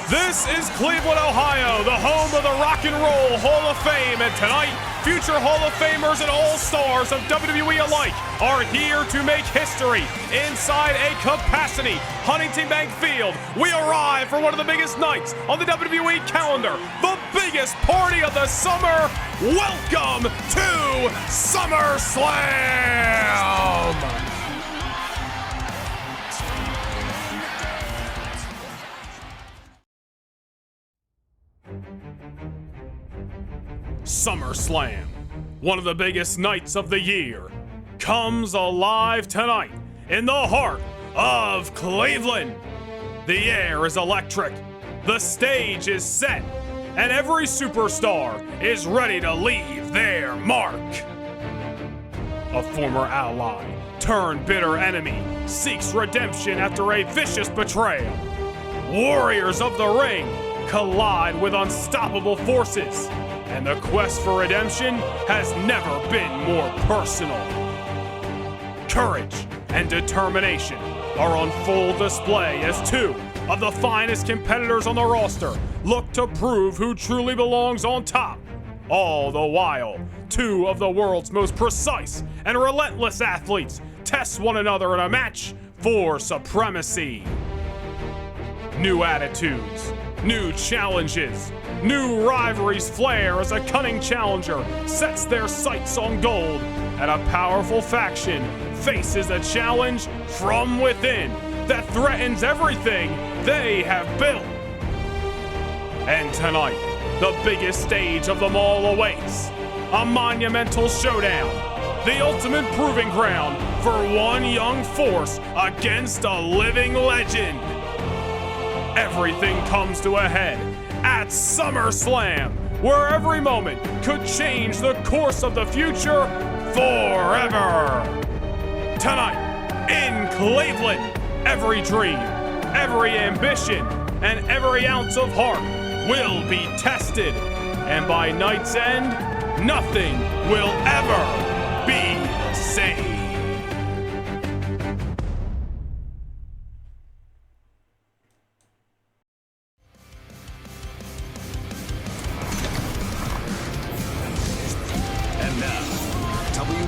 This is Cleveland, Ohio, the home of the Rock and Roll Hall of Fame, and tonight, future Hall of Famers and All-Stars of WWE alike are here to make history inside a capacity Huntington Bank Field. We arrive for one of the biggest nights on the WWE calendar, the biggest party of the summer. Welcome to SummerSlam! SummerSlam, one of the biggest nights of the year, comes alive tonight in the heart of Cleveland. The air is electric, the stage is set, and every superstar is ready to leave their mark. A former ally turned bitter enemy seeks redemption after a vicious betrayal. Warriors of the ring collide with unstoppable forces, and the quest for redemption has never been more personal. Courage and determination are on full display as two of the finest competitors on the roster look to prove who truly belongs on top. All the while, two of the world's most precise and relentless athletes test one another in a match for supremacy. New attitudes, new challenges, new rivalries flare as a cunning challenger sets their sights on gold, and a powerful faction faces a challenge from within that threatens everything they have built. And tonight, the biggest stage of them all awaits, a monumental showdown, the ultimate proving ground for one young force against a living legend. Everything comes to a head at SummerSlam, where every moment could change the course of the future forever. Tonight, in Cleveland, every dream, every ambition, and every ounce of heart will be tested. And by night's end, nothing will ever be the same.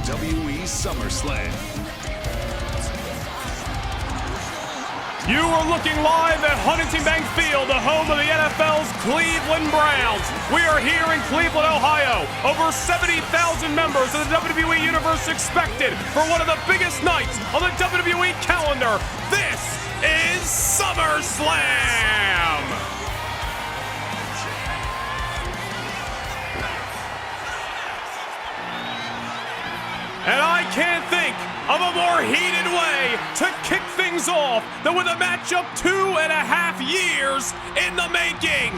WWE SummerSlam. You are looking live at Huntington Bank Field, the home of the NFL's Cleveland Browns. We are here in Cleveland, Ohio. Over 70,000 members of the WWE Universe expected for one of the biggest nights on the WWE calendar. This is SummerSlam! And I can't think of a more heated way to kick things off than with a matchup 2.5 years in the making.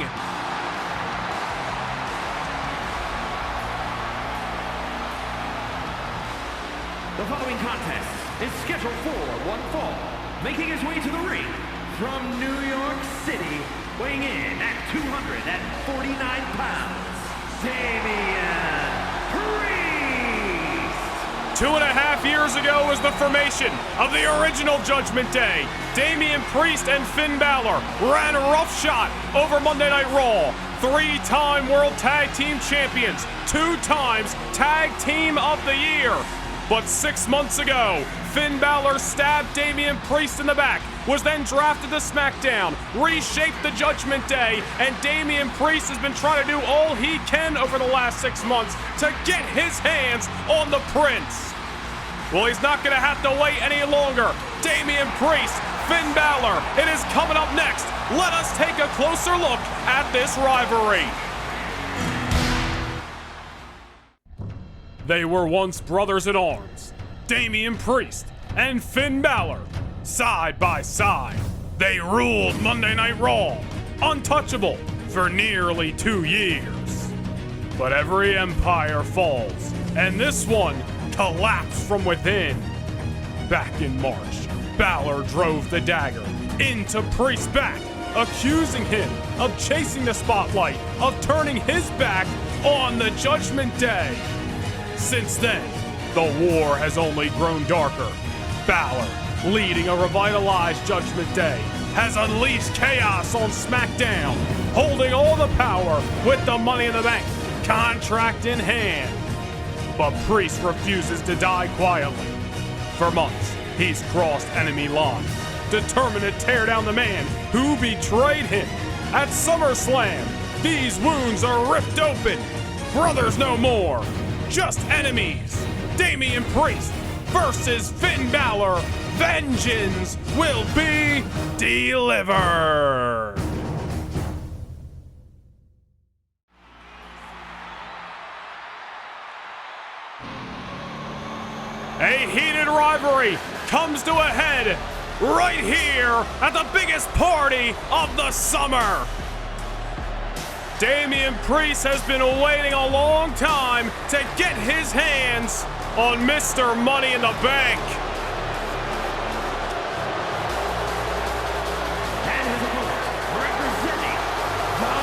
The following contest is scheduled for one fall. Making his way to the ring from New York City, weighing in at 249 pounds, Damian Priest. 2.5 years ago was the formation of the original Judgment Day. Damian Priest and Finn Balor ran roughshod over Monday Night Raw. 3-time World Tag Team Champions, 2 times Tag Team of the Year. But 6 months ago, Finn Balor stabbed Damian Priest in the back, was then drafted to SmackDown, reshaped the Judgment Day, and Damian Priest has been trying to do all he can over the last 6 months to get his hands on the Prince. Well, he's not going to have to wait any longer. Damian Priest, Finn Balor, it is coming up next. Let us take a closer look at this rivalry. They were once brothers in arms, Damian Priest and Finn Balor. Side by side, they ruled Monday Night Raw, untouchable for nearly 2 years. But every empire falls, and this one collapsed from within. Back in March, Balor drove the dagger into Priest's back, accusing him of chasing the spotlight, of turning his back on the Judgment Day. Since then, the war has only grown darker. Balor leading a revitalized Judgment Day, has unleashed chaos on SmackDown, holding all the power with the Money in the Bank contract in hand. But Priest refuses to die quietly. For months, he's crossed enemy lines, determined to tear down the man who betrayed him. At SummerSlam, these wounds are ripped open. Brothers no more, just enemies. Damian Priest versus Finn Balor. Vengeance will be delivered. A heated rivalry comes to a head right here at the biggest party of the summer. Damian Priest has been waiting a long time to get his hands on Mr. Money in the Bank. And his opponent, representing the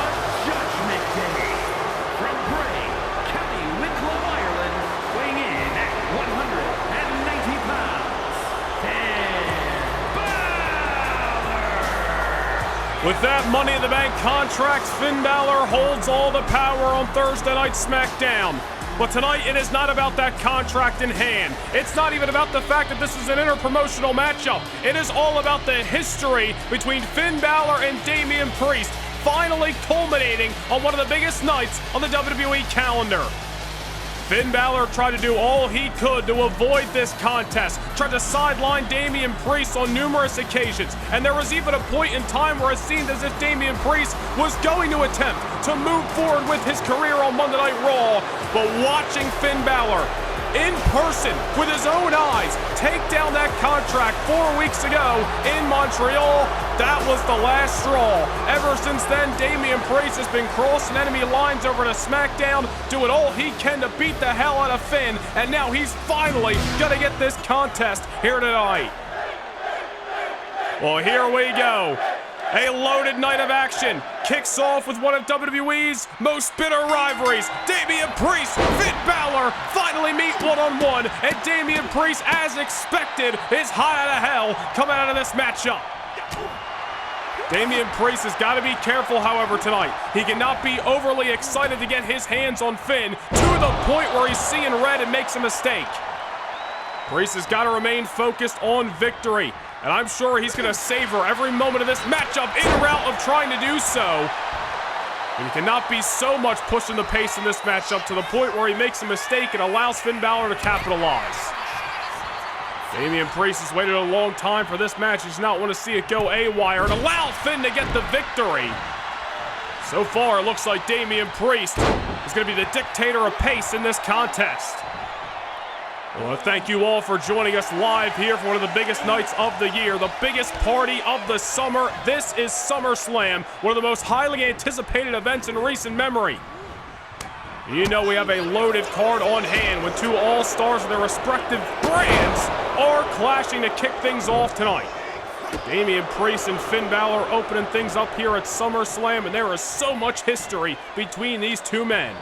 Judgment Day, from Bray, County Wicklow, Ireland, weighing in at 190 pounds, Finn Balor. With that Money in the Bank contract, Finn Balor holds all the power on Thursday Night SmackDown. But tonight, it is not about that contract in hand. It's not even about the fact that this is an interpromotional matchup. It is all about the history between Finn Balor and Damian Priest, finally culminating on one of the biggest nights on the WWE calendar. Finn Balor tried to do all he could to avoid this contest, tried to sideline Damian Priest on numerous occasions, and there was even a point in time where it seemed as if Damian Priest was going to attempt to move forward with his career on Monday Night Raw, but watching Finn Balor in person with his own eyes take down that contract 4 weeks ago in Montreal, that was the last straw. Ever since then, Damian Priest has been crossing enemy lines over to SmackDown, doing all he can to beat the hell out of Finn, and now he's finally gonna get this contest here tonight. Well, here we go. A loaded night of action kicks off with one of WWE's most bitter rivalries. Damian Priest, Finn Balor finally meet one-on-one, and Damian Priest, as expected, is high out of hell coming out of this matchup. Damian Priest has got to be careful, however, tonight. He cannot be overly excited to get his hands on Finn to the point where he's seeing red and makes a mistake. Priest has got to remain focused on victory, and I'm sure he's going to savor every moment of this matchup en route of trying to do so. And he cannot be so much pushing the pace in this matchup to the point where he makes a mistake and allows Finn Balor to capitalize. Damian Priest has waited a long time for this match. He does not want to see it go awry and allow Finn to get the victory. So far, it looks like Damian Priest is going to be the dictator of pace in this contest. I want to thank you all for joining us live here for one of the biggest nights of the year, the biggest party of the summer. This is SummerSlam, one of the most highly anticipated events in recent memory. You know we have a loaded card on hand with two all-stars of their respective brands are clashing to kick things off tonight. Damian Priest and Finn Balor opening things up here at SummerSlam, and there is so much history between these two men.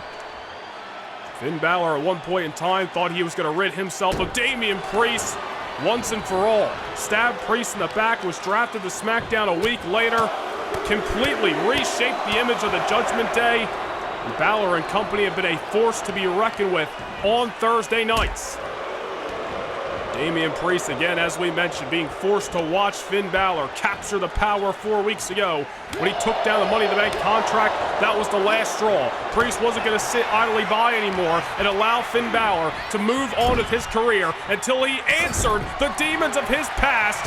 Finn Balor at one point in time thought he was going to rid himself of Damian Priest once and for all. Stabbed Priest in the back, was drafted to SmackDown a week later, completely reshaped the image of the Judgment Day. And Balor and company have been a force to be reckoned with on Thursday nights. Damian Priest, again, as we mentioned, being forced to watch Finn Balor capture the power 4 weeks ago when he took down the Money in the Bank contract. That was the last straw. Priest wasn't going to sit idly by anymore and allow Finn Balor to move on with his career until he answered the demons of his past,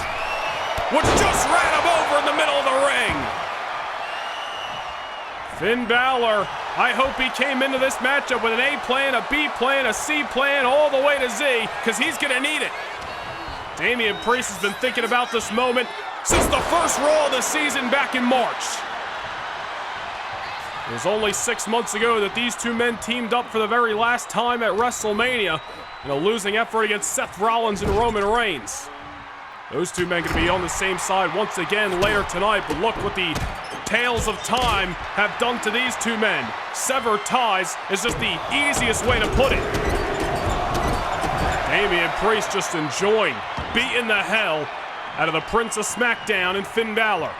which just ran him over in the middle of the ring. Finn Balor, I hope he came into this matchup with an A plan, a B plan, a C plan, all the way to Z, because he's going to need it. Damian Priest has been thinking about this moment since the first Raw of the season back in March. It was only 6 months ago that these two men teamed up for the very last time at WrestleMania in a losing effort against Seth Rollins and Roman Reigns. Those two men going to be on the same side once again later tonight, but look what the tales of time have done to these two men. Severed ties is just the easiest way to put it. Damian Priest just enjoying beating the hell out of the Prince of SmackDown and Finn Balor.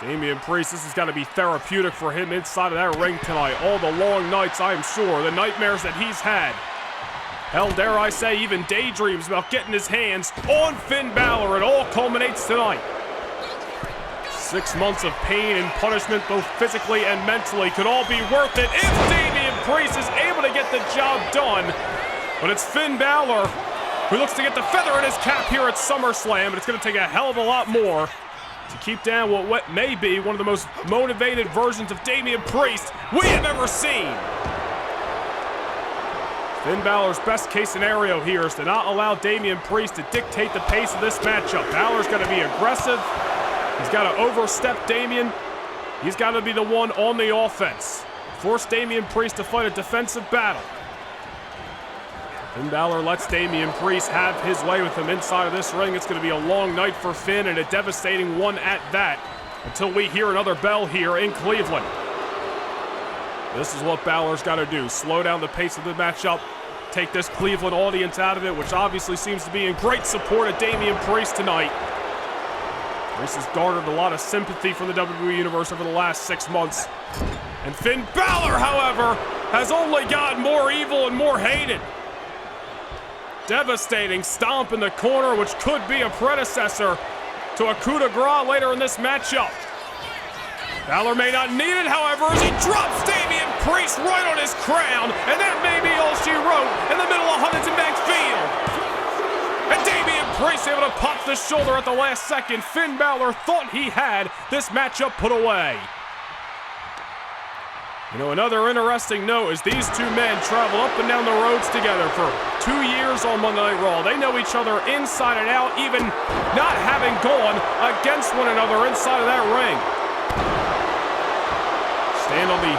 Damian Priest, this has got to be therapeutic for him inside of that ring tonight. All the long nights, I am sure, the nightmares that he's had. Hell, dare I say, even daydreams about getting his hands on Finn Balor. It all culminates tonight. 6 months of pain and punishment, both physically and mentally, could all be worth it if Damian Priest is able to get the job done. But it's Finn Balor who looks to get the feather in his cap here at SummerSlam, but it's going to take a hell of a lot more to keep down what may be one of the most motivated versions of Damian Priest we have ever seen. Finn Balor's best case scenario here is to not allow Damian Priest to dictate the pace of this matchup. Balor's got to be aggressive. He's got to overstep Damian. He's got to be the one on the offense. Force Damian Priest to fight a defensive battle. Finn Balor lets Damian Priest have his way with him inside of this ring. It's going to be a long night for Finn, and a devastating one at that, until we hear another bell here in Cleveland. This is what Balor's got to do. Slow down the pace of the matchup. Take this Cleveland audience out of it, which obviously seems to be in great support of Damian Priest tonight. Priest has garnered a lot of sympathy from the WWE Universe over the last 6 months. And Finn Balor, however, has only gotten more evil and more hated. Devastating stomp in the corner, which could be a predecessor to a coup de grace later in this matchup. Balor may not need it, however, as he drops Damian Priest right on his crown, and that may be all she wrote in the middle of Huntington Bank Field. And Damian Priest able to pop the shoulder at the last second. Finn Balor thought he had this matchup put away. You know, another interesting note is these two men travel up and down the roads together for 2 years on Monday Night Raw. They know each other inside and out, even not having gone against one another inside of that ring. Stand on the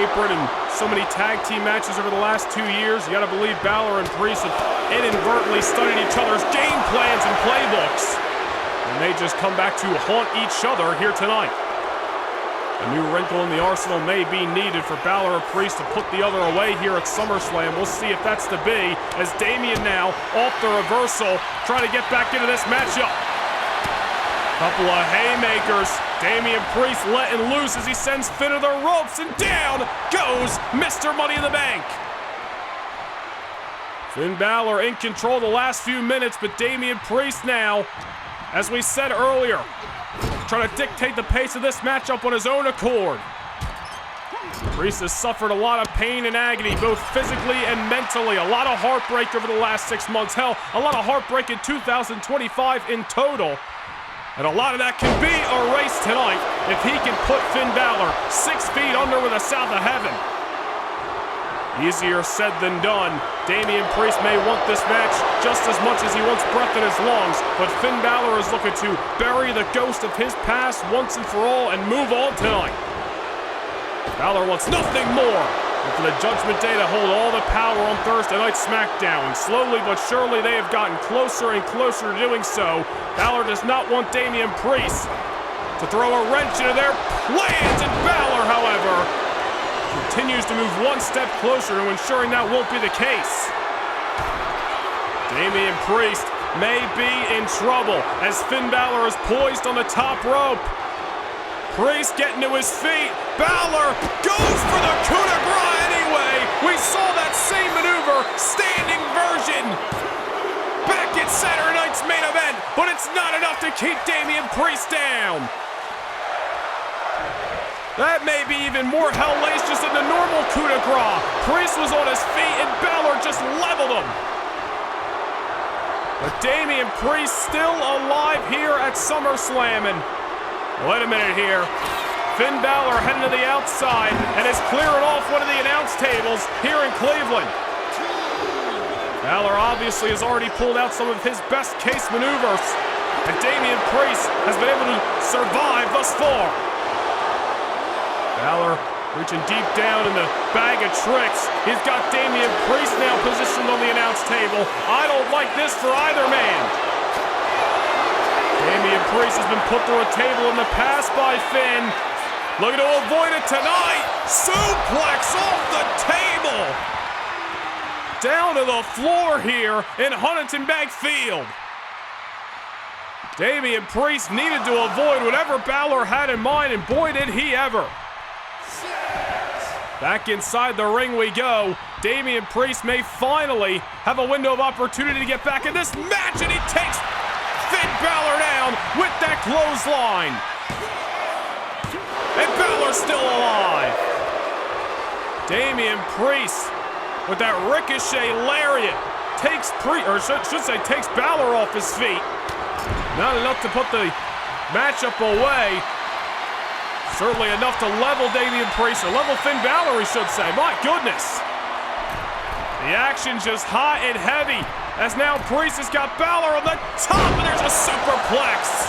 apron in so many tag team matches over the last 2 years. You gotta believe Balor and Priest have inadvertently studied each other's game plans and playbooks. And they just come back to haunt each other here tonight. A new wrinkle in the arsenal may be needed for Balor or Priest to put the other away here at SummerSlam. We'll see if that's to be, as Damian now off the reversal, trying to get back into this matchup. Couple of haymakers. Damian Priest letting loose as he sends Finn to the ropes, and down goes Mr. Money in the Bank. Finn Balor in control the last few minutes, but Damian Priest now, as we said earlier, trying to dictate the pace of this matchup on his own accord. Priest has suffered a lot of pain and agony, both physically and mentally. A lot of heartbreak over the last 6 months. Hell, a lot of heartbreak in 2025 in total. And a lot of that can be erased tonight if he can put Finn Balor 6 feet under with a south of heaven. Easier said than done. Damian Priest may want this match just as much as he wants breath in his lungs, but Finn Balor is looking to bury the ghost of his past once and for all and move on tonight. Balor wants nothing more than for the Judgment Day to hold all the power on Thursday Night SmackDown. And slowly but surely they have gotten closer and closer to doing so. Balor does not want Damian Priest to throw a wrench into their plans, and Balor, however, continues to move one step closer to ensuring that won't be the case. Damian Priest may be in trouble as Finn Balor is poised on the top rope. Priest getting to his feet. Balor goes for the coup de grace anyway. We saw that same maneuver, standing version, back at Saturday night's main event, but it's not enough to keep Damian Priest down. That may be even more hellacious than the normal coup de grace. Priest was on his feet and Balor just leveled him. But Damian Priest still alive here at SummerSlam. And wait a minute here. Finn Balor heading to the outside and is clearing off one of the announce tables here in Cleveland. Balor obviously has already pulled out some of his best case maneuvers, and Damian Priest has been able to survive thus far. Balor reaching deep down in the bag of tricks. He's got Damian Priest now positioned on the announce table. I don't like this for either man. Damian Priest has been put through a table in the past by Finn. Looking to avoid it tonight. Suplex off the table. down to the floor here in Huntington Bank Field. Damian Priest needed to avoid whatever Balor had in mind, and boy did he ever. Back inside the ring we go. Damian Priest may finally have a window of opportunity to get back in this match, and he takes Finn Balor down with that clothesline. And Balor's still alive. Damian Priest with that ricochet lariat takes takes Balor off his feet. Not enough to put the matchup away. Certainly enough to level Damian Priest, or level Finn Balor, we should say. My goodness. The action just hot and heavy, as now Priest has got Balor on the top, and there's a superplex.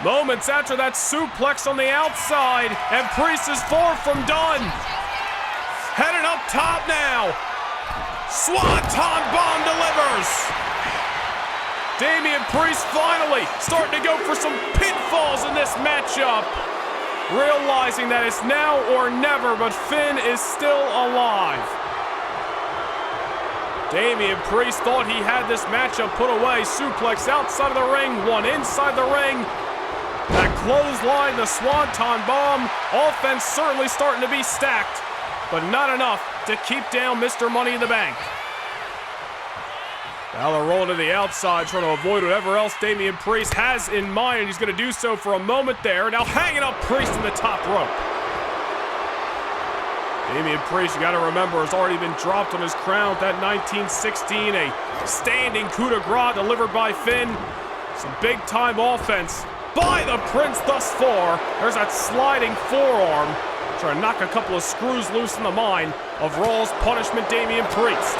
Moments after that suplex on the outside, and Priest is far from done. Headed up top now. Swanton Bomb delivers. Damian Priest finally starting to go for some pitfalls in this matchup. Realizing that it's now or never, but Finn is still alive. Damian Priest thought he had this matchup put away. Suplex outside of the ring, one inside the ring. That clothesline, the Swanton Bomb. Offense certainly starting to be stacked, but not enough to keep down Mr. Money in the Bank. Balor rolling to the outside, trying to avoid whatever else Damian Priest has in mind, and he's going to do so for a moment there. Now hanging up Priest in the top rope. Damian Priest, you got to remember, has already been dropped on his crown with that 1916, a standing coup de grace delivered by Finn. Some big-time offense by the Prince thus far. There's that sliding forearm, trying to knock a couple of screws loose in the mind of Raw's punishment Damian Priest.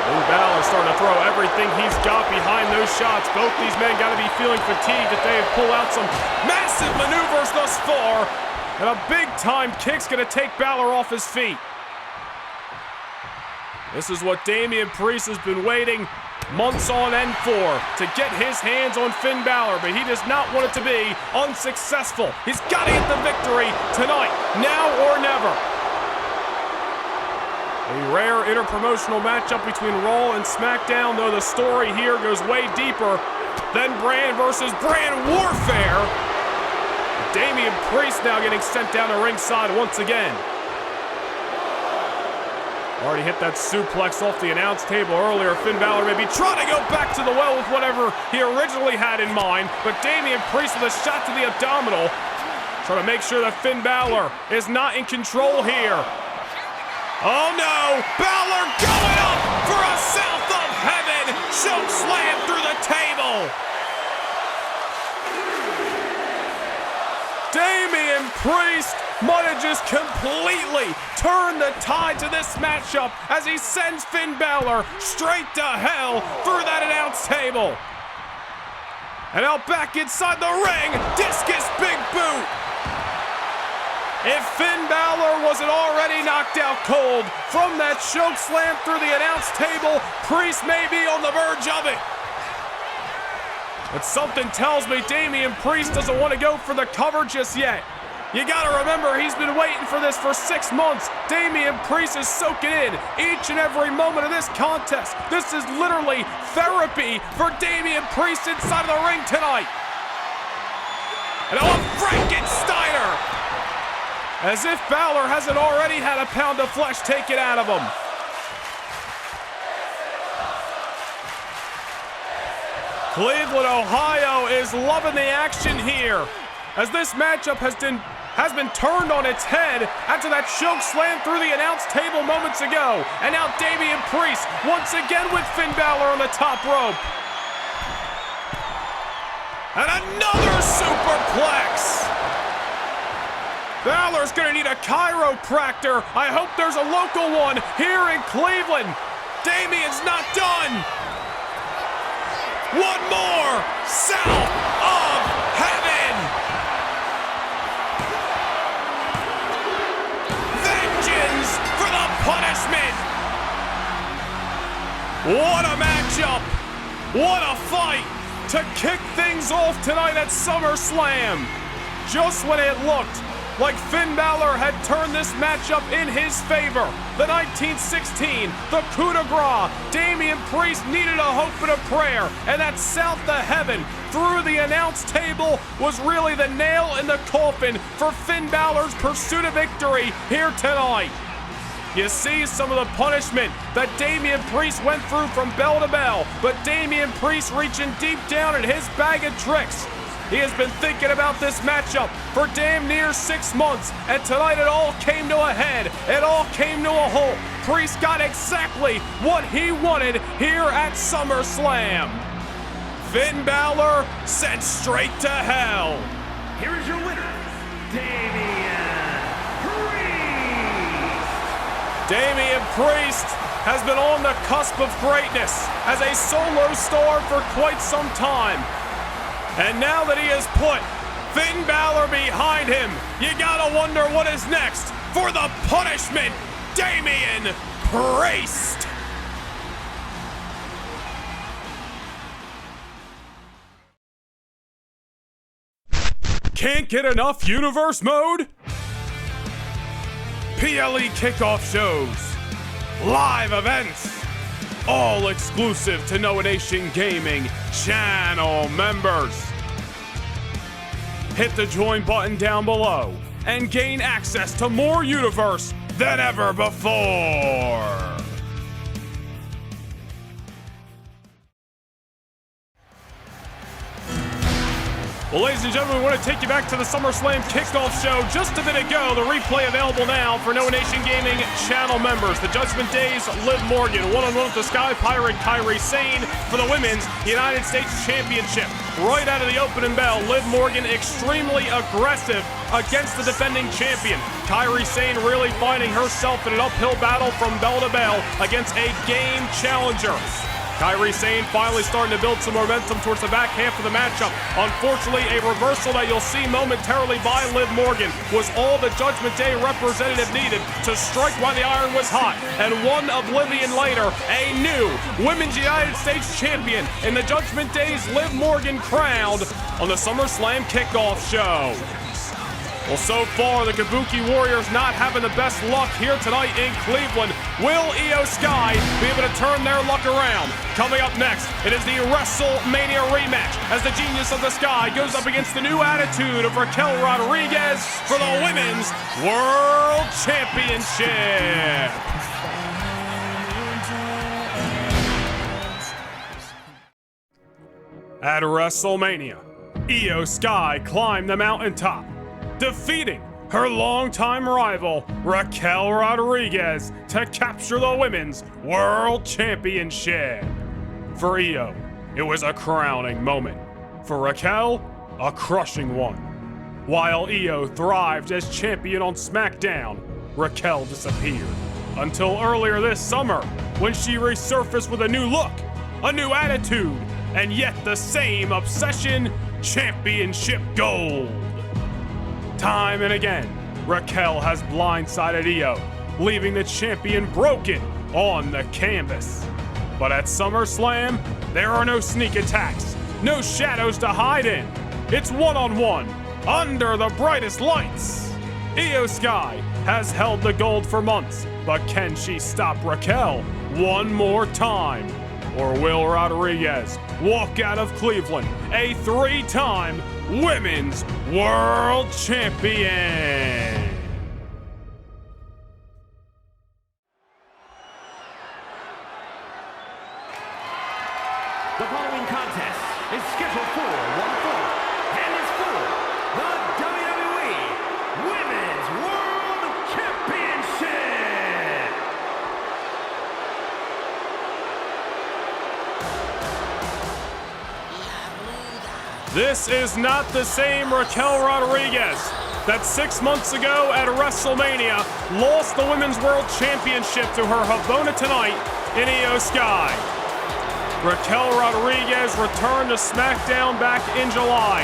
Finn Balor starting to throw everything he's got behind those shots. Both these men got to be feeling fatigued if they have pulled out some massive maneuvers thus far. And a big-time kick's going to take Balor off his feet. This is what Damian Priest has been waiting months on end for, to get his hands on Finn Balor, but he does not want it to be unsuccessful. He's got to get the victory tonight, now or never. A rare interpromotional matchup between Raw and SmackDown, though the story here goes way deeper than brand versus brand warfare. Damian Priest now getting sent down to ringside once again. Already hit that suplex off the announce table earlier. Finn Balor may be trying to go back to the well with whatever he originally had in mind, but Damian Priest with a shot to the abdominal, trying to make sure that Finn Balor is not in control here. Oh no! Balor going up for a South of Heaven choke slam through the table! Damian Priest might have just completely turned the tide to this matchup as he sends Finn Balor straight to hell through that announce table. And now back inside the ring, discus big boot. If Finn Balor wasn't already knocked out cold from that choke slam through the announce table, Priest may be on the verge of it. But something tells me Damian Priest doesn't want to go for the cover just yet. You gotta remember, he's been waiting for this for 6 months. Damian Priest is soaking in each and every moment of this contest. This is literally therapy for Damian Priest inside of the ring tonight. And a Frankensteiner! As if Balor hasn't already had a pound of flesh taken out of him. Cleveland, Ohio is loving the action here, as this matchup has been turned on its head after that choke slam through the announce table moments ago. And now Damian Priest once again with Finn Balor on the top rope. And another superplex. Balor's gonna need a chiropractor. I hope there's a local one here in Cleveland. Damian's not done. One more. South of Heaven. Vengeance for the punishment. What a matchup. What a fight to kick things off tonight at SummerSlam. Just when it looked like Finn Balor had turned this matchup in his favor. The 1916, the coup de grace, Damian Priest needed a hope and a prayer, and that south to heaven through the announce table was really the nail in the coffin for Finn Balor's pursuit of victory here tonight. You see some of the punishment that Damian Priest went through from bell to bell, but Damian Priest reaching deep down in his bag of tricks. He has been thinking about this matchup for damn near 6 months, and tonight it all came to a head. It all came to a halt. Priest got exactly what he wanted here at SummerSlam. Finn Balor sent straight to hell. Here is your winner, Damian Priest. Damian Priest has been on the cusp of greatness as a solo star for quite some time. And now that he has put Finn Balor behind him, you gotta wonder what is next for the punishment, Damian Priest. Can't get enough universe mode? PLE kickoff shows, live events, all exclusive to Noah Nation Gaming channel members. Hit the join button down below and gain access to more universe than ever before. Well, ladies and gentlemen, we want to take you back to the SummerSlam kickoff show just a bit ago. The replay available now for Noah Nation Gaming channel members. The Judgment Day's Liv Morgan, one-on-one with the Sky Pirate Kairi Sane for the Women's United States Championship. Right out of the opening bell, Liv Morgan extremely aggressive against the defending champion. Kairi Sane really finding herself in an uphill battle from bell to bell against a game challenger. Kairi Sane finally starting to build some momentum towards the back half of the matchup. Unfortunately, a reversal that you'll see momentarily by Liv Morgan was all the Judgment Day representative needed to strike while the iron was hot. And 1 oblivion later, a new Women's United States Champion in the Judgment Day's Liv Morgan crowned on the SummerSlam kickoff show. Well, so far, the Kabuki Warriors not having the best luck here tonight in Cleveland. Will Iyo Sky be able to turn their luck around? Coming up next, it is the WrestleMania rematch as the Genius of the Sky goes up against the new attitude of Raquel Rodriguez for the Women's World Championship. At WrestleMania, Iyo Sky climbed the mountaintop, defeating her longtime rival, Raquel Rodriguez, to capture the Women's World Championship. For Iyo, it was a crowning moment. For Raquel, a crushing one. While Iyo thrived as champion on SmackDown, Raquel disappeared. Until earlier this summer, when she resurfaced with a new look, a new attitude, and yet the same obsession, championship gold. Time and again, Raquel has blindsided Iyo, leaving the champion broken on the canvas. But at SummerSlam, there are no sneak attacks, no shadows to hide in. It's one-on-one, under the brightest lights. Iyo Sky has held the gold for months, but can she stop Raquel one more time? Or will Rodriguez walk out of Cleveland a 3-time Women's World Champion? The following contest is scheduled for one fall and is for the WWE Women's World Championship. This is not the same Raquel Rodriguez that 6 months ago at WrestleMania lost the Women's World Championship to her opponent tonight in Iyo Sky. Raquel Rodriguez returned to SmackDown back in July.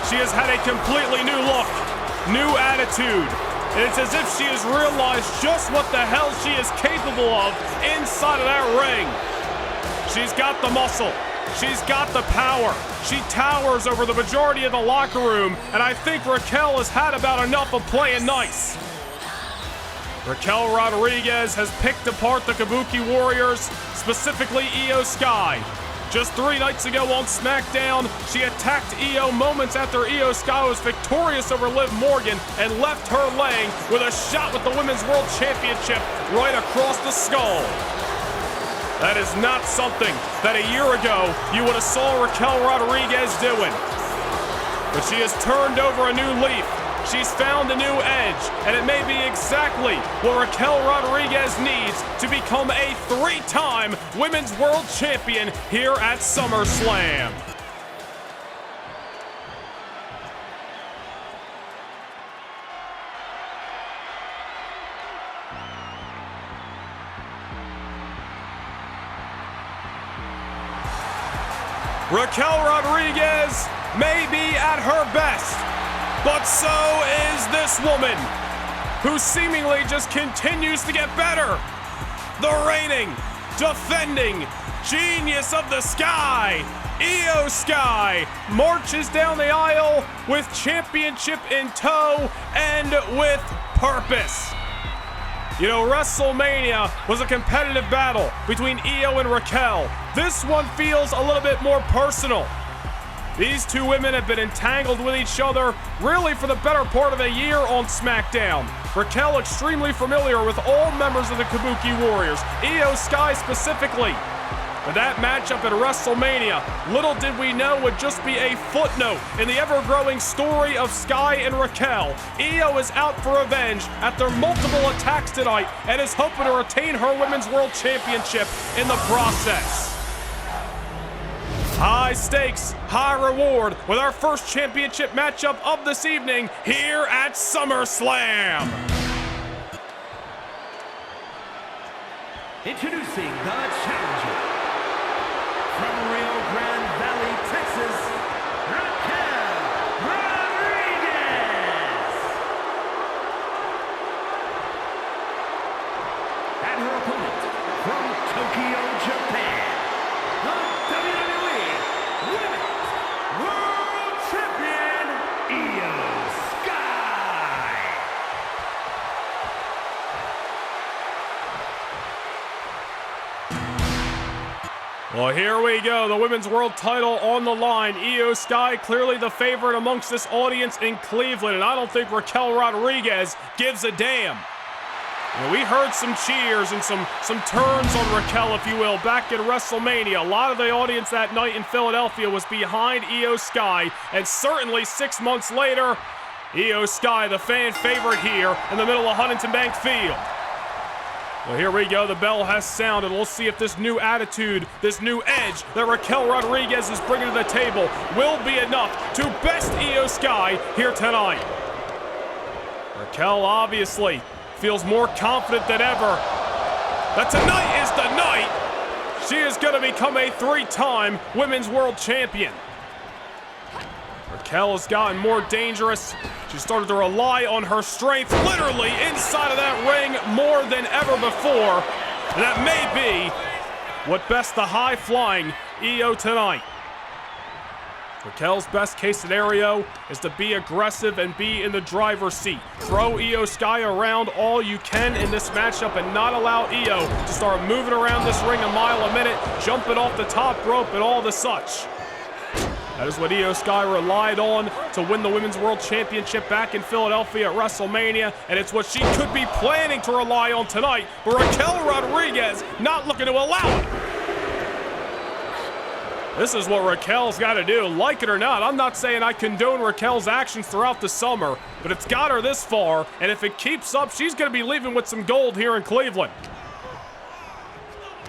She has had a completely new look, new attitude, and it's as if she has realized just what the hell she is capable of inside of that ring. She's got the muscle, She's got the power. She towers over the majority of the locker room, and I think Raquel has had about enough of playing nice. Raquel Rodriguez has picked apart the Kabuki Warriors, specifically Iyo Sky. Just 3 nights ago on SmackDown, she attacked Iyo moments after Iyo Sky was victorious over Liv Morgan and left her laying with a shot with the Women's World Championship right across the skull. That is not something that a year ago you would have saw Raquel Rodriguez doing. But she has turned over a new leaf. She's found a new edge, and it may be exactly what Raquel Rodriguez needs to become a 3-time Women's World Champion here at SummerSlam. Raquel Rodriguez may be at her best, but so is this woman, who seemingly just continues to get better. The reigning, defending genius of the sky, Iyo Sky, marches down the aisle with championship in tow and with purpose. You know, WrestleMania was a competitive battle between Iyo and Raquel. This one feels a little bit more personal. These two women have been entangled with each other really for the better part of a year on SmackDown. Raquel extremely familiar with all members of the Kabuki Warriors, Iyo Sky specifically. But that matchup at WrestleMania, little did we know, would just be a footnote in the ever-growing story of Sky and Raquel. Iyo is out for revenge after multiple attacks tonight and is hoping to retain her Women's World Championship in the process. High stakes, high reward with our first championship matchup of this evening here at SummerSlam. Introducing the challenger from Rio Grande Valley, Texas, Raquel Rodriguez. And her opponent from Tokyo, Japan, the WWE Women's World Champion, Iyo Sky. Well, here we go. The Women's World Title on the line. Iyo Sky clearly the favorite amongst this audience in Cleveland, and I don't think Raquel Rodriguez gives a damn. You know, we heard some cheers and some turns on Raquel, if you will, back at WrestleMania. A lot of the audience that night in Philadelphia was behind Iyo Sky, and certainly 6 months later, Iyo Sky, the fan favorite here in the middle of Huntington Bank Field. Well, here we go. The bell has sounded. We'll see if this new attitude, this new edge that Raquel Rodriguez is bringing to the table will be enough to best Iyo Sky here tonight. Raquel obviously feels more confident than ever that tonight is the night she is going to become a 3-time Women's World Champion. Raquel has gotten more dangerous. She started to rely on her strength literally inside of that ring more than ever before. And that may be what bests the high-flying Iyo tonight. Raquel's best case scenario is to be aggressive and be in the driver's seat. Throw Iyo Sky around all you can in this matchup and not allow Iyo to start moving around this ring a mile a minute, jumping off the top rope and all the such. That is what Iyo Sky relied on to win the Women's World Championship back in Philadelphia at WrestleMania, and it's what she could be planning to rely on tonight, but Raquel Rodriguez not looking to allow it. This is what Raquel's got to do, like it or not. I'm not saying I condone Raquel's actions throughout the summer, but it's got her this far, and if it keeps up, she's going to be leaving with some gold here in Cleveland.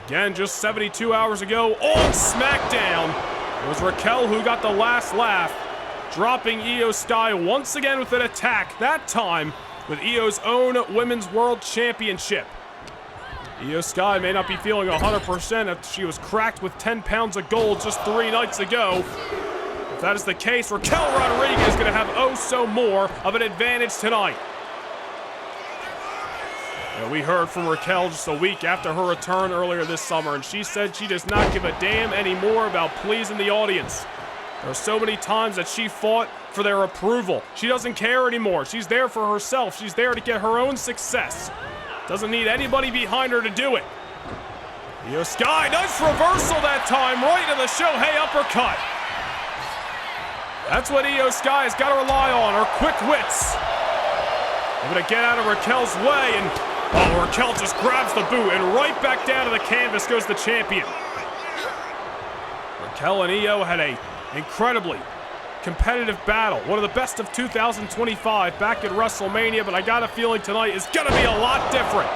Again, just 72 hours ago on SmackDown, it was Raquel who got the last laugh, dropping Iyo Sky once again with an attack, that time with Iyo's own Women's World Championship. Iyo Sky may not be feeling 100% after she was cracked with 10 pounds of gold just 3 nights ago. If that is the case, Raquel Rodriguez is going to have oh so more of an advantage tonight. We heard from Raquel just a week after her return earlier this summer, and she said she does not give a damn anymore about pleasing the audience. There are so many times that she fought for their approval. She doesn't care anymore. She's there for herself. She's there to get her own success. Doesn't need anybody behind her to do it. Iyo Sky, nice reversal that time, right in the Shohei uppercut. That's what Iyo Sky has got to rely on, her quick wits. Able to get out of Raquel's way, and Raquel just grabs the boot, and right back down to the canvas goes the champion. Raquel and Iyo had a incredibly competitive battle. One of the best of 2025 back at WrestleMania, but I got a feeling tonight is gonna be a lot different.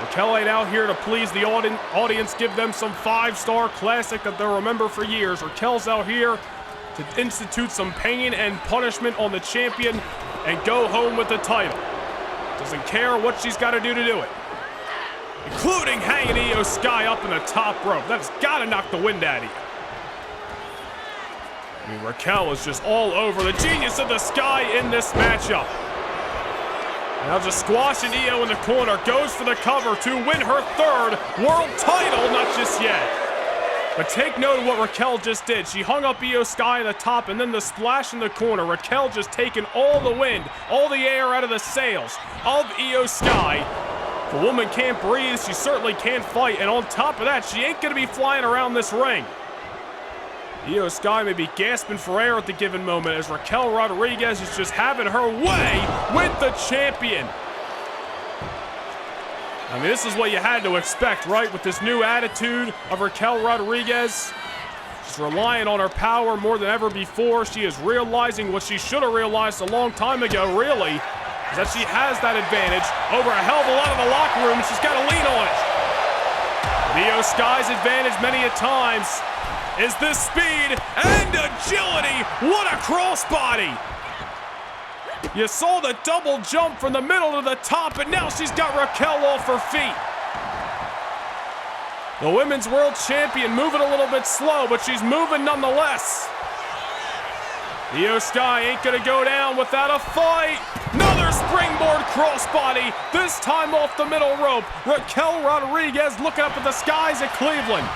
Raquel ain't out here to please the audience, give them some 5-star classic that they'll remember for years. Raquel's out here to institute some pain and punishment on the champion and go home with the title. Doesn't care what she's got to do it. Including hanging Iyo Sky up in the top rope. That's got to knock the wind out of you. I mean, Raquel is just all over the genius of the Sky in this matchup. Now just squashing Iyo in the corner, goes for the cover to win her 3rd world title, not just yet. But take note of what Raquel just did. She hung up Iyo Sky in the top and then the splash in the corner. Raquel just taking all the wind, all the air out of the sails of Iyo Sky. If a woman can't breathe, she certainly can't fight. And on top of that, she ain't gonna be flying around this ring. Iyo Sky may be gasping for air at the given moment as Raquel Rodriguez is just having her way with the champion. I mean, this is what you had to expect, right? With this new attitude of Raquel Rodriguez. She's relying on her power more than ever before. She is realizing what she should have realized a long time ago, really, is that she has that advantage over a hell of a lot of the locker room, and she's got to lean on it. Iyo Sky's advantage many a times is this speed and agility. What a crossbody! You saw the double jump from the middle to the top, and now she's got Raquel off her feet. The Women's World Champion moving a little bit slow, but she's moving nonetheless. Iyo Sky ain't gonna go down without a fight. Another springboard crossbody, this time off the middle rope. Raquel Rodriguez looking up at the skies at Cleveland.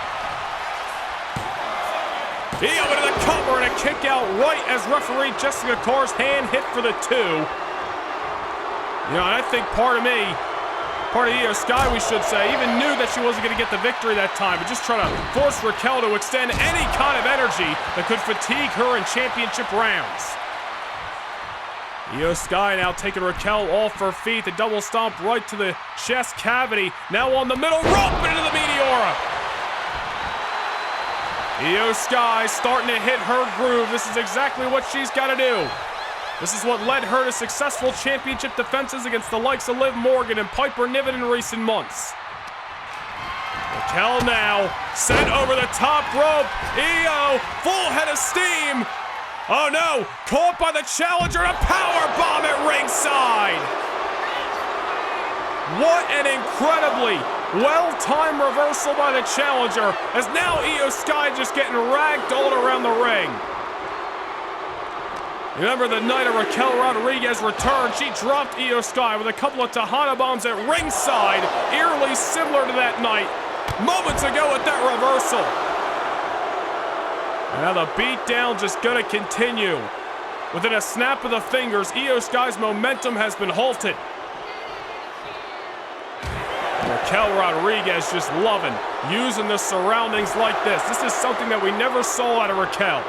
Iyo into the cover and a kick out right as referee Jessica Carr's hand hit for the 2. You know, I think part of Iyo Sky, we should say, even knew that she wasn't going to get the victory that time, but just trying to force Raquel to extend any kind of energy that could fatigue her in championship rounds. Iyo Sky now taking Raquel off her feet, the double stomp right to the chest cavity, now on the middle rope into the Meteora. Iyo Sky starting to hit her groove. This is exactly what she's got to do. This is what led her to successful championship defenses against the likes of Liv Morgan and Piper Niven in recent months. Raquel now sent over the top rope. Iyo, full head of steam. Oh no, caught by the challenger, a power bomb at ringside. What an incredibly well-timed reversal by the challenger, as now Iyo Sky just getting ragdolled around the ring. Remember the night of Raquel Rodriguez's return, she dropped Iyo Sky with a couple of Tejana bombs at ringside, eerily similar to that night, moments ago at that reversal. And now the beatdown just gonna continue. Within a snap of the fingers, Iyo Sky's momentum has been halted. Raquel Rodriguez just loving using the surroundings like this. This is something that we never saw out of Raquel.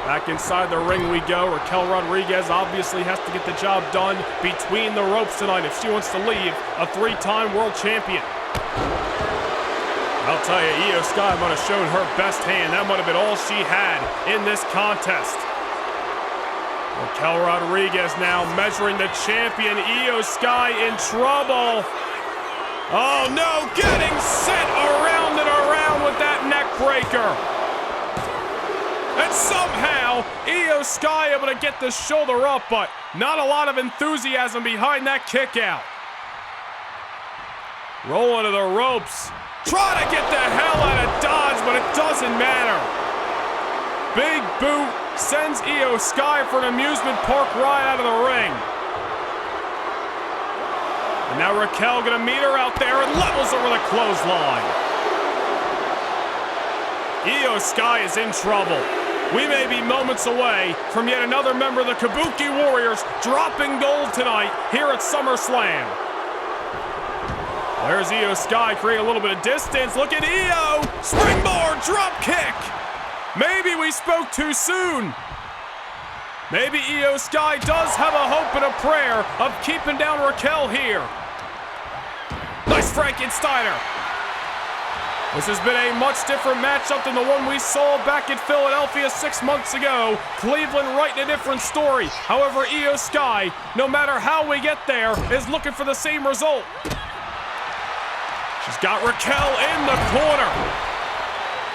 Back inside the ring we go. Raquel Rodriguez obviously has to get the job done between the ropes tonight if she wants to leave a 3-time world champion. I'll tell you, Iyo Sky might have shown her best hand. That might have been all she had in this contest. Raquel Rodriguez now measuring the champion. Iyo Sky in trouble. Oh no, getting sent around and around with that neck breaker. And somehow, Iyo Sky able to get the shoulder up, but not a lot of enthusiasm behind that kick out. Rolling to the ropes. Try to get the hell out of Dodge, but it doesn't matter. Big boot sends Iyo Sky for an amusement park ride out of the ring. now Raquel gonna meet her out there and levels her with a clothesline. Iyo Sky is in trouble. We may be moments away from yet another member of the Kabuki Warriors dropping gold tonight here at SummerSlam. There's Iyo Sky creating a little bit of distance. Look at Iyo! Springboard drop kick! Maybe we spoke too soon. Maybe Iyo Sky does have a hope and a prayer of keeping down Raquel here. Nice Frankensteiner. This has been a much different matchup than the one we saw back in Philadelphia 6 months ago. Cleveland writing a different story. However, Iyo Sky, no matter how we get there, is looking for the same result. She's got Raquel in the corner.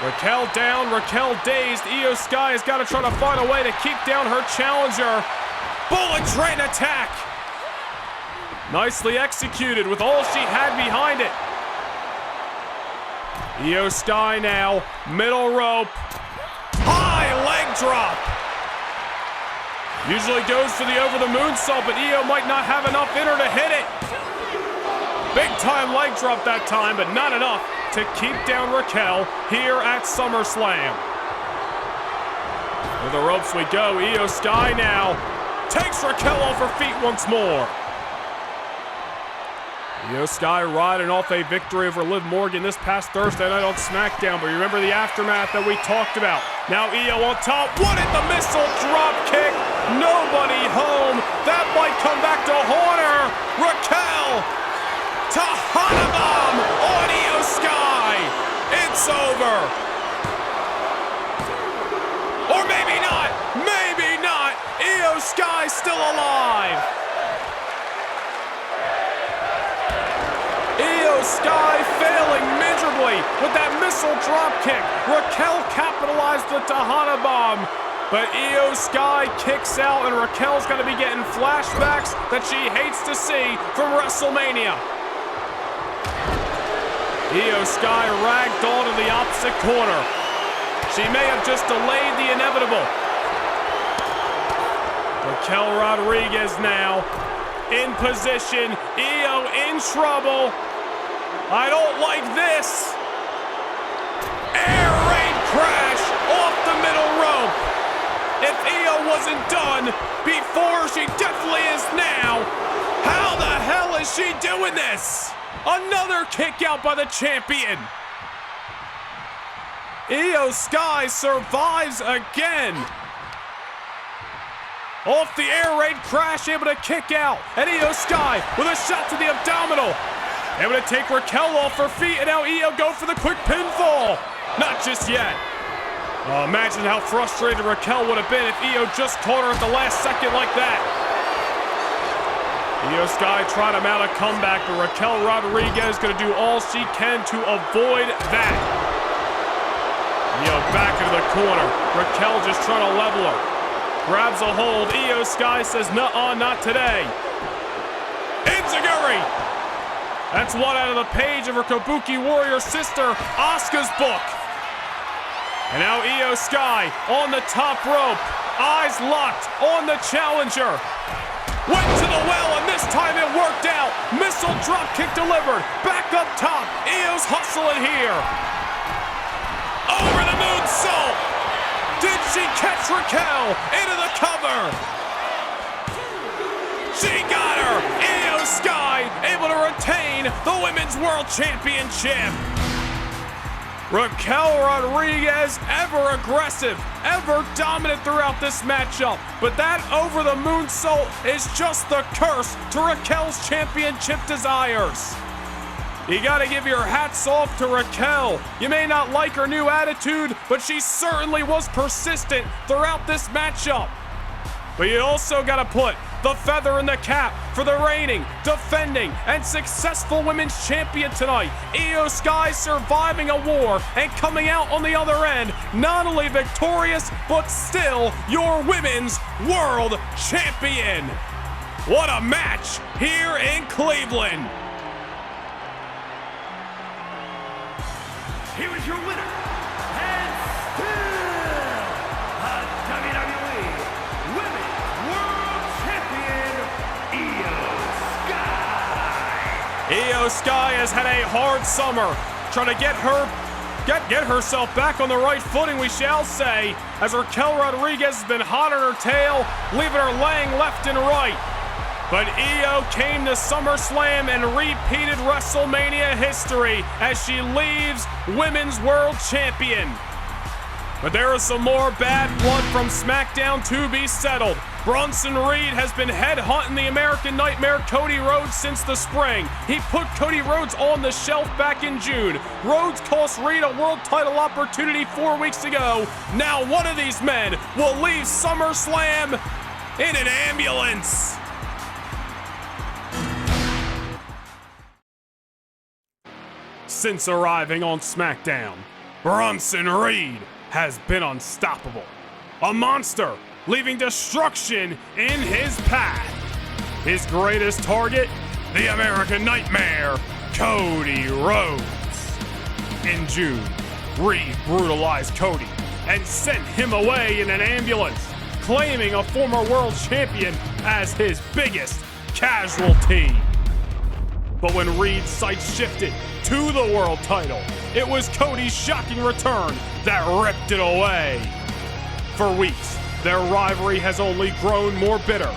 Raquel down, Raquel dazed. Iyo Sky has got to try to find a way to keep down her challenger. Bullet train attack. Nicely executed with all she had behind it. Iyo Sky now, middle rope. High leg drop. Usually goes for the over the moonsault, but Iyo might not have enough in her to hit it. Big time leg drop that time, but not enough to keep down Raquel here at SummerSlam. With the ropes we go. Iyo Sky now takes Raquel off her feet once more. Iyo Sky riding off a victory over Liv Morgan this past Thursday night on SmackDown, but you remember the aftermath that we talked about. Now Iyo on top. What at the missile drop kick? Nobody home. That might come back to haunt her. Raquel to Hana Bomb on Iyo Sky. It's over. Or maybe not. Maybe not. Iyo Sky still alive. Iyo Sky failing miserably with that missile drop kick. Raquel capitalized the Hana Bomb, but Iyo Sky kicks out, and Raquel's going to be getting flashbacks that she hates to see from WrestleMania. Iyo Sky ragdolled to the opposite corner. She may have just delayed the inevitable. Raquel Rodriguez now in position. Iyo in trouble. I don't like this. Air raid crash off the middle rope. If Iyo wasn't done before, she definitely is now. How the hell is she doing this? Another kick out by the champion. Iyo Sky survives again. Off the air raid crash, able to kick out. And Iyo Sky with a shot to the abdominal. Able to take Raquel off her feet, and now Iyo go for the quick pinfall. Not just yet. Imagine how frustrated Raquel would have been if Iyo just caught her at the last second like that. Iyo Sky trying to mount a comeback, but Raquel Rodriguez going to do all she can to avoid that. Iyo back into the corner. Raquel just trying to level her. Grabs a hold. Iyo Sky says, nuh-uh, not today. Enziguri. That's one out of the page of her Kabuki Warrior sister, Asuka's book. And now Iyo Sky on the top rope. Eyes locked on the challenger. Went to the well, and this time it worked out. Missile drop kick delivered. Back up top. Iyo's hustling here. Over the moonsault. Did she catch Raquel into the cover? She got her. Iyo Sky able to retain the Women's World Championship. Raquel Rodriguez, ever aggressive, ever dominant throughout this matchup. But that over the moonsault is just the curse to Raquel's championship desires. You gotta give your hats off to Raquel. You may not like her new attitude, but she certainly was persistent throughout this matchup. But you also gotta put the feather in the cap for the reigning, defending, and successful women's champion tonight. Iyo Sky surviving a war and coming out on the other end, not only victorious, but still your women's world champion. What a match here in Cleveland. Here is your winner, and still a WWE Women's World Champion, Iyo Sky. Sky has had a hard summer, trying to get herself back on the right footing, we shall say, as Raquel Rodriguez has been hot on her tail, leaving her laying left and right. But Iyo came to SummerSlam and repeated WrestleMania history as she leaves Women's World Champion. But there is some more bad blood from SmackDown to be settled. Bronson Reed has been headhunting the American Nightmare Cody Rhodes since the spring. He put Cody Rhodes on the shelf back in June. Rhodes cost Reed a world title opportunity 4 weeks ago. Now one of these men will leave SummerSlam in an ambulance. Since arriving on SmackDown, Bronson Reed has been unstoppable. A monster, leaving destruction in his path. His greatest target, the American Nightmare, Cody Rhodes. In June, Reed brutalized Cody and sent him away in an ambulance, claiming a former world champion as his biggest casualty. But when Reed's sights shifted to the world title, it was Cody's shocking return that ripped it away. For weeks, their rivalry has only grown more bitter.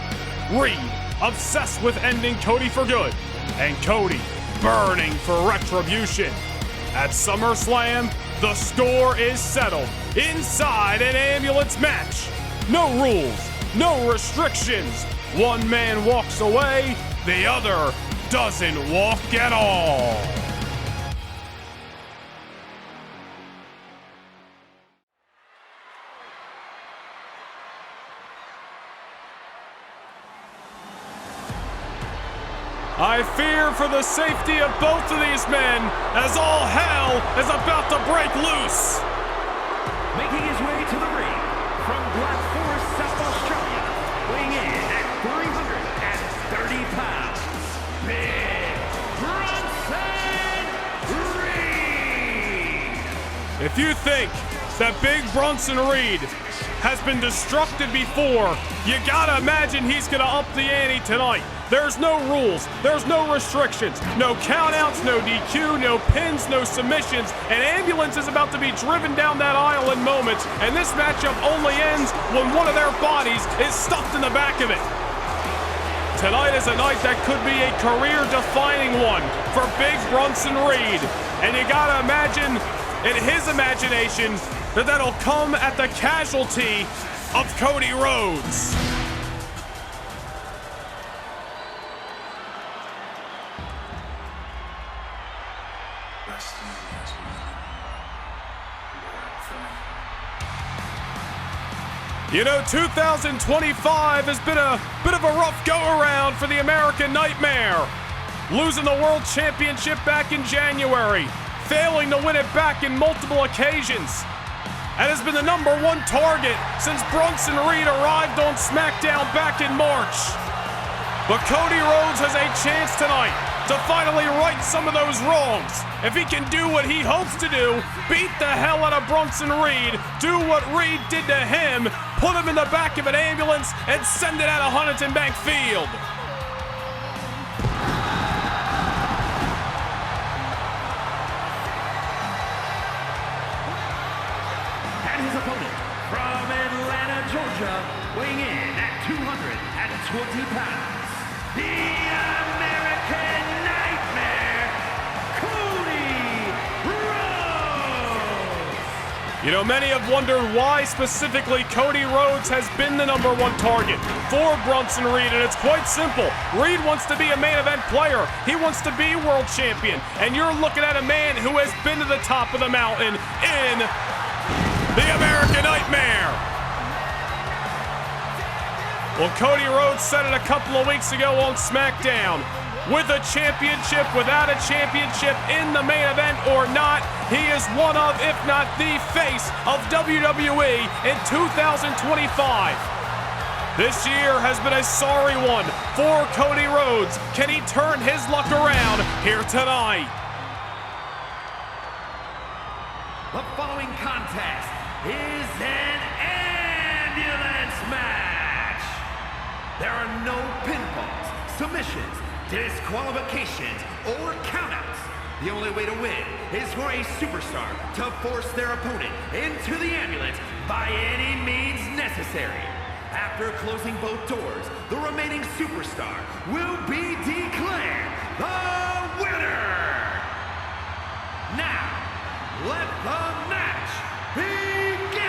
Reed obsessed with ending Cody for good, and Cody burning for retribution. At SummerSlam, the score is settled inside an ambulance match. No rules, no restrictions. One man walks away, the other doesn't walk at all. I fear for the safety of both of these men as all hell is about to break loose. Making his way to the ring from Black Forest, South Australia, weighing in at 330 pounds, Big Bronson Reed. If you think that Big Bronson Reed has been destructed before, you gotta imagine he's gonna up the ante tonight. There's no rules, there's no restrictions, no countouts, no DQ, no pins, no submissions. An ambulance is about to be driven down that aisle in moments, and this matchup only ends when one of their bodies is stuffed in the back of it. Tonight is a night that could be a career-defining one for Big Bronson Reed, and you gotta imagine, in his imagination, that'll come at the casualty of Cody Rhodes. You know, 2025 has been a bit of a rough go-around for the American Nightmare. Losing the World Championship back in January, failing to win it back in multiple occasions, and has been the #1 target since Bronson Reed arrived on SmackDown back in March. But Cody Rhodes has a chance tonight to finally right some of those wrongs. If he can do what he hopes to do, beat the hell out of Bronson Reed, do what Reed did to him, put him in the back of an ambulance, and send it out of Huntington Bank Field. And his opponent from Atlanta, Georgia, weighing in at 220 pounds, the American Nightmare, Cody Rhodes. You know, many have wondered why specifically Cody Rhodes has been the #1 target for Bronson Reed, and it's quite simple. Reed wants to be a main event player. He wants to be world champion, and you're looking at a man who has been to the top of the mountain in the American Nightmare. Well, Cody Rhodes said it a couple of weeks ago on SmackDown. With a championship, without a championship, in the main event or not, he is one of, if not the face of WWE in 2025. This year has been a sorry one for Cody Rhodes. Can he turn his luck around here tonight? The following contest is an ambulance match. There are no pinfalls, submissions, disqualifications, or countouts. The only way to win is for a superstar to force their opponent into the ambulance by any means necessary. After closing both doors, the remaining superstar will be declared the winner. Now, let the match begin!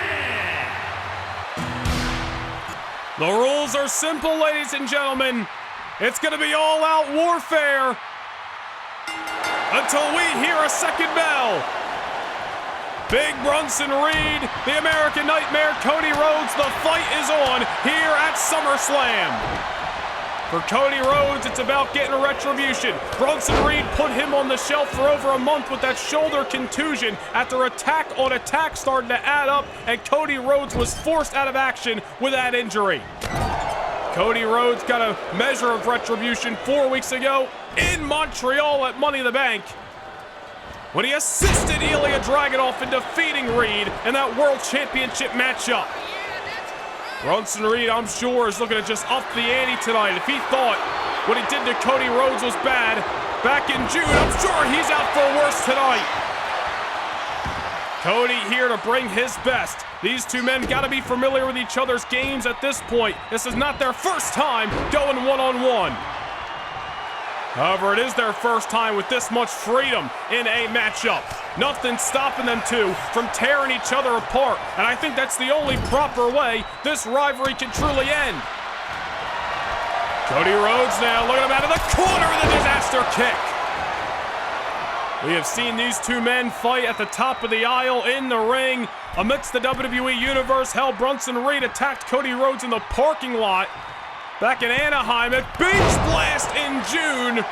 The rules are simple, ladies and gentlemen. It's going to be all-out warfare until we hear a second bell. Big Bronson Reed, the American Nightmare, Cody Rhodes, the fight is on here at SummerSlam. For Cody Rhodes, it's about getting retribution. Bronson Reed put him on the shelf for over a month with that shoulder contusion after attack on attack started to add up, and Cody Rhodes was forced out of action with that injury. Cody Rhodes got a measure of retribution 4 weeks ago in Montreal at Money in the Bank when he assisted Ilja Dragunov in defeating Reed in that World Championship matchup. Bronson Reed, I'm sure, is looking to just up the ante tonight. If he thought what he did to Cody Rhodes was bad back in June, I'm sure he's out for worse tonight. Cody here to bring his best. These two men got to be familiar with each other's games at this point. This is not their first time going one-on-one. However, it is their first time with this much freedom in a matchup. Nothing stopping them two from tearing each other apart, and I think that's the only proper way this rivalry can truly end. Cody Rhodes now looking him out of the corner with a disaster kick. We have seen these two men fight at the top of the aisle in the ring amidst the WWE Universe. Hell, Bronson Reed attacked Cody Rhodes in the parking lot back in Anaheim at Beach Blast in June.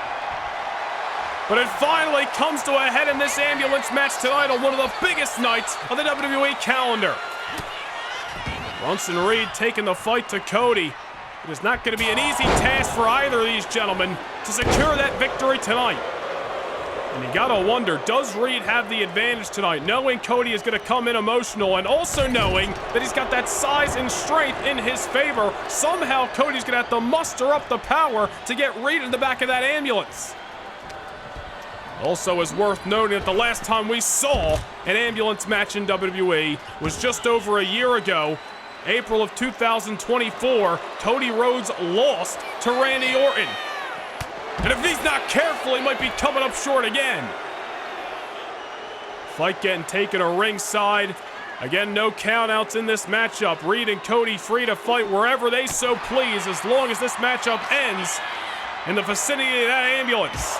But it finally comes to a head in this ambulance match tonight on one of the biggest nights of the WWE calendar. Bronson Reed taking the fight to Cody. It is not going to be an easy task for either of these gentlemen to secure that victory tonight. And you gotta wonder, does Reed have the advantage tonight, knowing Cody is gonna come in emotional and also knowing that he's got that size and strength in his favor? Somehow Cody's gonna have to muster up the power to get Reed in the back of that ambulance. Also is worth noting that the last time we saw an ambulance match in WWE was just over a year ago, April of 2024. Cody Rhodes lost to Randy Orton. And if he's not careful, he might be coming up short again. Fight getting taken to ringside. Again, no countouts in this matchup. Reed and Cody free to fight wherever they so please as long as this matchup ends in the vicinity of that ambulance.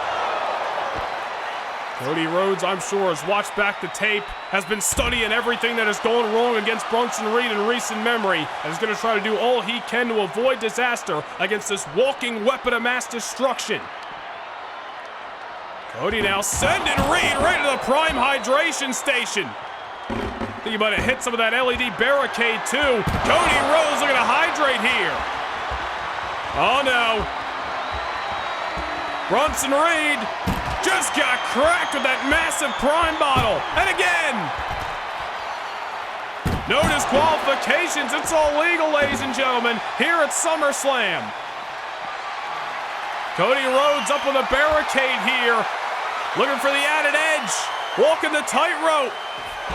Cody Rhodes, I'm sure, has watched back the tape, has been studying everything that has gone wrong against Bronson Reed in recent memory, and is going to try to do all he can to avoid disaster against this walking weapon of mass destruction. Cody now sending Reed right to the prime hydration station. I think he might have hit some of that LED barricade too. Cody Rhodes looking to hydrate here. Oh no. Bronson Reed just got cracked with that massive prime bottle. And again. No disqualifications. It's all legal, ladies and gentlemen, here at SummerSlam. Cody Rhodes up on the barricade here. Looking for the added edge. Walking the tightrope.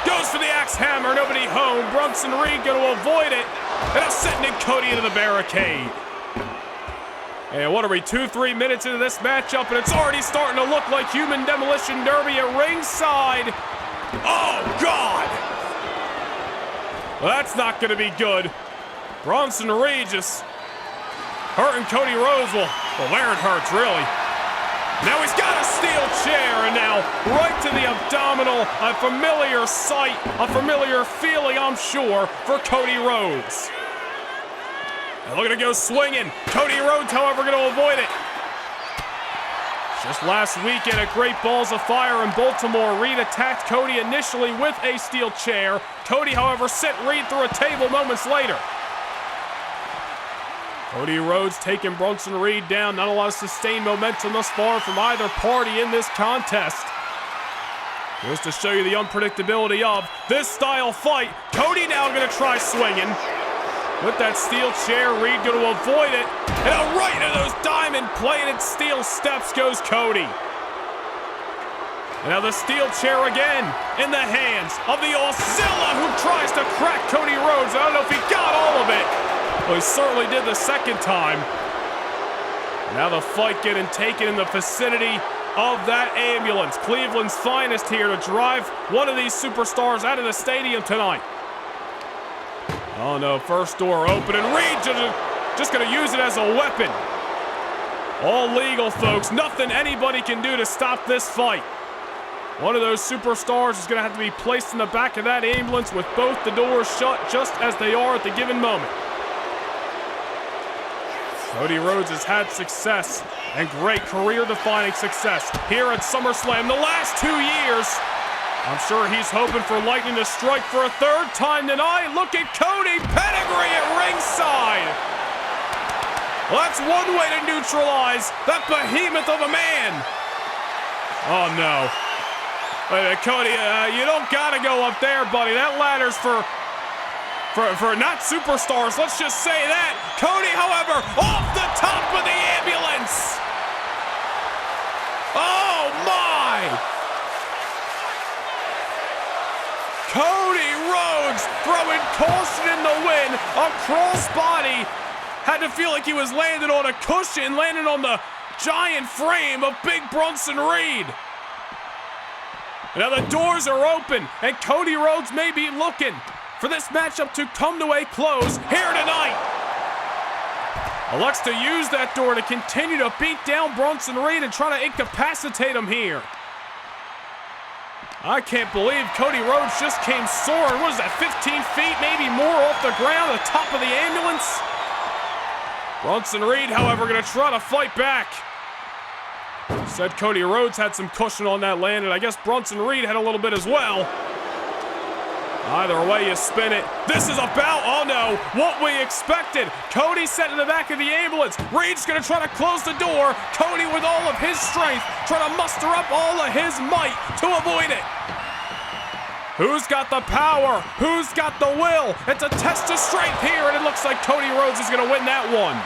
Goes for the axe hammer. Nobody home. Bronson Reed going to avoid it. And now sending Cody into the barricade. And what are we, 2-3 minutes into this matchup, and it's already starting to look like Human Demolition Derby at ringside. Oh, God! Well, that's not going to be good. Bronson Reed just hurting Cody Rhodes. Well, where it hurts, really. Now he's got a steel chair, and now right to the abdominal. A familiar sight, a familiar feeling, I'm sure, for Cody Rhodes. And looking to go swinging. Cody Rhodes, however, going to avoid it. Just last weekend at Great Balls of Fire in Baltimore, Reed attacked Cody initially with a steel chair. Cody, however, sent Reed through a table moments later. Cody Rhodes taking Bronson Reed down. Not a lot of sustained momentum thus far from either party in this contest. Just to show you the unpredictability of this style fight. Cody now going to try swinging. With that steel chair, Reed going to avoid it. And right into those diamond-plated steel steps goes Cody. And now the steel chair again in the hands of the Auxilla, who tries to crack Cody Rhodes. I don't know if he got all of it. Well, he certainly did the second time. Now the fight getting taken in the vicinity of that ambulance. Cleveland's finest here to drive one of these superstars out of the stadium tonight. Oh no, first door open, and Reed just gonna use it as a weapon. All legal, folks. Nothing anybody can do to stop this fight. One of those superstars is gonna have to be placed in the back of that ambulance with both the doors shut, just as they are at the given moment. Cody Rhodes has had success, and great career-defining success here at SummerSlam the last 2 years. I'm sure he's hoping for lightning to strike for a third time tonight. Look at Cody, pedigree at ringside. Well, that's one way to neutralize that behemoth of a man. Oh no. Wait a minute, Cody, you don't gotta go up there, buddy. That ladder's for not superstars, let's just say that. Cody, however, off the top of the ambulance. Oh my! Cody Rhodes throwing caution in the wind, a crossbody. Had to feel like he was landing on a cushion, landing on the giant frame of Big Bronson Reed. Now the doors are open, and Cody Rhodes may be looking for this matchup to come to a close here tonight. Elects to use that door to continue to beat down Bronson Reed and try to incapacitate him here. I can't believe Cody Rhodes just came soaring. What is that, 15 feet, maybe more off the ground, the top of the ambulance? Bronson Reed, however, going to try to fight back. Said Cody Rhodes had some cushion on that land, and I guess Bronson Reed had a little bit as well. Either way you spin it. This is about, oh no, what we expected. Cody set in the back of the ambulance. Reed's gonna try to close the door. Cody with all of his strength, trying to muster up all of his might to avoid it. Who's got the power? Who's got the will? It's a test of strength here, and it looks like Cody Rhodes is gonna win that one.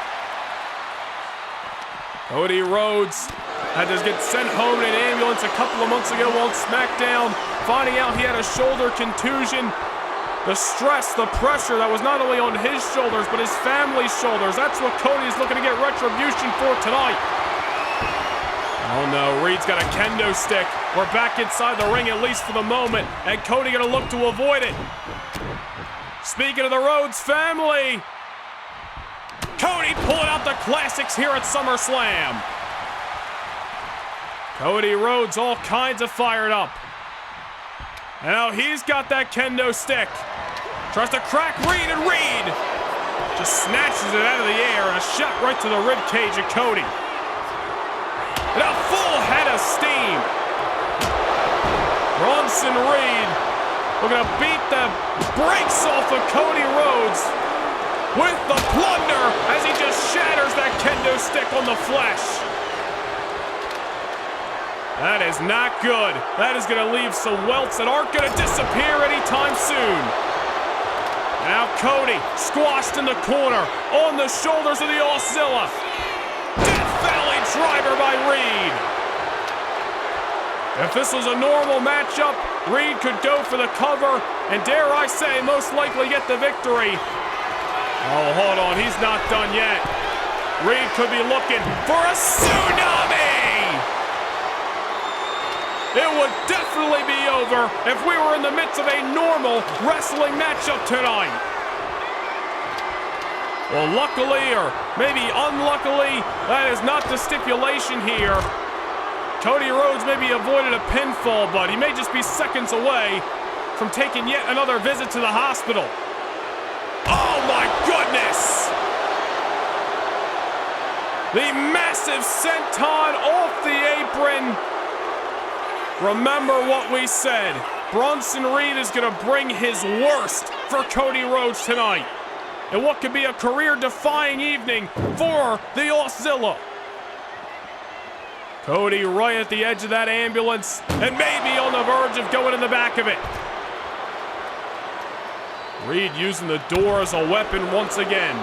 Cody Rhodes had to get sent home in an ambulance a couple of months ago on SmackDown, finding out he had a shoulder contusion. The stress, the pressure that was not only on his shoulders, but his family's shoulders. That's what Cody's looking to get retribution for tonight. Oh no, Reed's got a kendo stick. We're back inside the ring, at least for the moment, and Cody gonna look to avoid it. Speaking of the Rhodes family, Cody pulling out the classics here at SummerSlam. Cody Rhodes all kinds of fired up. And now he's got that kendo stick. Tries to crack Reed, and Reed just snatches it out of the air, and a shot right to the rib cage of Cody. And a full head of steam. Bronson Reed looking to beat the brakes off of Cody Rhodes with the plunder as he just shatters that kendo stick on the flesh. That is not good. That is going to leave some welts that aren't going to disappear anytime soon. Now Cody squashed in the corner on the shoulders of the Auxilla. Death Valley driver by Reed. If this was a normal matchup, Reed could go for the cover and, dare I say, most likely get the victory. Oh, hold on, he's not done yet. Reed could be looking for a tsunami. It would definitely be over if we were in the midst of a normal wrestling matchup tonight. Well, luckily, or maybe unluckily, that is not the stipulation here. Cody Rhodes maybe avoided a pinfall, but he may just be seconds away from taking yet another visit to the hospital. Oh my goodness! The massive senton off the apron. Remember what we said. Bronson Reed is going to bring his worst for Cody Rhodes tonight. And what could be a career-defying evening for the Auxilla. Cody right at the edge of that ambulance and maybe on the verge of going in the back of it. Reed using the door as a weapon once again.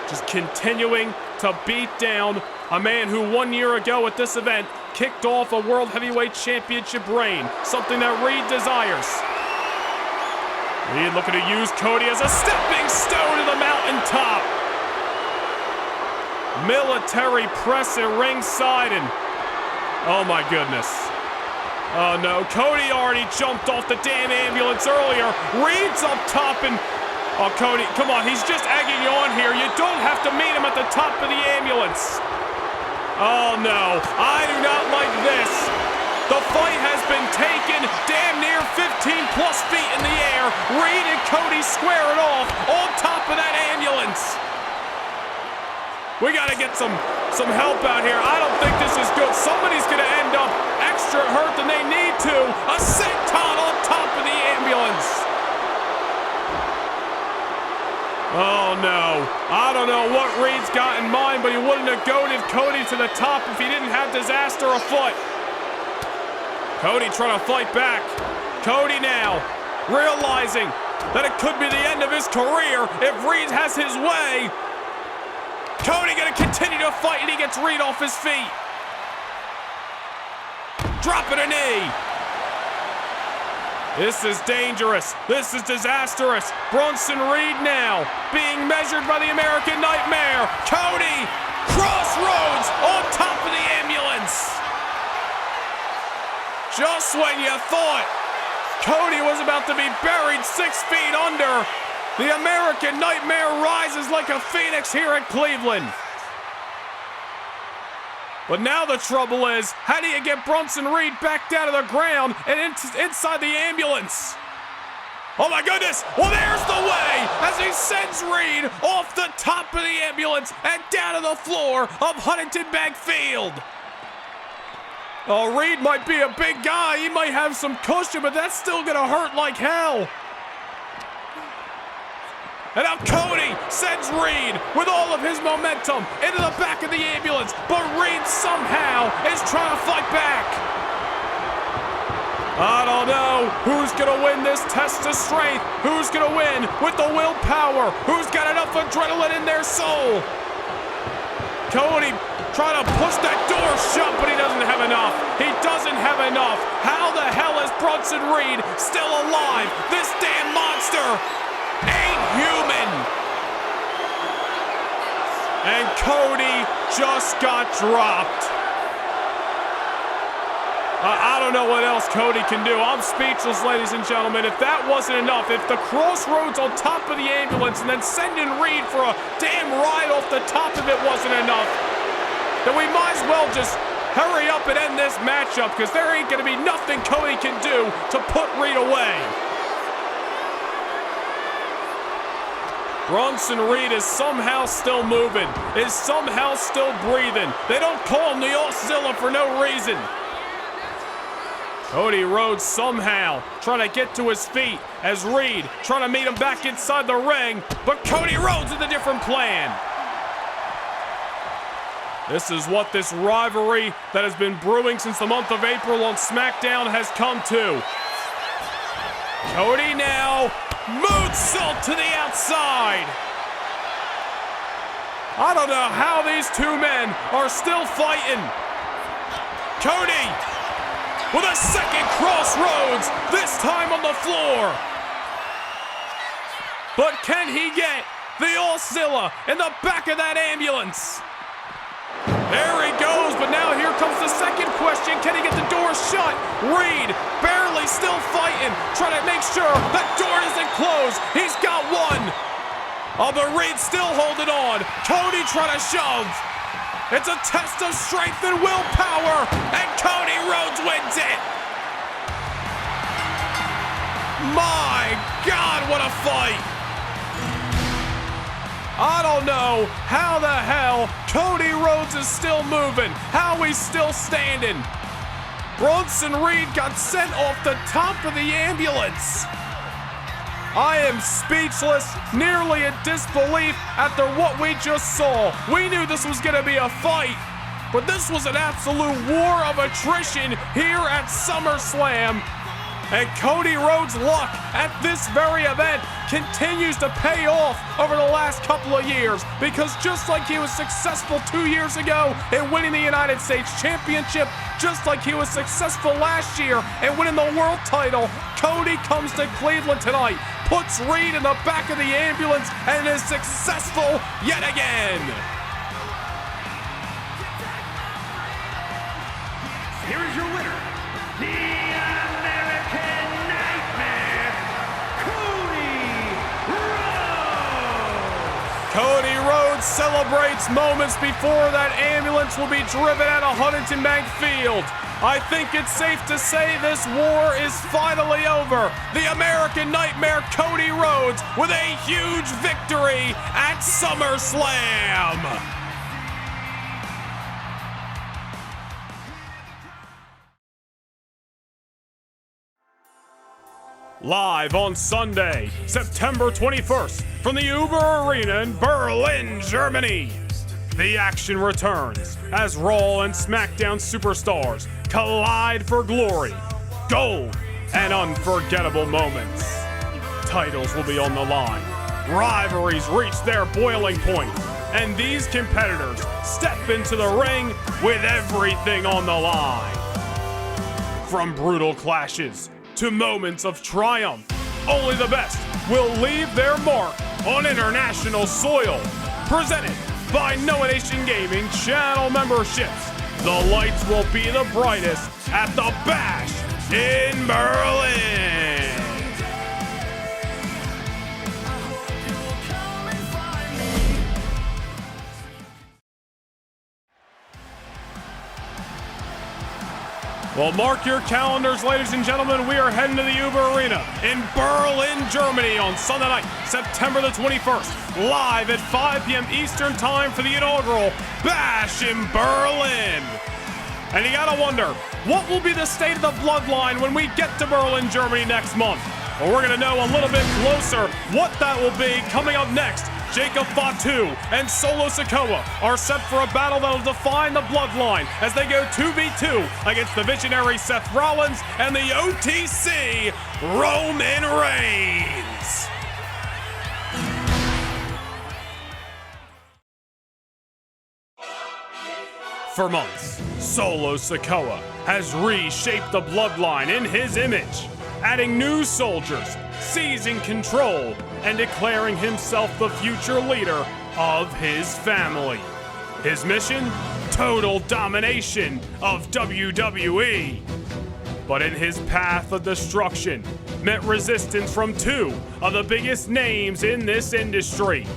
Just continuing to beat down a man who 1 year ago at this event kicked off a World Heavyweight Championship reign, something that Reed desires. Reed looking to use Cody as a stepping stone to the mountaintop. Military press at ringside, and oh my goodness. Oh no, Cody already jumped off the damn ambulance earlier. Reed's up top, and oh, Cody, come on, he's just egging you on here. You don't have to meet him at the top of the ambulance. Oh no, I do not like this. The fight has been taken damn near 15 plus feet in the air. Reed and Cody square it off on top of that ambulance. We gotta get some help out here. I don't think this is good. Somebody's gonna end up extra hurt than they need to. A senton on top of the ambulance. Oh no, I don't know what Reed's got in mind, but he wouldn't have goaded Cody to the top if he didn't have disaster afoot. Cody trying to fight back. Cody now realizing that it could be the end of his career if Reed has his way. Cody gonna continue to fight, and he gets Reed off his feet. Dropping a knee. This is dangerous. This is disastrous. Bronson Reed now being measured by the American Nightmare. Cody, crossroads on top of the ambulance. Just when you thought Cody was about to be buried 6 feet under, the American Nightmare rises like a phoenix here at Cleveland. But now the trouble is, how do you get Bronson Reed back down to the ground and inside the ambulance? Oh my goodness, well there's the way as he sends Reed off the top of the ambulance and down to the floor of Huntington Bank Field. Oh, Reed might be a big guy, he might have some cushion, but that's still gonna hurt like hell. And now Cody sends Reed with all of his momentum into the back of the ambulance, but Reed somehow is trying to fight back. I don't know who's gonna win this test of strength, who's gonna win with the willpower, who's got enough adrenaline in their soul. Cody trying to push that door shut, but he doesn't have enough. He doesn't have enough. How the hell is Bronson Reed still alive? This damn monster ain't human. And Cody just got dropped. I don't know what else Cody can do. I'm speechless, ladies and gentlemen. If that wasn't enough, if the crossroads on top of the ambulance and then sending Reed for a damn ride off the top of it wasn't enough, then we might as well just hurry up and end this matchup, because there ain't going to be nothing Cody can do to put Reed away. Bronson Reed is somehow still moving, is somehow still breathing. They don't call him the Auszilla for no reason. Cody Rhodes somehow trying to get to his feet as Reed trying to meet him back inside the ring, but Cody Rhodes with a different plan. This is what this rivalry that has been brewing since the month of April on SmackDown has come to. Cody now, moonsault to the outside. I don't know how these two men are still fighting. Cody with a second crossroads, this time on the floor. But can he get the Auszilla in the back of that ambulance? There he goes, but now here comes the second question. Can he get the door shut? Reed barely still fighting, trying to make sure that door doesn't close. He's got one. Oh, but Reed's still holding on. Cody trying to shove. It's a test of strength and willpower, and Cody Rhodes wins it. My God, what a fight. I don't know how the hell Cody Rhodes is still moving, how he's still standing. Bronson Reed got sent off the top of the ambulance. I am speechless, nearly in disbelief after what we just saw. We knew this was gonna be a fight, but this was an absolute war of attrition here at SummerSlam. And Cody Rhodes' luck at this very event continues to pay off over the last couple of years, because just like he was successful 2 years ago in winning the United States Championship, just like he was successful last year in winning the world title, Cody comes to Cleveland tonight, puts Reed in the back of the ambulance, and is successful yet again. Here is your winner, the American Nightmare, Cody Rhodes. Cody Rhodes celebrates moments before that ambulance will be driven out of Huntington Bank Field. I think it's safe to say this war is finally over. The American Nightmare Cody Rhodes with a huge victory at SummerSlam. Live on Sunday, September 21st, from the Uber Arena in Berlin, Germany. The action returns as Raw and SmackDown superstars collide for glory, gold, and unforgettable moments. Titles will be on the line. Rivalries reach their boiling point, and these competitors step into the ring with everything on the line. From brutal clashes to moments of triumph, only the best will leave their mark on international soil. Presented by Noah Nation Gaming channel memberships, the lights will be the brightest at the Bash in Berlin. Well, mark your calendars, ladies and gentlemen. We are heading to the Uber Arena in Berlin, Germany on Sunday night, September the 21st, live at 5 p.m. Eastern Time for the inaugural Bash in Berlin. And you gotta wonder, what will be the state of the Bloodline when we get to Berlin, Germany next month? Well, we're gonna know a little bit closer what that will be coming up next. Fatu and Solo Sikoa are set for a battle that will define the Bloodline as they go 2v2 against the visionary Seth Rollins and the OTC Roman Reigns. For months, Solo Sikoa has reshaped the Bloodline in his image, adding new soldiers, seizing control, and declaring himself the future leader of his family. His mission? Total domination of WWE. But in his path of destruction, met resistance from two of the biggest names in this industry.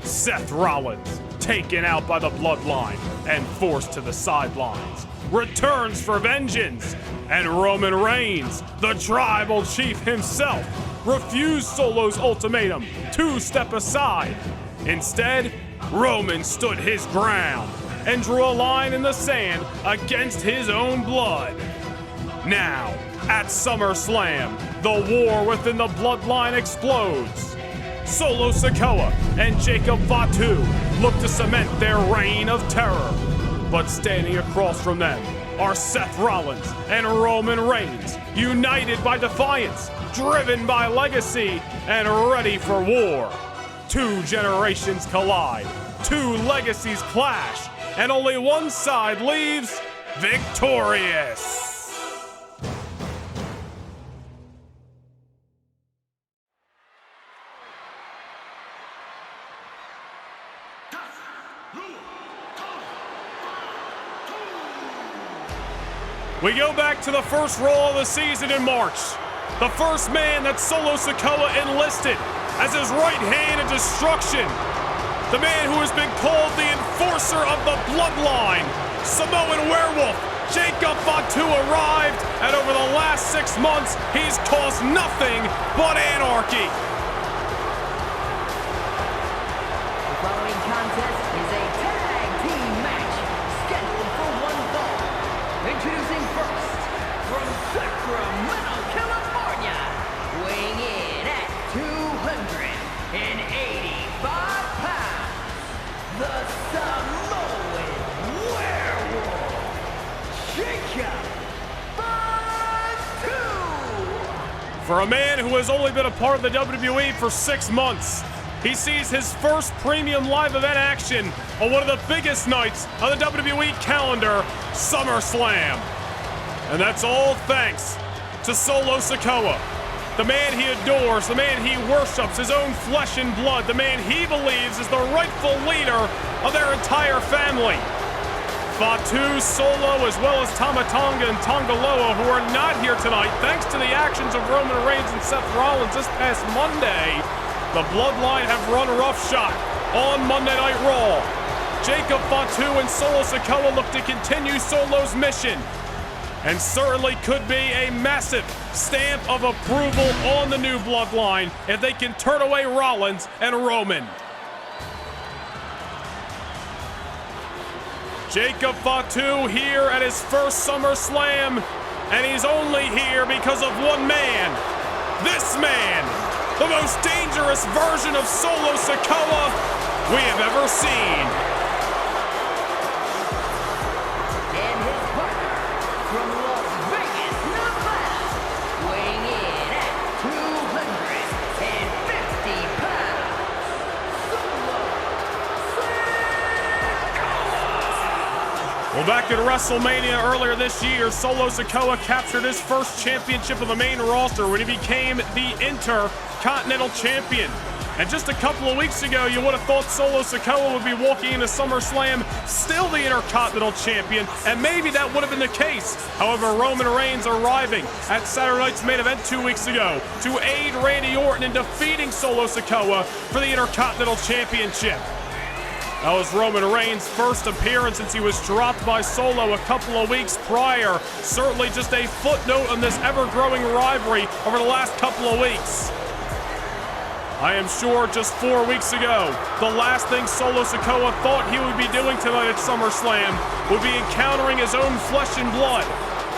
Seth Rollins, taken out by the Bloodline and forced to the sidelines, returns for vengeance, and Roman Reigns, the tribal chief himself, refused Solo's ultimatum to step aside. Instead, Roman stood his ground and drew a line in the sand against his own blood. Now, at SummerSlam, the war within the Bloodline explodes. Solo Sikoa and Fatu look to cement their reign of terror. But standing across from them are Seth Rollins and Roman Reigns, united by defiance, driven by legacy, and ready for war. Two generations collide, two legacies clash, and only one side leaves victorious. We go back to the first Raw of the season in March. The first man that Solo Sikoa enlisted as his right hand of destruction. The man who has been called the enforcer of the Bloodline. Samoan werewolf, Fatu arrived, and over the last 6 months, he's caused nothing but anarchy. The following contest is a tag team match scheduled for one fall. Introducing first, from Sacramento, California, weighing in at 285 pounds, the Samoan werewolf, Fatu. For a man who has only been a part of the WWE for 6 months, he sees his first premium live event action on one of the biggest nights of the WWE calendar, SummerSlam. And that's all thanks to Solo Sikoa, the man he adores, the man he worships, his own flesh and blood, the man he believes is the rightful leader of their entire family. Fatu, Solo, as well as Tama Tonga and Tongaloa, who are not here tonight, thanks to the actions of Roman Reigns and Seth Rollins this past Monday. The Bloodline have run roughshod on Monday Night Raw. Jacob Fatu and Solo Sikoa look to continue Solo's mission, and certainly could be a massive stamp of approval on the new Bloodline if they can turn away Rollins and Roman. Jacob Fatu here at his first SummerSlam, and he's only here because of one man. This man, the most dangerous version of Solo Sikoa we have ever seen. And his partner from Las Vegas, Nevada, weighing in at 250 pounds, Solo Sikoa. Well, back at WrestleMania earlier this year, Solo Sikoa captured his first championship of the main roster when he became the Intercontinental Champion. And just a couple of weeks ago, you would have thought Solo Sikoa would be walking into SummerSlam still the Intercontinental Champion, and maybe that would have been the case. However, Roman Reigns arriving at Saturday night's main event 2 weeks ago to aid Randy Orton in defeating Solo Sikoa for the Intercontinental Championship. That was Roman Reigns' first appearance since he was dropped by Solo a couple of weeks prior. Certainly just a footnote on this ever-growing rivalry over the last couple of weeks. I am sure just 4 weeks ago, the last thing Solo Sikoa thought he would be doing tonight at SummerSlam would be encountering his own flesh and blood.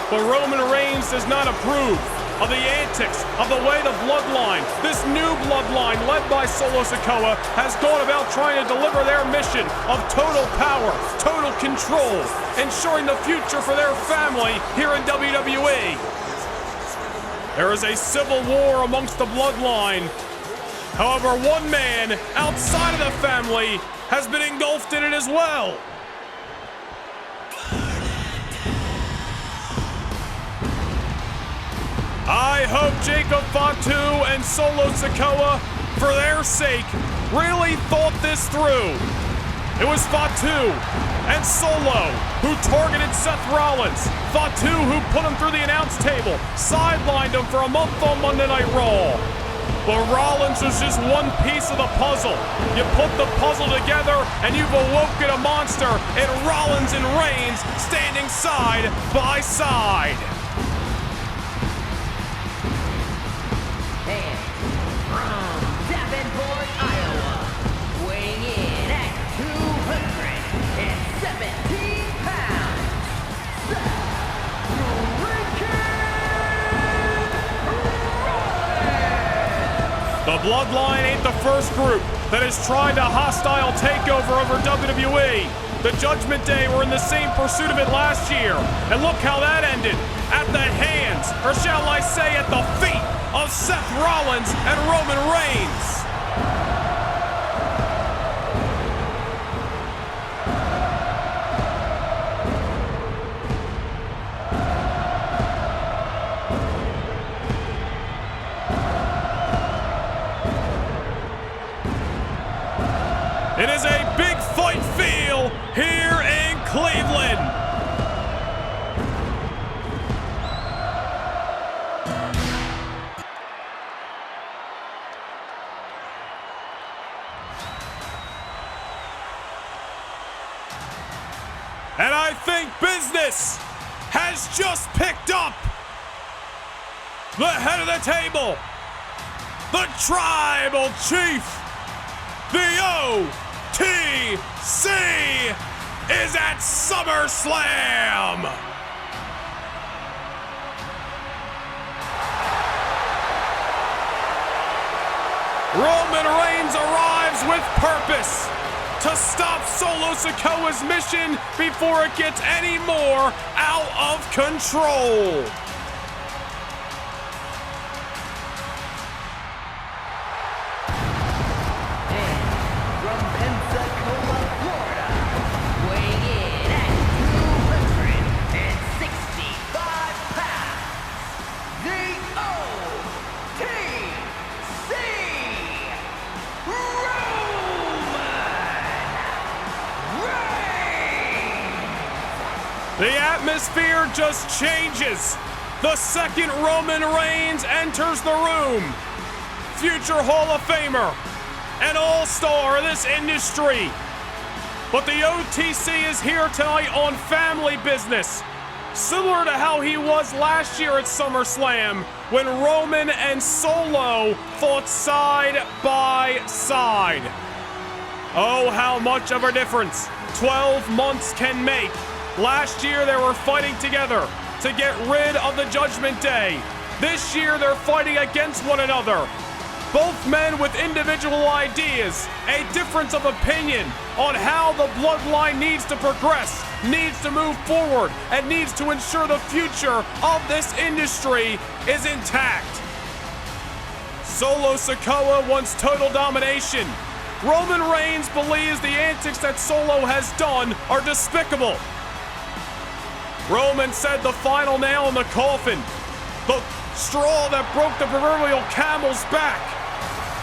But Roman Reigns does not approve of the antics, of the way the Bloodline, this new Bloodline led by Solo Sikoa, has gone about trying to deliver their mission of total power, total control, ensuring the future for their family here in WWE. There is a civil war amongst the Bloodline. However, one man outside of the family has been engulfed in it as well. I hope Jacob Fatu and Solo Sikoa, for their sake, really thought this through. It was Fatu and Solo who targeted Seth Rollins. Fatu who put him through the announce table, sidelined him for a month on Monday Night Raw. But Rollins was just one piece of the puzzle. You put the puzzle together and you've awoken a monster in Rollins and Reigns standing side by side. And from Davenport, Iowa, weighing in at 217 pounds, Seth The Bloodline ain't the first group that has tried a hostile takeover over WWE. The Judgment Day were in the same pursuit of it last year, and look how that ended. At the hands, or shall I say at the feet, of Seth Rollins and Roman Reigns. It is a big fight feel here in Cleveland. And I think business has just picked up. The head of the table, the tribal chief, the OTC is at SummerSlam. Roman Reigns arrives with purpose to stop Solo Sikoa's mission before it gets any more out of control. atmosphere just changes. The second Roman Reigns enters the room. Future Hall of Famer, an all-star of this industry. But the OTC is here tonight on family business, similar to how he was last year at SummerSlam when Roman and Solo fought side by side. Oh, how much of a difference 12 months can make. Last year they were fighting together to get rid of the Judgment Day. This year they're fighting against one another. Both men with individual ideas, a difference of opinion on how the Bloodline needs to progress, needs to move forward, and needs to ensure the future of this industry is intact. Solo Sikoa wants total domination. Roman Reigns believes the antics that Solo has done are despicable. Roman said the final nail in the coffin, the straw that broke the proverbial camel's back,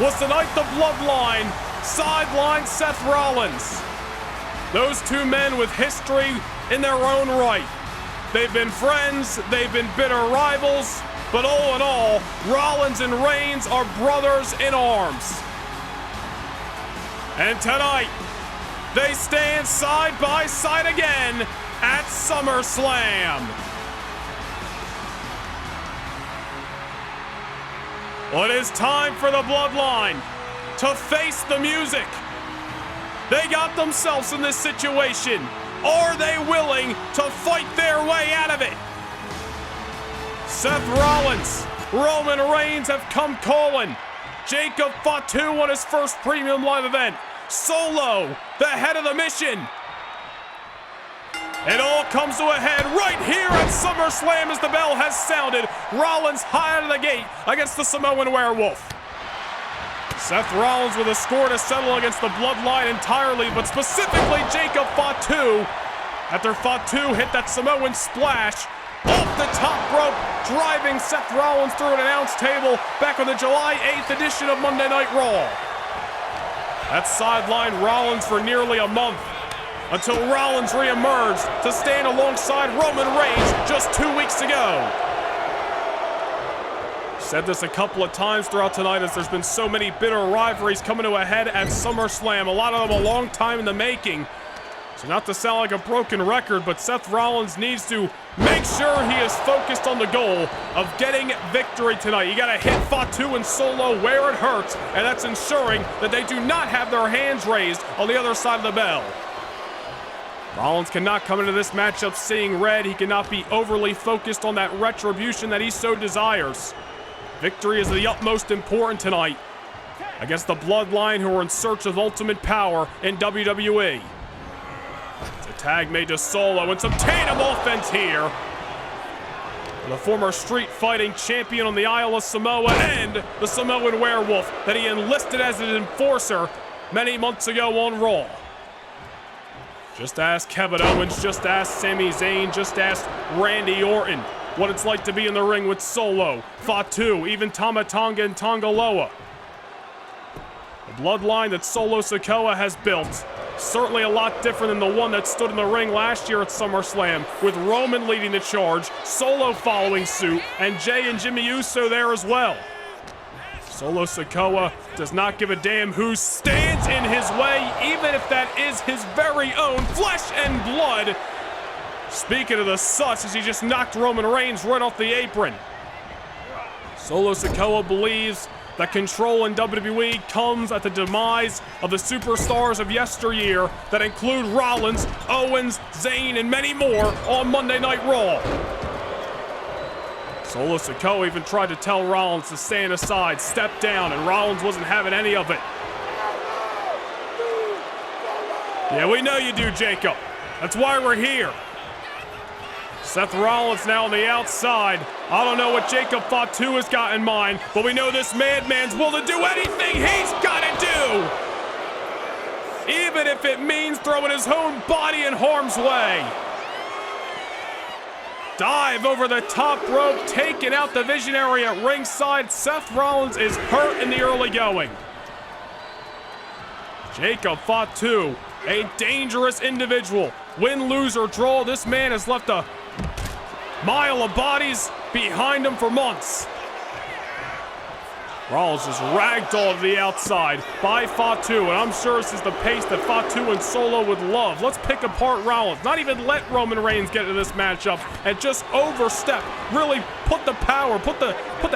was the night the Bloodline sidelined Seth Rollins. Those two men with history in their own right. They've been friends, they've been bitter rivals, but all in all, Rollins and Reigns are brothers in arms. And tonight, they stand side by side again at SummerSlam. Well, it is time for the Bloodline to face the music. They got themselves in this situation. Are they willing to fight their way out of it? Seth Rollins, Roman Reigns have come calling. Jacob Fatu on his first premium live event. Solo, the head of the mission. It all comes to a head right here at SummerSlam as the bell has sounded. Rollins high out of the gate against the Samoan Werewolf. Seth Rollins with a score to settle against the Bloodline entirely, but specifically Jacob Fatu. After Fatu hit that Samoan splash off the top rope, driving Seth Rollins through an announce table back on the July 8th edition of Monday Night Raw. That sidelined Rollins for nearly a month, until Rollins re-emerged to stand alongside Roman Reigns just 2 weeks ago. Said this a couple of times throughout tonight as there's been so many bitter rivalries coming to a head at SummerSlam, a lot of them a long time in the making. So not to sound like a broken record, but Seth Rollins needs to make sure he is focused on the goal of getting victory tonight. You gotta hit Fatu and Solo where it hurts, and that's ensuring that they do not have their hands raised on the other side of the bell. Rollins cannot come into this matchup seeing red. He cannot be overly focused on that retribution that he so desires. Victory is the utmost important tonight against the Bloodline, who are in search of ultimate power in WWE. It's a tag made to Solo and some tandem offense here. The former street fighting champion on the Isle of Samoa and the Samoan Werewolf that he enlisted as an enforcer many months ago on Raw. Just ask Kevin Owens, just ask Sami Zayn, just ask Randy Orton what it's like to be in the ring with Solo, Fatu, even Tama Tonga and Tonga Loa. The bloodline that Solo Sikoa has built, certainly a lot different than the one that stood in the ring last year at SummerSlam, with Roman leading the charge, Solo following suit, and Jay and Jimmy Uso there as well. Solo Sikoa does not give a damn who stands in his way, even if that is his very own flesh and blood. Speaking of the such, as he just knocked Roman Reigns right off the apron. Solo Sikoa believes that control in WWE comes at the demise of the superstars of yesteryear that include Rollins, Owens, Zayn, and many more on Monday Night Raw. Solo Sikoa even tried to tell Rollins to stand aside, step down, and Rollins wasn't having any of it. Yeah, we know you do, Jacob. That's why we're here. Seth Rollins now on the outside. I don't know what Jacob Fatu has got in mind, but we know this madman's willing to do anything he's got to do, even if it means throwing his own body in harm's way. Dive over the top rope, taking out the visionary at ringside. Seth Rollins is hurt in the early going. Jacob Fatu, a dangerous individual. Win, lose, or draw, this man has left a mile of bodies behind him for months. Rollins is ragdolled to the outside by Fatu, and I'm sure this is the pace that Fatu and Solo would love. Let's pick apart Rollins, not even let Roman Reigns get into this matchup, and just overstep, really put the power, put the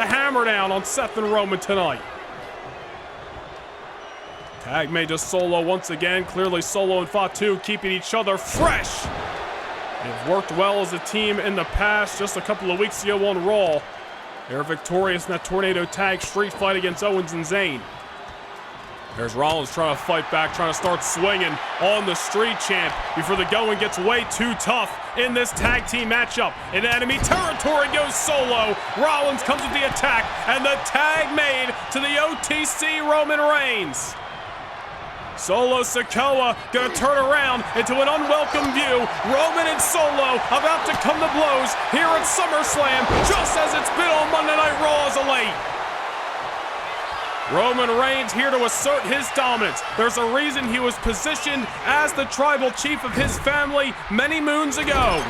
hammer down on Seth and Roman tonight. Tag made to Solo once again. Clearly Solo and Fatu keeping each other fresh. They've worked well as a team in the past, just a couple of weeks ago on Raw. They're victorious in that Tornado Tag Street fight against Owens and Zayn. There's Rollins trying to fight back, trying to start swinging on the Street Champ before the going gets way too tough in this tag team matchup. In enemy territory goes Solo. Rollins comes with the attack, and the tag made to the OTC Roman Reigns. Solo Sikoa gonna turn around into an unwelcome view. Roman and Solo about to come to blows here at SummerSlam, just as it's been on Monday Night Raw as of late. Roman Reigns here to assert his dominance. There's a reason he was positioned as the tribal chief of his family many moons ago.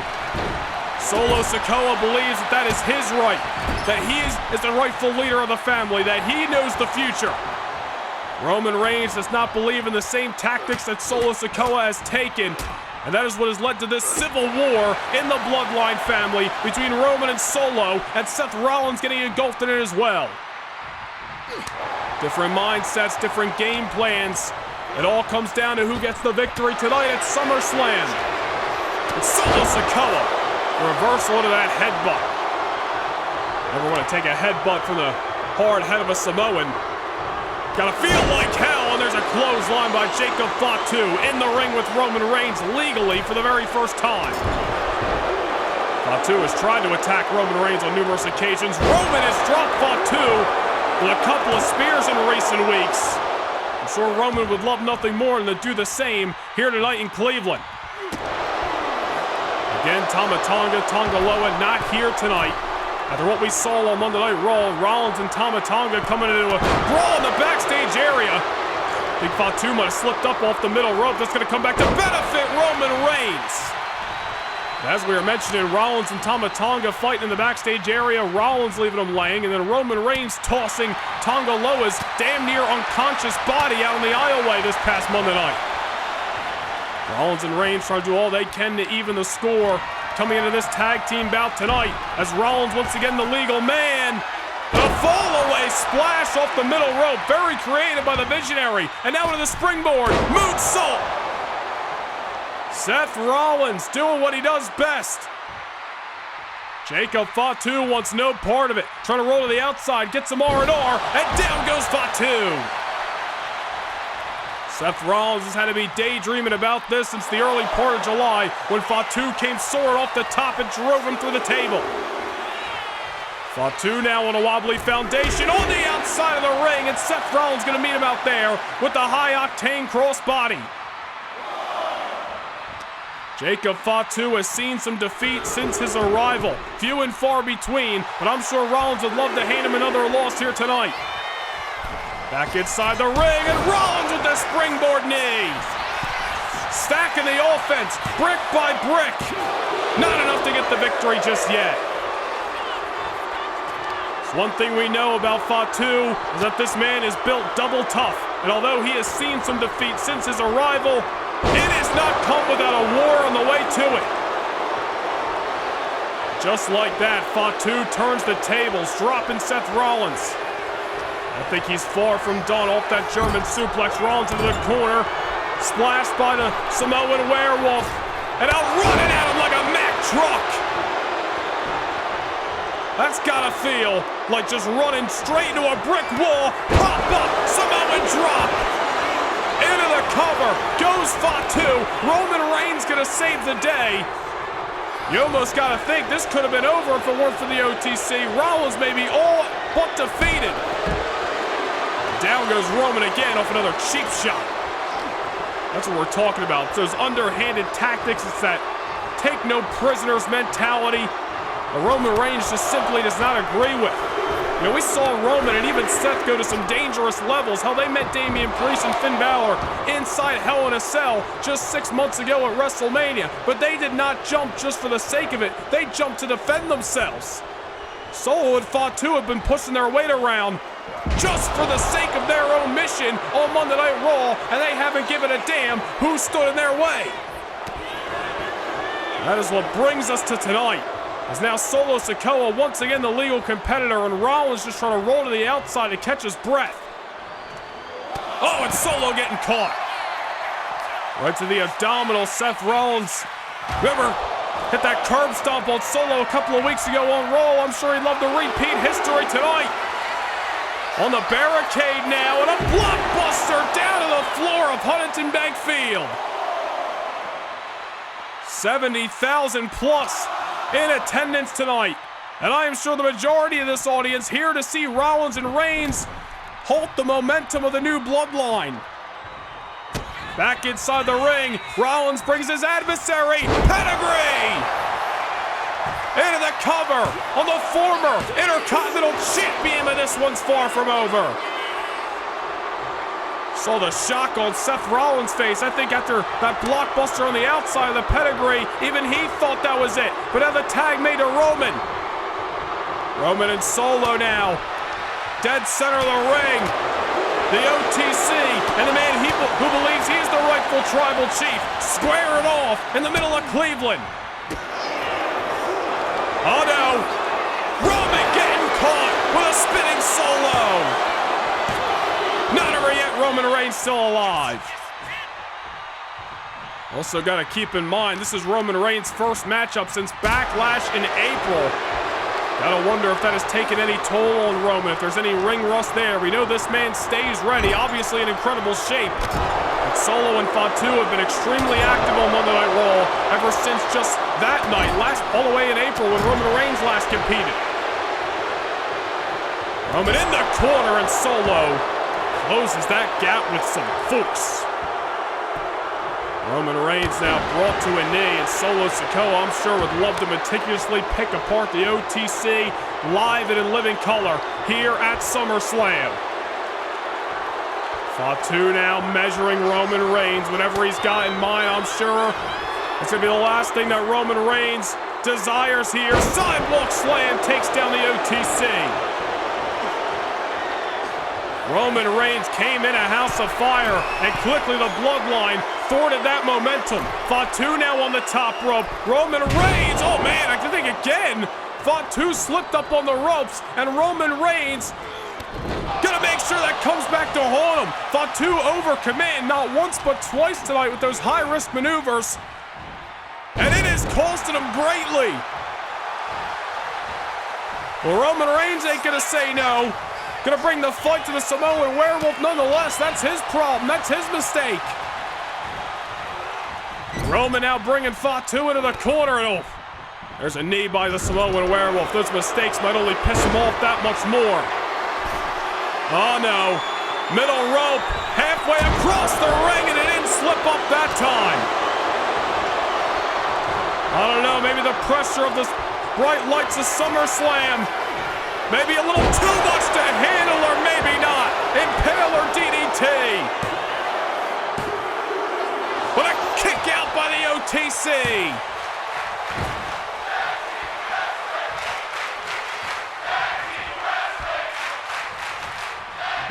Solo Sikoa believes that is his right, that he is the rightful leader of the family, that he knows the future. Roman Reigns does not believe in the same tactics that Solo Sikoa has taken, and that is what has led to this civil war in the Bloodline family between Roman and Solo, and Seth Rollins getting engulfed in it as well. Different mindsets, different game plans. It all comes down to who gets the victory tonight at SummerSlam. And Solo Sikoa, reversal into that headbutt. Never want to take a headbutt from the hard head of a Samoan. Gotta feel like hell, and there's a clothesline by Jacob Fatu in the ring with Roman Reigns legally for the very first time. Fatu has tried to attack Roman Reigns on numerous occasions. Roman has dropped Fatu with a couple of spears in recent weeks. I'm sure Roman would love nothing more than to do the same here tonight in Cleveland. Again, Tonga Loa not here tonight. After what we saw on Monday Night Raw, Rollins and Tonga coming into a brawl in the backstage area. Big Fatu might have slipped up off the middle rope. That's going to come back to benefit Roman Reigns. As we were mentioning, Rollins and Tonga fighting in the backstage area. Rollins leaving him laying, and then Roman Reigns tossing Tonga Loa's damn near unconscious body out on the aisleway this past Monday night. Rollins and Reigns trying to do all they can to even the score coming into this tag team bout tonight, as Rollins once again the legal man. A fall-away splash off the middle rope, very creative by the Visionary, and now into the springboard, moonsault. Seth Rollins doing what he does best. Jacob Fatu wants no part of it, trying to roll to the outside, gets some R&R, and down goes Fatu. Seth Rollins has had to be daydreaming about this since the early part of July when Fatu came soaring off the top and drove him through the table. Fatu now on a wobbly foundation on the outside of the ring, and Seth Rollins going to meet him out there with the high-octane crossbody. Jacob Fatu has seen some defeat since his arrival. Few and far between, but I'm sure Rollins would love to hand him another loss here tonight. Back inside the ring, and Rollins with the springboard knee. Stacking the offense, brick by brick. Not enough to get the victory just yet. It's one thing we know about Fatu is that this man is built double tough. And although he has seen some defeat since his arrival, it has not come without a war on the way to it. Just like that, Fatu turns the tables, dropping Seth Rollins. I think he's far from done off that German suplex. Rollins into the corner, splashed by the Samoan werewolf, and out running at him like a Mack truck. That's gotta feel like just running straight into a brick wall. Pop up, Samoan drop. Into the cover goes Fatu. Roman Reigns gonna save the day. You almost gotta think this could have been over if it weren't for the OTC. Rollins may be all but defeated. Down goes Roman again off another cheap shot. That's what we're talking about. It's those underhanded tactics. It's that take no prisoners mentality that Roman Reigns just simply does not agree with. You know, we saw Roman and even Seth go to some dangerous levels, how they met Damian Priest and Finn Balor inside Hell in a Cell just 6 months ago at WrestleMania. But they did not jump just for the sake of it. They jumped to defend themselves. Solo and Fatu have been pushing their weight around just for the sake of their own mission on Monday Night Raw, and they haven't given a damn who stood in their way. That is what brings us to tonight. As now Solo Sikoa once again the legal competitor, and Rollins just trying to roll to the outside to catch his breath. Oh, and Solo getting caught. Right to the abdominal, Seth Rollins. Remember, hit that curb stomp on Solo a couple of weeks ago on Raw. I'm sure he'd love to repeat history tonight. On the barricade now, and a blockbuster down to the floor of Huntington Bank Field. 70,000 plus in attendance tonight. And I am sure the majority of this audience here to see Rollins and Reigns halt the momentum of the new Bloodline. Back inside the ring, Rollins brings his adversary, pedigree! Into the cover on the former Intercontinental Champion, but this one's far from over. Saw the shock on Seth Rollins' face. I think after that blockbuster on the outside of the pedigree, even he thought that was it. But now the tag made to Roman. Roman and Solo now. Dead center of the ring. The OTC and the man who believes he's the rightful tribal chief squaring off in the middle of Cleveland. Oh no! Roman getting caught with a spinning Solo. Not over yet, Roman Reigns still alive. Also got to keep in mind, this is Roman Reigns' first matchup since Backlash in April. Gotta wonder if that has taken any toll on Roman, if there's any ring rust there. We know this man stays ready, obviously in incredible shape. But Solo and Fatu have been extremely active on Monday Night Raw ever since just that night, all the way in April when Roman Reigns last competed. Roman in the corner, and Solo closes that gap with some force. Roman Reigns now brought to a knee, and Solo Sikoa, I'm sure, would love to meticulously pick apart the OTC live and in living color here at SummerSlam. Fatu now measuring Roman Reigns. Whatever he's got in mind, I'm sure it's going to be the last thing that Roman Reigns desires here. Sidewalk slam takes down the OTC. Roman Reigns came in a house of fire, and quickly the Bloodline thwarted that momentum. Fatu now on the top rope. Roman Reigns, oh man, I think again, Fatu slipped up on the ropes, and Roman Reigns gonna make sure that comes back to haunt him. Fatu overcommand not once but twice tonight with those high-risk maneuvers, and it is costing him greatly. Well, Roman Reigns ain't gonna say no. Gonna bring the fight to the Samoan Werewolf nonetheless. That's his problem. That's his mistake. Roman now bringing Fatu into the corner. And oh, there's a knee by the Samoan Werewolf. Those mistakes might only piss him off that much more. Oh no. Middle rope. Halfway across the ring, and it didn't slip up that time. I don't know. Maybe the pressure of this bright lights of SummerSlam. Maybe a little too much to handle, or maybe not. Impaler DDT. But a kick out by the OTC.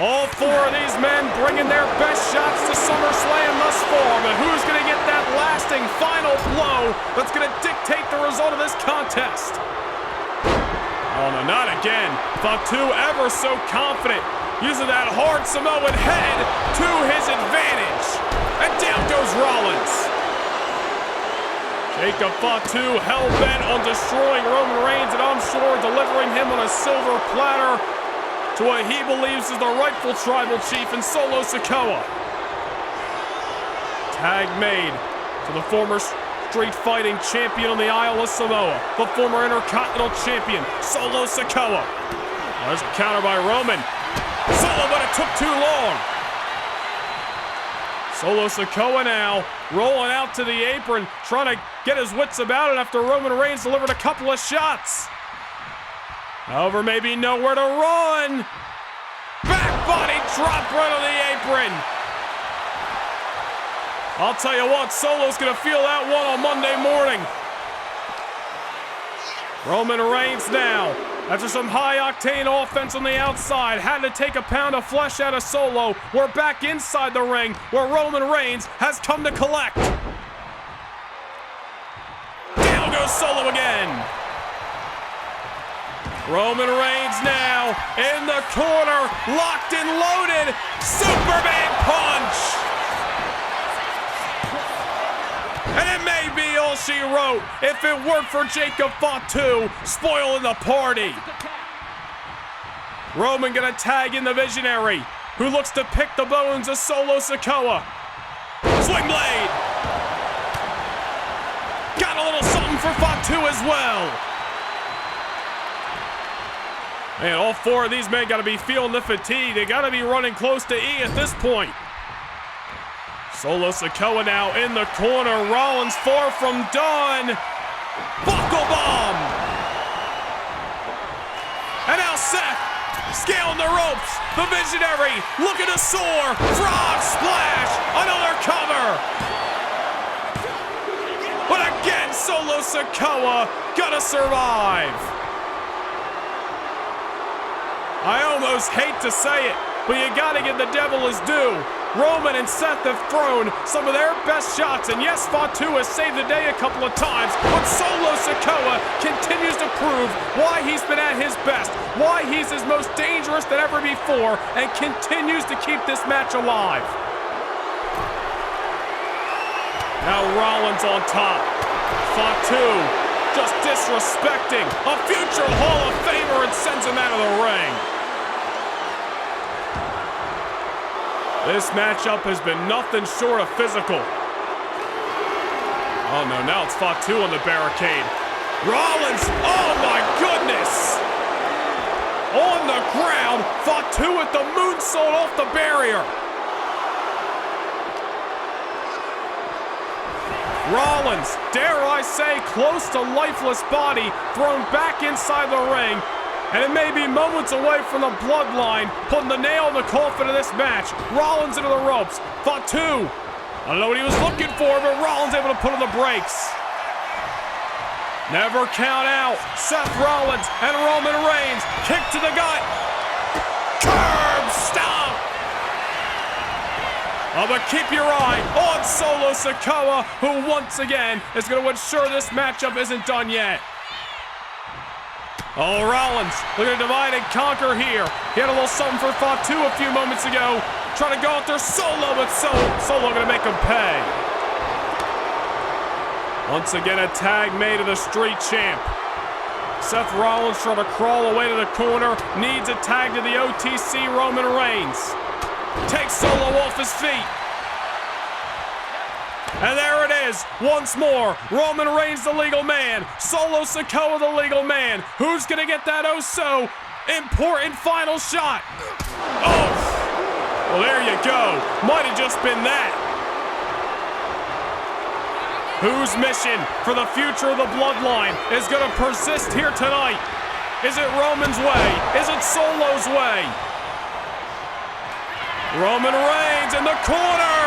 All four of these men bringing their best shots to SummerSlam thus far, but who's going to get that lasting final blow that's going to dictate the result of this contest? Oh no, not again. Fatu ever so confident, using that hard Samoan head to his advantage. And down goes Rollins. Jacob Fatu hell-bent on destroying Roman Reigns, and I'm sure delivering him on a silver platter to what he believes is the rightful tribal chief in Solo Sikoa. Tag made to the former Street Fighting champion on the Isle of Samoa, the former Intercontinental champion, Solo Sikoa. There's a counter by Roman. Solo, but it took too long. Solo Sikoa now rolling out to the apron, trying to get his wits about it after Roman Reigns delivered a couple of shots. However, maybe nowhere to run. Back body drop right on the apron. I'll tell you what, Solo's gonna feel that one on Monday morning. Roman Reigns now, after some high-octane offense on the outside, had to take a pound of flesh out of Solo. We're back inside the ring where Roman Reigns has come to collect. Down goes Solo again. Roman Reigns now in the corner, locked and loaded. Superman punch. And it may be all she wrote if it weren't for Jacob Fatu spoiling the party. Roman gonna tag in the Visionary, who looks to pick the bones of Solo Sikoa. Swing blade. Got a little something for Fatu as well. Man, all four of these men gotta be feeling the fatigue. They gotta be running close to E at this point. Solo Sikoa now in the corner. Rollins far from done. Buckle bomb. And now Seth scaling the ropes. The Visionary looking to soar. Frog splash. Another cover. But again, Solo Sikoa gonna survive. I almost hate to say it, but you gotta give the devil his due. Roman and Seth have thrown some of their best shots, and yes, Fatu has saved the day a couple of times, but Solo Sikoa continues to prove why he's been at his best, why he's his most dangerous than ever before, and continues to keep this match alive. Now Rollins on top. Fatu just disrespecting a future Hall of Famer and sends him out of the ring. This matchup has been nothing short of physical. Oh no, now it's Fatu on the barricade. Rollins, oh my goodness! On the ground, Fatu with the moonsault off the barrier. Rollins, dare I say, close to lifeless body, thrown back inside the ring. And it may be moments away from the Bloodline putting the nail in the coffin of this match. Rollins into the ropes. Fatu, I don't know what he was looking for, but Rollins able to put on the brakes. Never count out. Seth Rollins and Roman Reigns. Kick to the gut. Curb stomp. Oh, but keep your eye on Solo Sikoa, who once again is going to ensure this matchup isn't done yet. Oh, Rollins looking to divide and conquer here. He had a little something for Fatu a few moments ago. Trying to go after Solo, but Solo going to make him pay. Once again, a tag made of the Street Champ. Seth Rollins trying to crawl away to the corner. Needs a tag to the OTC Roman Reigns. Takes Solo off his feet. And there it is, once more, Roman Reigns the legal man, Solo Sikoa the legal man. Who's gonna get that oh so important final shot? Oh, well there you go, might have just been that. Whose mission for the future of the Bloodline is gonna persist here tonight? Is it Roman's way? Is it Solo's way? Roman Reigns in the corner.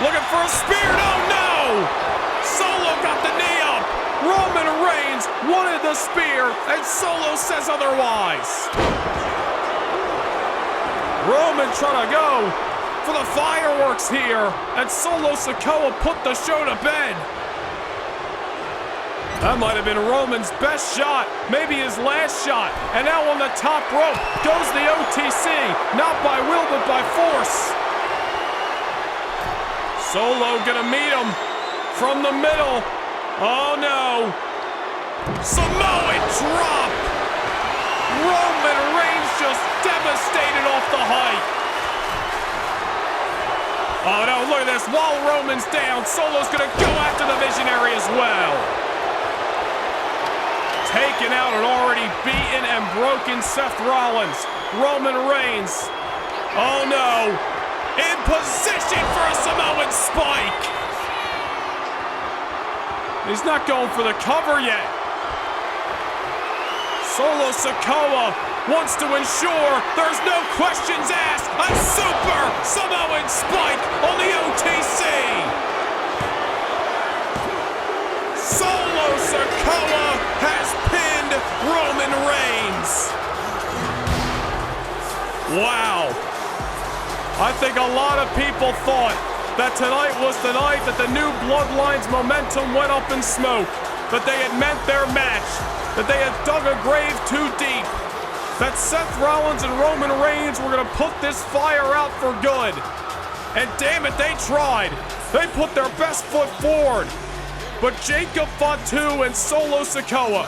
Looking for a spear, no! Solo got the knee up. Roman Reigns wanted the spear, and Solo says otherwise. Roman trying to go for the fireworks here, and Solo Sikoa put the show to bed. That might have been Roman's best shot, maybe his last shot. And now on the top rope goes the OTC, not by will but by force. Solo gonna meet him from the middle. Oh no. Samoan drop. Roman Reigns just devastated off the height. Oh no, look at this. While Roman's down, Solo's gonna go after the Visionary as well. Taking out an already beaten and broken Seth Rollins. Roman Reigns. Oh no. In position for a Samoan spike. He's not going for the cover yet. Solo Sikoa wants to ensure there's no questions asked. A super Samoan spike on the OTC. Solo Sikoa has pinned Roman Reigns. Wow. I think a lot of people thought that tonight was the night that the new Bloodline's momentum went up in smoke, that they had meant their match, that they had dug a grave too deep, that Seth Rollins and Roman Reigns were going to put this fire out for good. And damn it, they tried. They put their best foot forward. But Jacob Fatu and Solo Sikoa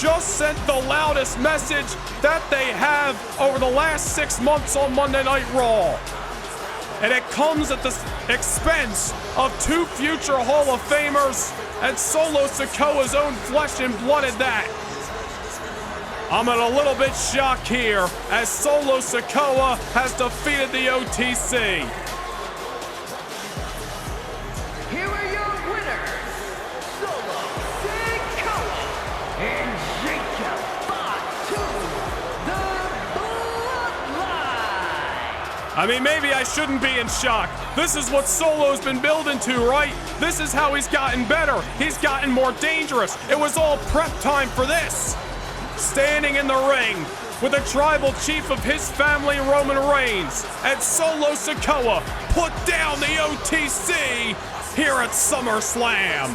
just sent the loudest message that they have over the last 6 months on Monday Night Raw. And it comes at the expense of 2 future Hall of Famers and Solo Sikoa's own flesh and blood at that. I'm at a little bit shocked here as Solo Sikoa has defeated the OTC. Here are your winners, Solo Sikoa and Jacob Fatu, the Bloodline. I mean, maybe I shouldn't be in shock. This is what Solo's been building to, right? This is how he's gotten better. He's gotten more dangerous. It was all prep time for this. Standing in the ring with the tribal chief of his family, Roman Reigns, and Solo Sikoa put down the OTC here at SummerSlam.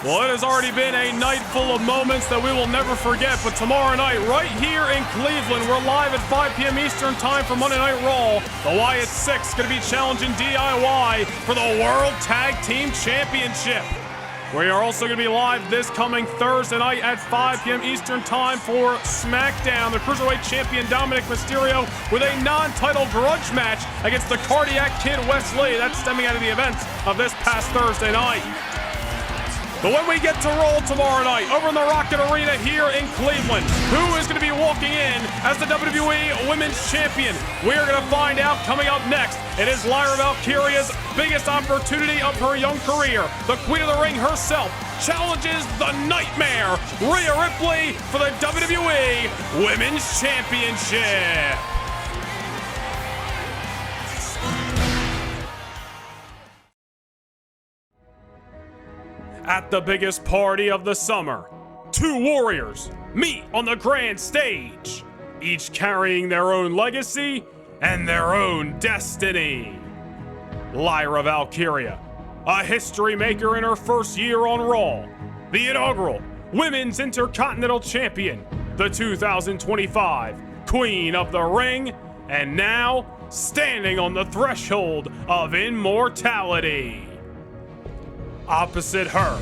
Well, it has already been a night full of moments that we will never forget, but tomorrow night, right here in Cleveland, we're live at 5 p.m. Eastern Time for Monday Night Raw. The Wyatt Six going to be challenging DIY for the World Tag Team Championship. We are also going to be live this coming Thursday night at 5 p.m. Eastern Time for SmackDown. The Cruiserweight Champion Dominic Mysterio with a non-title grudge match against the Cardiac Kid Wesley. That's stemming out of the events of this past Thursday night. But when we get to Roll tomorrow night over in the Rocket Arena here in Cleveland, who is going to be walking in as the WWE Women's Champion? We are going to find out coming up next. It is Lyra Valkyria's biggest opportunity of her young career. The Queen of the Ring herself challenges the Nightmare, Rhea Ripley, for the WWE Women's Championship. At the biggest party of the summer, 2 warriors meet on the grand stage, each carrying their own legacy and their own destiny. Lyra Valkyria, a history maker in her first year on Raw, the inaugural Women's Intercontinental Champion, the 2025 Queen of the Ring, and now standing on the threshold of immortality. Opposite her,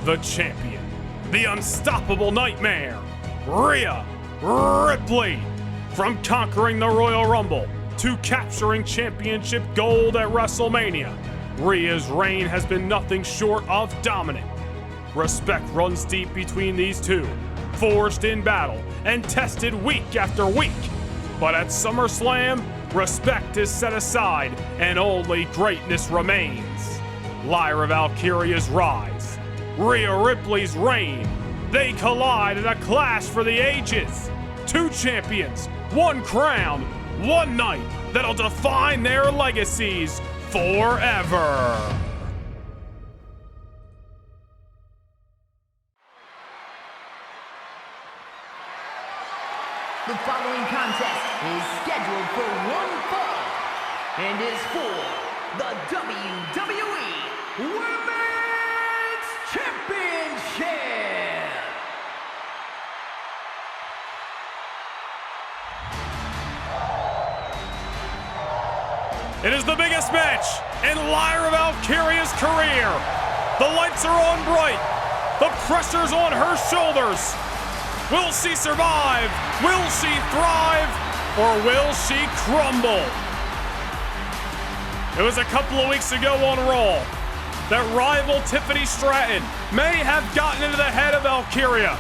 the champion, the unstoppable Nightmare, Rhea Ripley. From conquering the Royal Rumble to capturing championship gold at WrestleMania, Rhea's reign has been nothing short of dominant. Respect runs deep between these two, forged in battle and tested week after week. But at SummerSlam, respect is set aside and only greatness remains. Lyra Valkyria's rise, Rhea Ripley's reign, they collide in a clash for the ages. 2 champions, 1 crown, 1 night that'll define their legacies forever. The following contest is scheduled for 1 fall and is for the WWE Women's Championship. It is the biggest match in Lyra Valkyria's career. The lights are on bright. The pressure's on her shoulders. Will she survive? Will she thrive? Or will she crumble? It was a couple of weeks ago on Raw that rival Tiffany Stratton may have gotten into the head of Valkyria.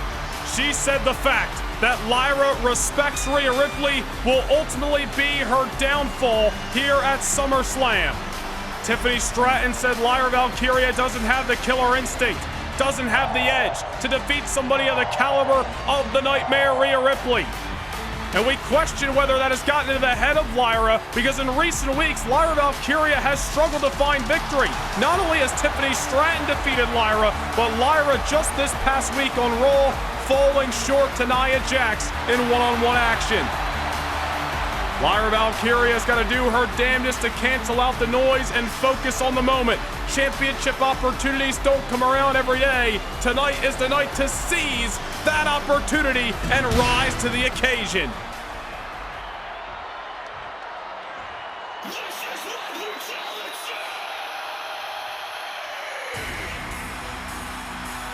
She said the fact that Lyra respects Rhea Ripley will ultimately be her downfall here at SummerSlam. Tiffany Stratton said Lyra Valkyria doesn't have the killer instinct, doesn't have the edge to defeat somebody of the caliber of the Nightmare Rhea Ripley. And we question whether that has gotten into the head of Lyra, because in recent weeks, Lyra Valkyria has struggled to find victory. Not only has Tiffany Stratton defeated Lyra, but Lyra just this past week on Raw, falling short to Nia Jax in one-on-one action. Lyra Valkyria's got to do her damnedest to cancel out the noise and focus on the moment. Championship opportunities don't come around every day. Tonight is the night to seize that opportunity and rise to the occasion.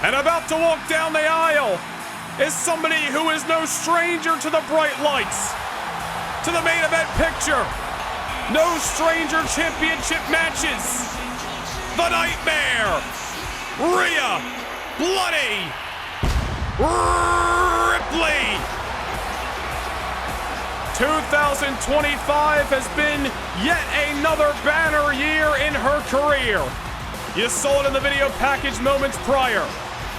And about to walk down the aisle is somebody who is no stranger to the bright lights, to the main event picture. No stranger championship matches. The Nightmare, Rhea Bloody Ripley. 2025 has been yet another banner year in her career. You saw it in the video package moments prior.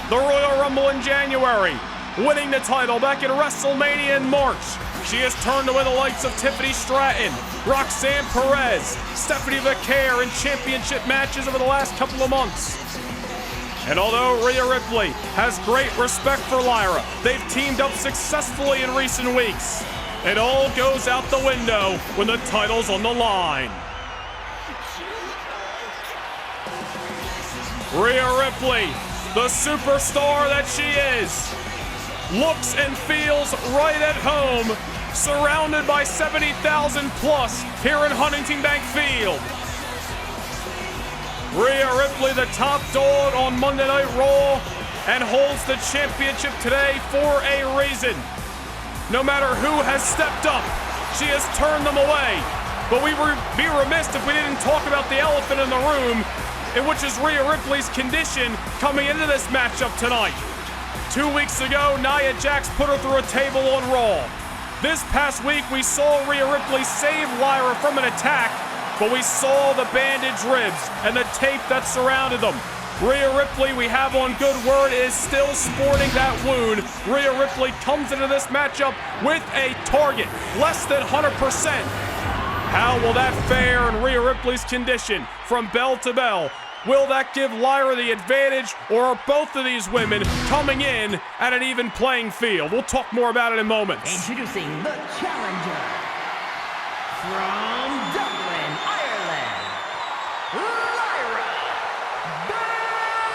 The Royal Rumble in January, winning the title back at WrestleMania in March. She has turned away the likes of Tiffany Stratton, Roxanne Perez, Stephanie Vaquer in championship matches over the last couple of months. And although Rhea Ripley has great respect for Lyra, they've teamed up successfully in recent weeks. It all goes out the window when the title's on the line. Rhea Ripley, the superstar that she is, looks and feels right at home, surrounded by 70,000 plus here in Huntington Bank Field. Rhea Ripley, the top dog on Monday Night Raw, and holds the championship today for a reason. No matter who has stepped up, she has turned them away. But we would be remiss if we didn't talk about the elephant in the room, in which is Rhea Ripley's condition coming into this matchup tonight. 2 weeks ago, Nia Jax put her through a table on Raw. This past week, we saw Rhea Ripley save Lyra from an attack, but we saw the bandaged ribs and the tape that surrounded them. Rhea Ripley, we have on good word, is still sporting that wound. Rhea Ripley comes into this matchup with a target, less than 100%. How will that fare in Rhea Ripley's condition from bell to bell? Will that give Lyra the advantage, or are both of these women coming in at an even playing field? We'll talk more about it in moments. Introducing the challenger from Dublin, Ireland, Lyra Valkyria.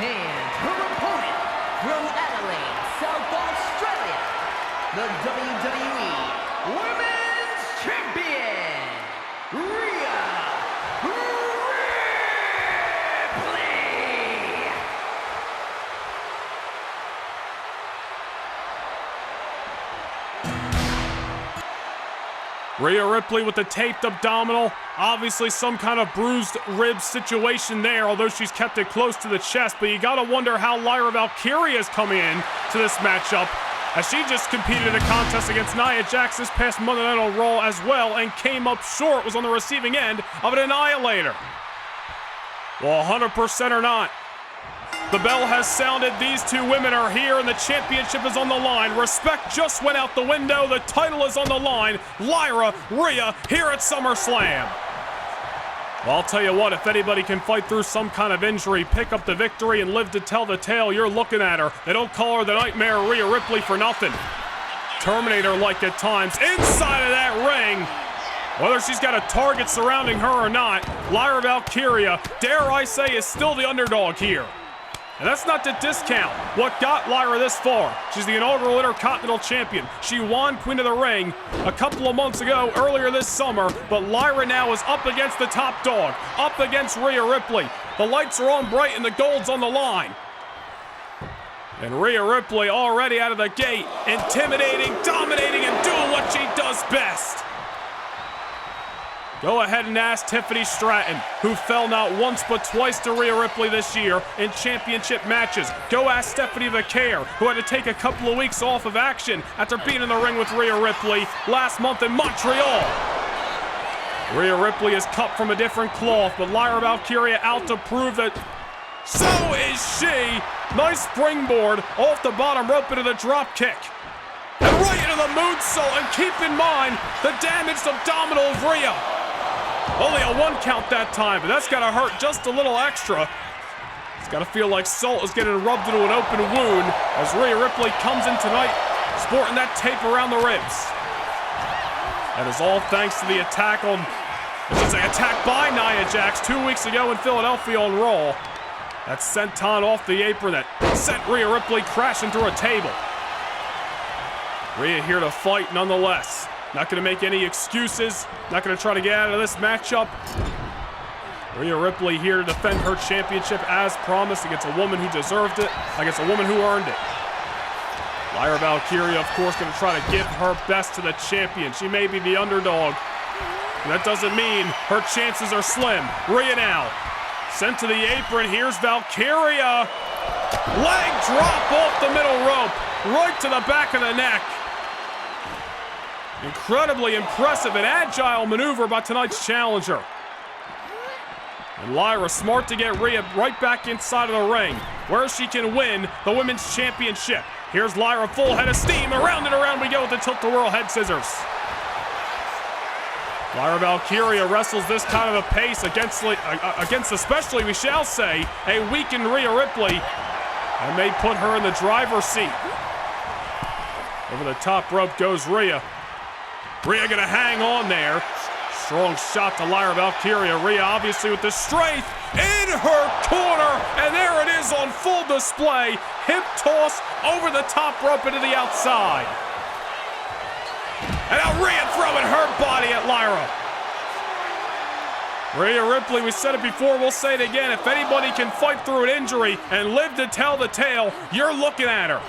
And her opponent from Adelaide, South Australia, the WWE Women's Champion, Rhea Ripley. Rhea Ripley with the taped abdominal. Obviously some kind of bruised rib situation there, although she's kept it close to the chest. But you gotta wonder how Lyra Valkyria is coming in to this matchup, as she just competed in a contest against Nia Jax this past Monday Night on Raw as well, and came up short, was on the receiving end of an annihilator. Well, 100% or not, the bell has sounded. These two women are here, and the championship is on the line. Respect just went out the window. The title is on the line. Lyra, Rhea, here at SummerSlam. Well, I'll tell you what, if anybody can fight through some kind of injury, pick up the victory, and live to tell the tale, you're looking at her. They don't call her the Nightmare Rhea Ripley for nothing. Terminator-like at times inside of that ring. Whether she's got a target surrounding her or not, Lyra Valkyria, dare I say, is still the underdog here. And that's not to discount what got Lyra this far. She's the inaugural Intercontinental Champion. She won Queen of the Ring a couple of months ago, earlier this summer, but Lyra now is up against the top dog, up against Rhea Ripley. The lights are on bright and the gold's on the line. And Rhea Ripley already out of the gate, intimidating, dominating, and doing what she does best. Go ahead and ask Tiffany Stratton, who fell not once but twice to Rhea Ripley this year in championship matches. Go ask Stephanie Vaquer, who had to take a couple of weeks off of action after being in the ring with Rhea Ripley last month in Montreal. Rhea Ripley is cut from a different cloth, but Lyra Valkyria out to prove that so is she. Nice springboard off the bottom rope into the drop kick. And right into the moonsault, and keep in mind the damaged abdominal of Rhea. Only a 1 count that time, but that's gotta hurt just a little extra. It's gotta feel like salt is getting rubbed into an open wound as Rhea Ripley comes in tonight sporting that tape around the ribs. That is all thanks to the attack by Nia Jax 2 weeks ago in Philadelphia on Raw. That senton off the apron that sent Rhea Ripley crashing through a table. Rhea here to fight nonetheless. Not going to make any excuses. Not going to try to get out of this matchup. Rhea Ripley here to defend her championship as promised against a woman who deserved it, against a woman who earned it. Lyra Valkyria, of course, going to try to give her best to the champion. She may be the underdog, but that doesn't mean her chances are slim. Rhea now sent to the apron. Here's Valkyria. Leg drop off the middle rope, right to the back of the neck. Incredibly impressive and agile maneuver by tonight's challenger. And Lyra smart to get Rhea right back inside of the ring, where she can win the Women's Championship. Here's Lyra, full head of steam. Around and around we go with the tilt-a-whirl head scissors. Lyra Valkyria wrestles this kind of a pace against especially, we shall say, a weakened Rhea Ripley, and may put her in the driver's seat. Over the top rope goes Rhea. Rhea gonna hang on there. Strong shot to Lyra Valkyria. Rhea obviously with the strength in her corner, and there it is on full display. Hip toss over the top rope into the outside. And now Rhea throwing her body at Lyra. Rhea Ripley, we said it before, we'll say it again. If anybody can fight through an injury and live to tell the tale, you're looking at her.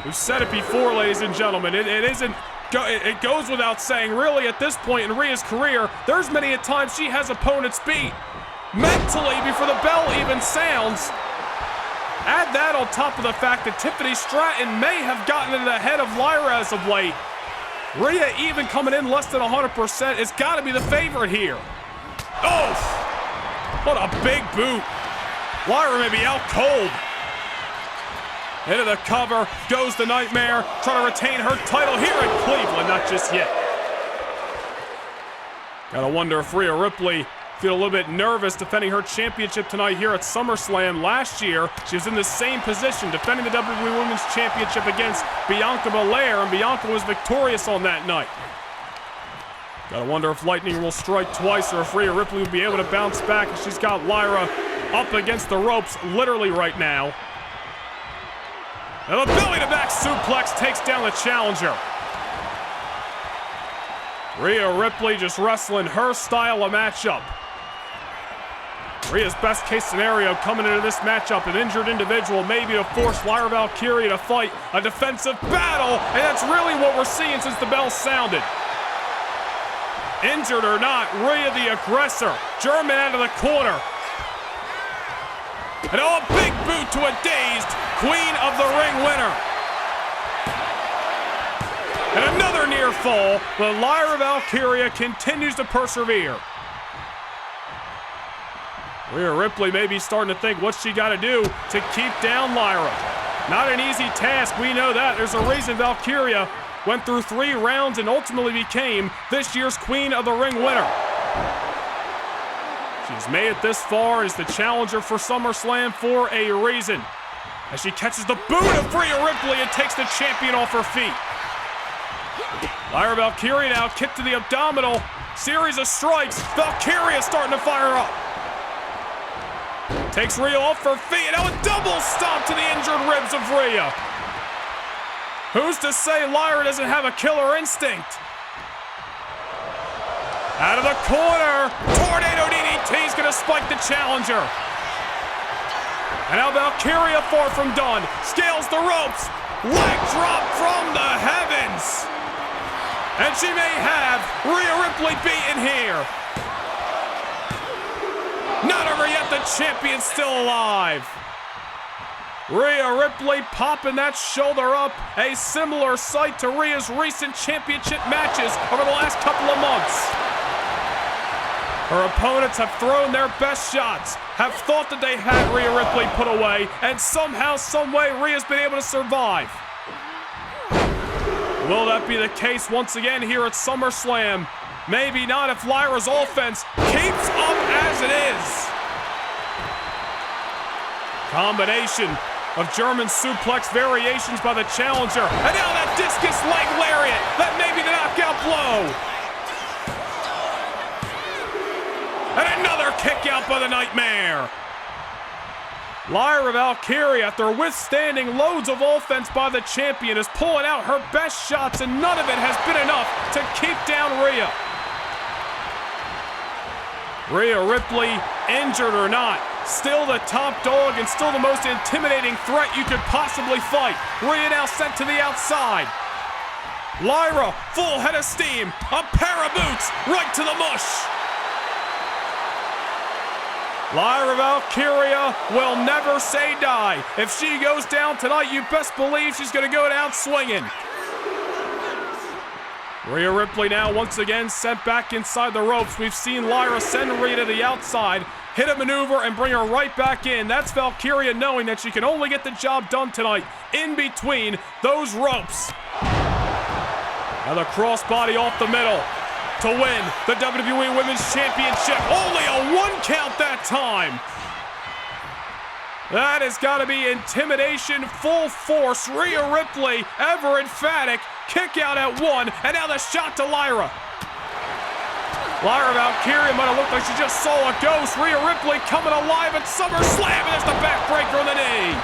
We've said it before, ladies and gentlemen. It goes without saying, really, at this point in Rhea's career, there's many a time she has opponents beat mentally before the bell even sounds. Add that on top of the fact that Tiffany Stratton may have gotten into the head of Lyra as of late. Rhea even coming in less than 100% has got to be the favorite here. Oh, what a big boot. Lyra may be out cold. Into the cover goes the Nightmare, trying to retain her title here in Cleveland, not just yet. Gotta wonder if Rhea Ripley feel a little bit nervous defending her championship tonight here at SummerSlam. Last year, she was in the same position, defending the WWE Women's Championship against Bianca Belair, and Bianca was victorious on that night. Gotta wonder if lightning will strike twice, or if Rhea Ripley will be able to bounce back, and she's got Lyra up against the ropes literally right now. And the belly-to-back suplex takes down the challenger. Rhea Ripley just wrestling her style of matchup. Rhea's best-case scenario coming into this matchup, an injured individual, maybe to force Lyra Valkyria to fight a defensive battle, and that's really what we're seeing since the bell sounded. Injured or not, Rhea the aggressor. German out of the corner. And a big boot to a dazed Queen of the Ring winner. And another near fall, but Lyra Valkyria continues to persevere. Rhea Ripley may be starting to think what's she got to do to keep down Lyra. Not an easy task, we know that. There's a reason Valkyria went through 3 rounds and ultimately became this year's Queen of the Ring winner. She's made it this far as the challenger for SummerSlam for a reason. As she catches the boot of Rhea Ripley and takes the champion off her feet. Lyra Valkyria now kick to the abdominal. Series of strikes. Valkyria starting to fire up. Takes Rhea off her feet. Now a double stomp to the injured ribs of Rhea. Who's to say Lyra doesn't have a killer instinct? Out of the corner. Tornado DDT is going to spike the challenger. And now Valkyria far from done. Scales the ropes. Leg drop from the heavens. And she may have Rhea Ripley beaten here. Not over yet, the champion's still alive. Rhea Ripley popping that shoulder up, a similar sight to Rhea's recent championship matches over the last couple of months. Her opponents have thrown their best shots, have thought that they had Rhea Ripley put away, and somehow, someway, Rhea's been able to survive. Will that be the case once again here at SummerSlam? Maybe not if Lyra's offense keeps up as it is. Combination of German suplex variations by the challenger. And now that discus leg lariat. That may be the knockout blow. And another kick out by the Nightmare. Lyra Valkyria, after withstanding loads of offense by the champion, is pulling out her best shots, and none of it has been enough to keep down Rhea. Rhea Ripley, injured or not, still the top dog and still the most intimidating threat you could possibly fight. Rhea now sent to the outside. Lyra, full head of steam, a pair of boots, right to the mush. Lyra Valkyria will never say die. If she goes down tonight, you best believe she's going to go down swinging. Rhea Ripley now once again sent back inside the ropes. We've seen Lyra send Rhea to the outside, hit a maneuver, and bring her right back in. That's Valkyria knowing that she can only get the job done tonight in between those ropes. Now the crossbody off the middle to win the WWE Women's Championship. Only a 1 count that time. That has got to be intimidation full force. Rhea Ripley, ever emphatic, kick out at 1, and now the shot to Lyra. Lyra Valkyria might have looked like she just saw a ghost. Rhea Ripley coming alive at SummerSlam, and there's the backbreaker on the knee.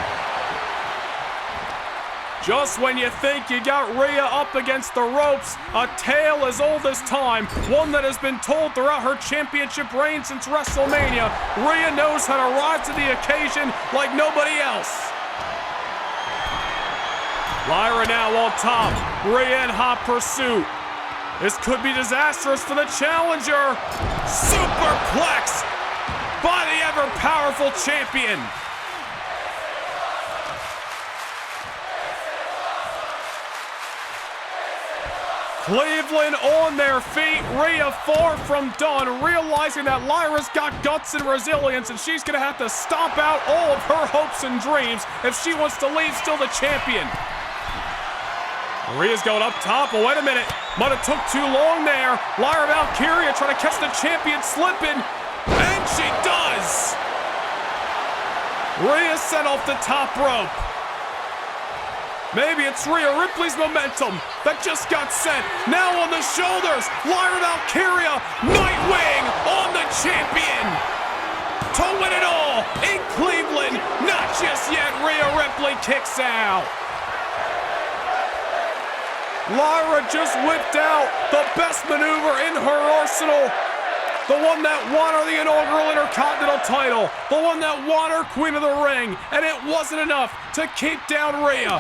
Just when you think you got Rhea up against the ropes, a tale as old as time, one that has been told throughout her championship reign since WrestleMania. Rhea knows how to rise to the occasion like nobody else. Lyra now on top, Rhea in hot pursuit. This could be disastrous for the challenger. Superplex by the ever-powerful champion. Cleveland on their feet, Rhea far from done, realizing that Lyra's got guts and resilience, and she's gonna have to stomp out all of her hopes and dreams if she wants to leave still the champion. Rhea's going up top. Oh, wait a minute. Might have took too long there. Lyra Valkyria trying to catch the champion slipping, and she does! Rhea set off the top rope. Maybe it's Rhea Ripley's momentum that just got sent. Now on the shoulders, Lyra Valkyria, Nightwing on the champion. To win it all in Cleveland. Not just yet, Rhea Ripley kicks out. Lyra just whipped out the best maneuver in her arsenal. The one that won her the inaugural Intercontinental title. The one that won her Queen of the Ring. And it wasn't enough to keep down Rhea.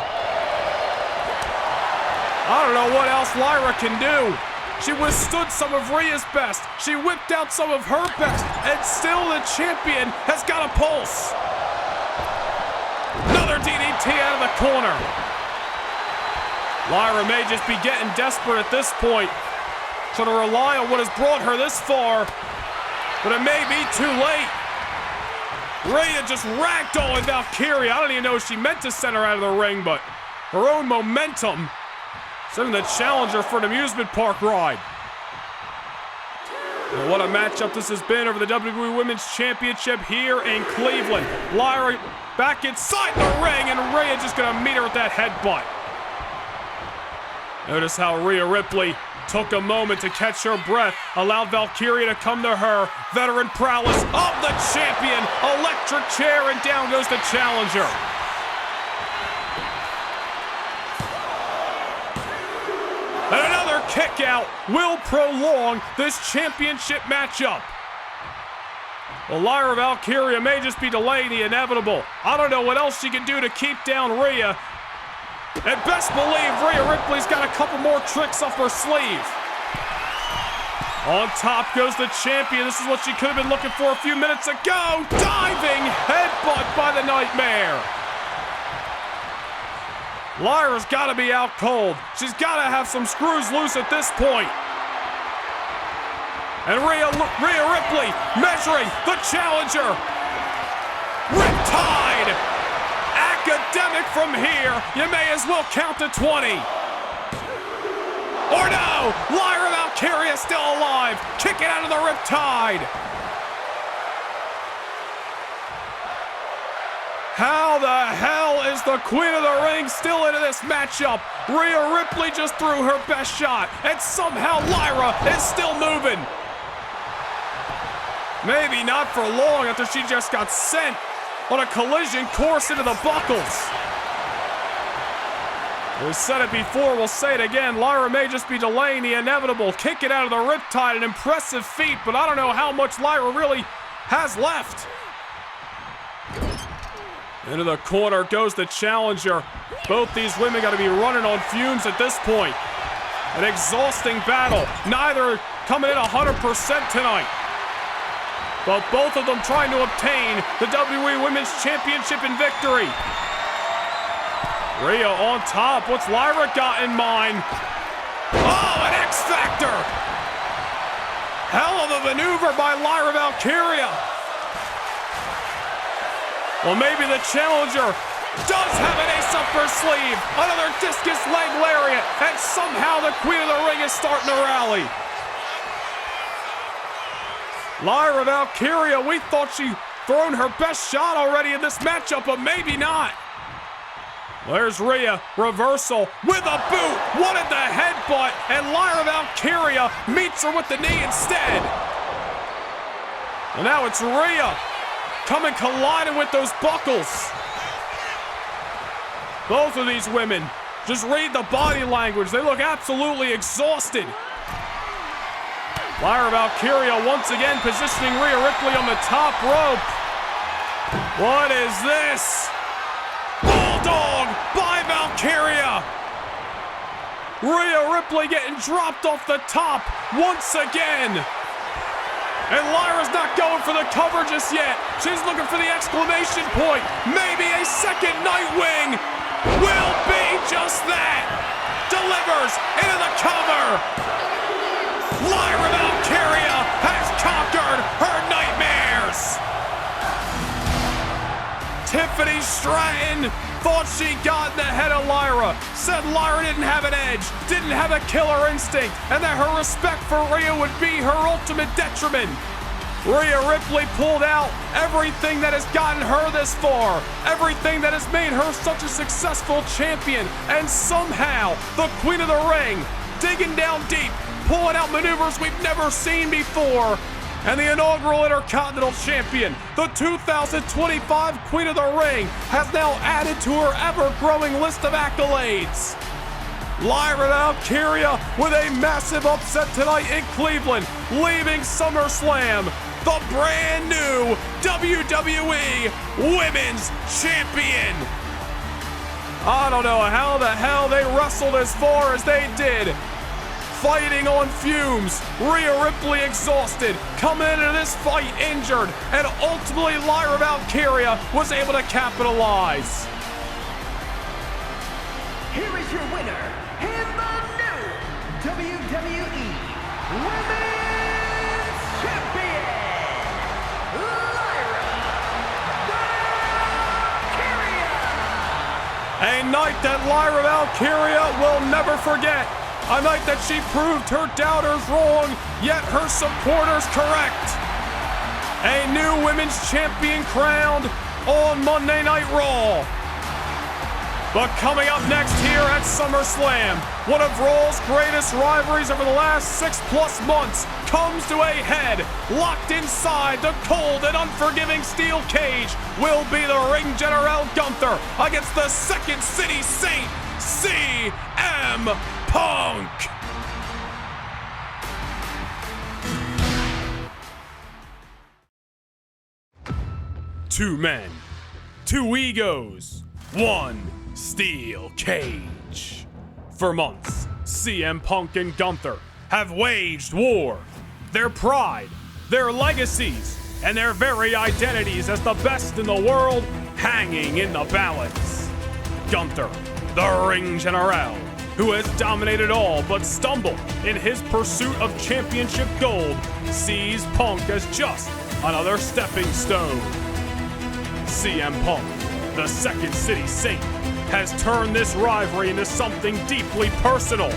I don't know what else Lyra can do. She withstood some of Rhea's best. She whipped out some of her best. And still the champion has got a pulse. Another DDT out of the corner. Lyra may just be getting desperate at this point. Trying to rely on what has brought her this far. But it may be too late. Rhea just ragdolling Valkyria. I don't even know if she meant to send her out of the ring, but her own momentum sending the challenger for an amusement park ride. And what a matchup this has been over the WWE Women's Championship here in Cleveland. Lyra back inside the ring, and Rhea just gonna meet her with that headbutt. Notice how Rhea Ripley took a moment to catch her breath, allowed Valkyria to come to her. Veteran prowess of the champion, electric chair, and down goes the challenger. And another kick out will prolong this championship matchup. Well, Lyra Valkyria may just be delaying the inevitable. I don't know what else she can do to keep down Rhea. And best believe Rhea Ripley's got a couple more tricks up her sleeve. On top goes the champion. This is what she could have been looking for a few minutes ago. Diving headbutt by the Nightmare. Lyra's got to be out cold. She's got to have some screws loose at this point. And Rhea Ripley measuring the challenger. Riptide. Academic from here. You may as well count to 20. Or no, Lyra Valkyria still alive. Kick it out of the Riptide. How the hell is the Queen of the Ring still into this matchup? Rhea Ripley just threw her best shot, and somehow Lyra is still moving. Maybe not for long after she just got sent on a collision course into the buckles. We said it before, we'll say it again. Lyra may just be delaying the inevitable. Kick it out of the Riptide, an impressive feat, but I don't know how much Lyra really has left. Into the corner goes the challenger. Both these women got to be running on fumes at this point. An exhausting battle. Neither coming in 100% tonight. But both of them trying to obtain the WWE Women's Championship in victory. Rhea on top. What's Lyra got in mind? Oh, an X Factor! Hell of a maneuver by Lyra Valkyria. Well, maybe the challenger does have an ace up her sleeve. Another discus leg lariat. And somehow the Queen of the Ring is starting to rally. Lyra Valkyria, we thought she'd thrown her best shot already in this matchup, but maybe not. There's Rhea, reversal with a boot, wanted the headbutt, and Lyra Valkyria meets her with the knee instead. And now it's Rhea coming colliding with those buckles. Both of these women, just read the body language. They look absolutely exhausted. Lyra Valkyria once again positioning Rhea Ripley on the top rope. What is this? Bulldog by Valkyria. Rhea Ripley getting dropped off the top once again. And Lyra's not going for the cover just yet. She's looking for the exclamation point. Maybe a second Nightwing will be just that. Delivers into the cover. Lyra Valkyria has conquered her nightmares. Tiffany Stratton thought she got in the head of Lyra, said Lyra didn't have an edge, didn't have a killer instinct, and that her respect for Rhea would be her ultimate detriment. Rhea Ripley pulled out everything that has gotten her this far, everything that has made her such a successful champion, and somehow the Queen of the Ring, digging down deep, pulling out maneuvers we've never seen before, and the inaugural Intercontinental Champion, the 2025 Queen of the Ring, has now added to her ever-growing list of accolades. Lyra Valkyria with a massive upset tonight in Cleveland, leaving SummerSlam the brand new WWE Women's Champion. I don't know how the hell they wrestled as far as they did. Fighting on fumes, Rhea Ripley exhausted, coming into this fight injured, and ultimately Lyra Valkyria was able to capitalize. Here is your winner, and the new WWE Women's Champion, Lyra Valkyria. A night that Lyra Valkyria will never forget. A night that she proved her doubters wrong, yet her supporters correct. A new women's champion crowned on Monday Night Raw. But coming up next here at SummerSlam, one of Raw's greatest rivalries over the last 6+ months comes to a head. Locked inside the cold and unforgiving steel cage will be the Ring General Gunther against the Second City Saint, CM Punk. Two men, two egos, one steel cage. For months, CM Punk and Gunther have waged war. Their pride, their legacies, and their very identities as the best in the world hanging in the balance. Gunther, the ring general, who has dominated all but stumbled in his pursuit of championship gold, sees Punk as just another stepping stone. CM Punk, the Second City Saint, has turned this rivalry into something deeply personal,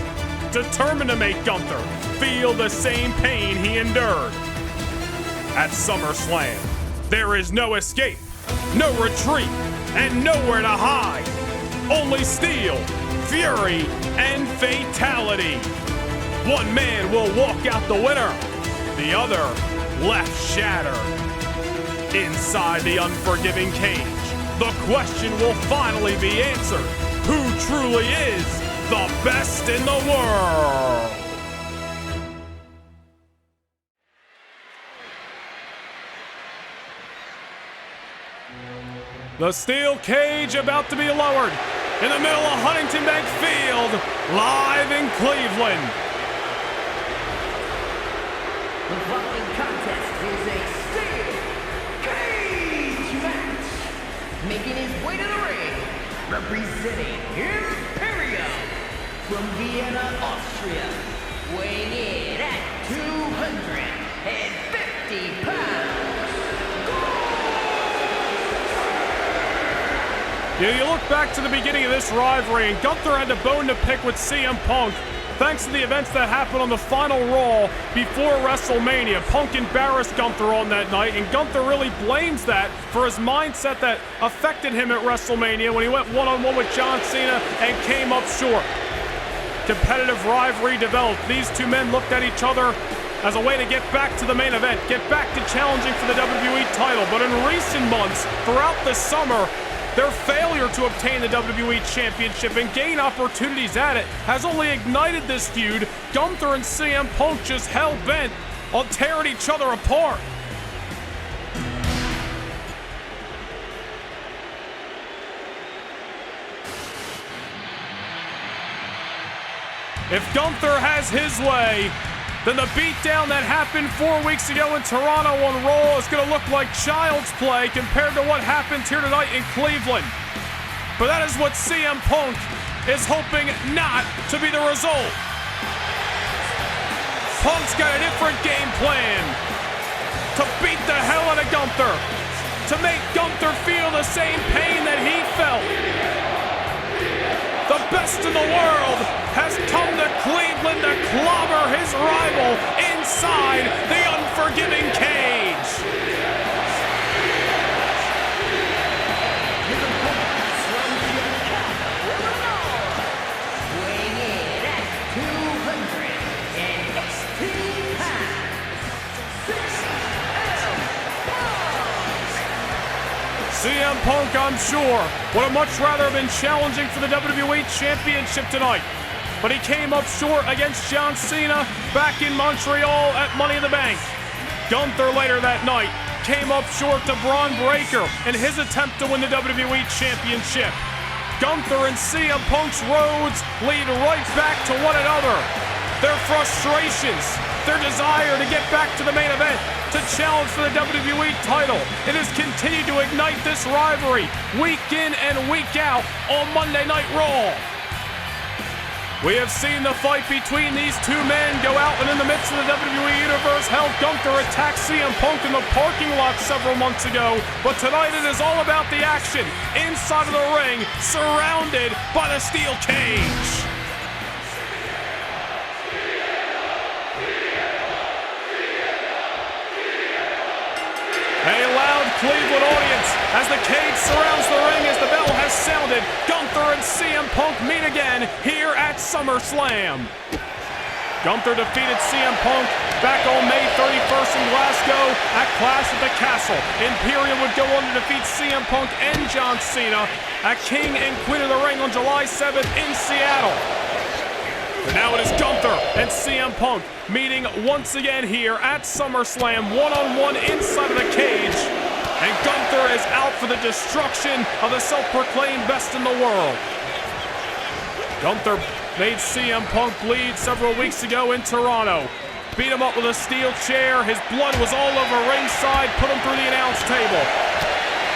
determined to make Gunther feel the same pain he endured. At SummerSlam, there is no escape, no retreat, and nowhere to hide. Only steel, fury, and fatality. One man will walk out the winner, the other left shattered. Inside the unforgiving cage, the question will finally be answered. Who truly is the best in the world? The steel cage about to be lowered in the middle of Huntington Bank Field, live in Cleveland. The following contest is a steel cage match. Making his way to the ring, representing Imperium from Vienna, Austria, weighing in at 250 pounds. Yeah, you look back to the beginning of this rivalry, and Gunther had a bone to pick with CM Punk. Thanks to the events that happened on the final Raw before WrestleMania, Punk embarrassed Gunther on that night, and Gunther really blames that for his mindset that affected him at WrestleMania when he went one-on-one with John Cena and came up short. Competitive rivalry developed. These two men looked at each other as a way to get back to the main event, get back to challenging for the WWE title. But in recent months, throughout the summer, their failure to obtain the WWE Championship and gain opportunities at it has only ignited this feud. Gunther and CM Punk just hell-bent on tearing each other apart. If Gunther has his way, then the beatdown that happened 4 weeks ago in Toronto on Raw is going to look like child's play compared to what happens here tonight in Cleveland. But that is what CM Punk is hoping not to be the result. Punk's got a different game plan to beat the hell out of Gunther, to make Gunther feel the same pain that he felt. The best in the world has come to Cleveland to clobber his rival inside the unforgiving cage. His opponent from Chicago, Illinois, weighing in at 218 pounds, CM Punk, I'm sure, would have much rather have been challenging for the WWE Championship tonight. But he came up short against John Cena back in Montreal at Money in the Bank. Gunther later that night came up short to Braun Breaker in his attempt to win the WWE Championship. Gunther and CM Punk's roads lead right back to one another. Their frustrations, their desire to get back to the main event, to challenge for the WWE title. It has continued to ignite this rivalry week in and week out on Monday Night Raw. We have seen the fight between these two men go out, and in the midst of the WWE Universe, hell, Gunther attacked CM Punk in the parking lot several months ago. But tonight it is all about the action inside of the ring, surrounded by the steel cage. A loud Cleveland audience as the cage surrounds the ring as the bell has sounded. Gunther and CM Punk meet again here at SummerSlam. Gunther defeated CM Punk back on May 31st in Glasgow at Clash at the Castle. Imperium would go on to defeat CM Punk and John Cena at King and Queen of the Ring on July 7th in Seattle. But now it is Gunther and CM Punk meeting once again here at SummerSlam, one-on-one inside of the cage. And Gunther is out for the destruction of the self-proclaimed best in the world. Gunther made CM Punk bleed several weeks ago in Toronto. Beat him up with a steel chair. His blood was all over ringside. Put him through the announce table.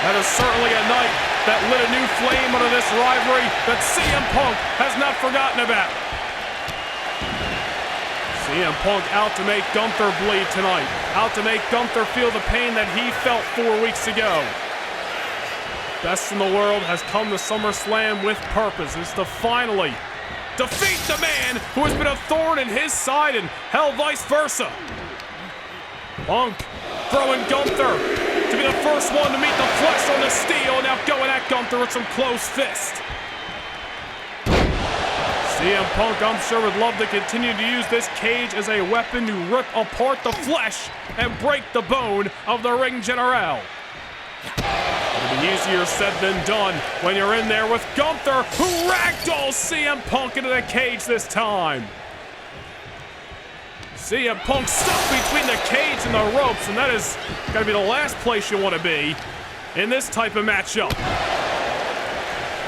That is certainly a night that lit a new flame under this rivalry that CM Punk has not forgotten about. CM Punk out to make Gunther bleed tonight. Out to make Gunther feel the pain that he felt 4 weeks ago. Best in the world has come to SummerSlam with purpose. It's to finally defeat the man who has been a thorn in his side and hell vice versa. Punk throwing Gunther to be the first one to meet the flesh on the steel, now going at Gunther with some closed fist. CM Punk, I'm sure, would love to continue to use this cage as a weapon to rip apart the flesh and break the bone of the ring general. It'll be easier said than done when you're in there with Gunther, who ragdolls CM Punk into the cage this time. CM Punk stuck between the cage and the ropes, and that is got to be the last place you want to be in this type of matchup.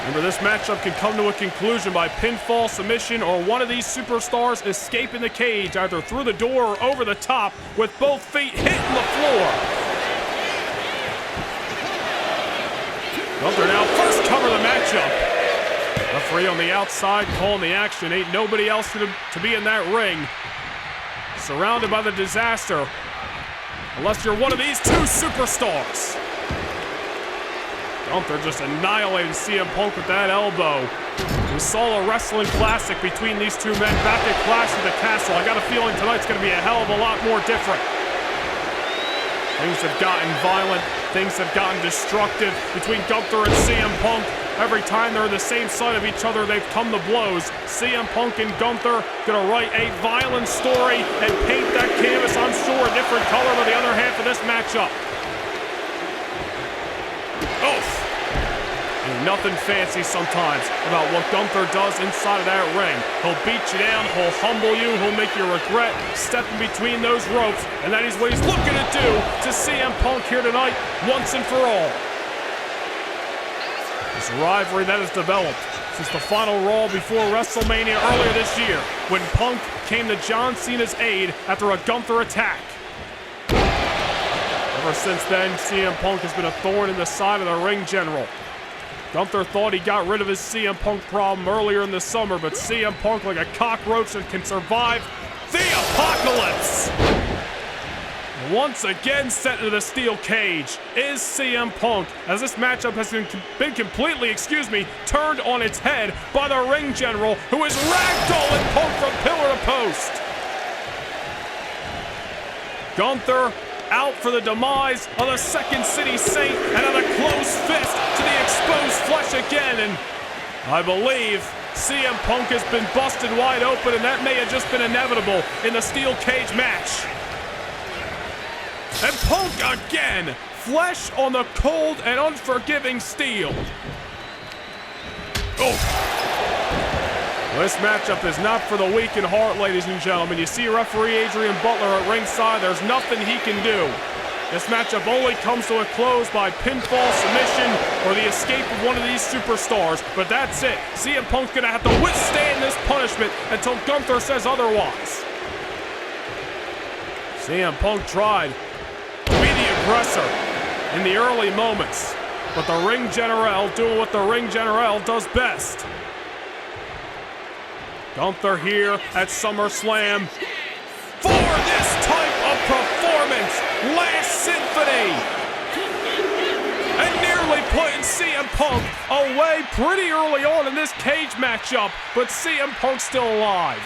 Remember, this matchup can come to a conclusion by pinfall, submission, or one of these superstars escaping the cage, either through the door or over the top, with both feet hitting the floor. Gunther now first cover the matchup. Referee on the outside calling the action. Ain't nobody else to be in that ring. Surrounded by the disaster, unless you're one of these two superstars. Gunther just annihilated CM Punk with that elbow. We saw a wrestling classic between these two men back at Clash of the Castle. I got a feeling tonight's going to be a hell of a lot more different. Things have gotten violent. Things have gotten destructive between Gunther and CM Punk. Every time they're on the same side of each other, they've come to blows. CM Punk and Gunther gonna write a violent story and paint that canvas, I'm sure, a different color for the other half of this matchup. Oof. Ain't nothing fancy sometimes about what Gunther does inside of that ring. He'll beat you down, he'll humble you, he'll make you regret stepping between those ropes, and that is what he's looking to do to CM Punk here tonight, once and for all. This rivalry that has developed since the final Raw before WrestleMania earlier this year, when Punk came to John Cena's aid after a Gunther attack. Ever since then, CM Punk has been a thorn in the side of the ring general. Gunther thought he got rid of his CM Punk problem earlier in the summer, but CM Punk, like a cockroach that can survive the apocalypse, once again sent into the steel cage is CM Punk, as this matchup has been completely, turned on its head by the ring general, who is ragdolling Punk from pillar to post. Gunther out for the demise of the Second City Saint, and on a closed fist to the exposed flesh again, and I believe CM Punk has been busted wide open, and that may have just been inevitable in the steel cage match. And Punk again, flesh on the cold and unforgiving steel. Oh. Well, this matchup is not for the weak in heart, ladies and gentlemen. You see referee Adrian Butler at ringside, there's nothing he can do. This matchup only comes to a close by pinfall, submission, or the escape of one of these superstars. But that's it. CM Punk's gonna have to withstand this punishment until Gunther says otherwise. CM Punk tried to be the aggressor in the early moments, but the ring general doing what the ring general does best. Gunther here at SummerSlam for this type of performance, Last Symphony, and nearly putting CM Punk away pretty early on in this cage matchup, but CM Punk's still alive.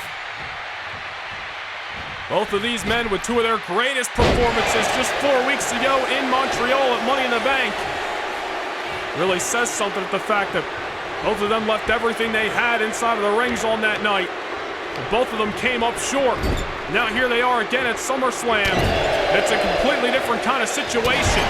Both of these men with two of their greatest performances just 4 weeks ago in Montreal at Money in the Bank. Really says something at the fact that both of them left everything they had inside of the rings on that night. But both of them came up short. Now here they are again at SummerSlam. It's a completely different kind of situation.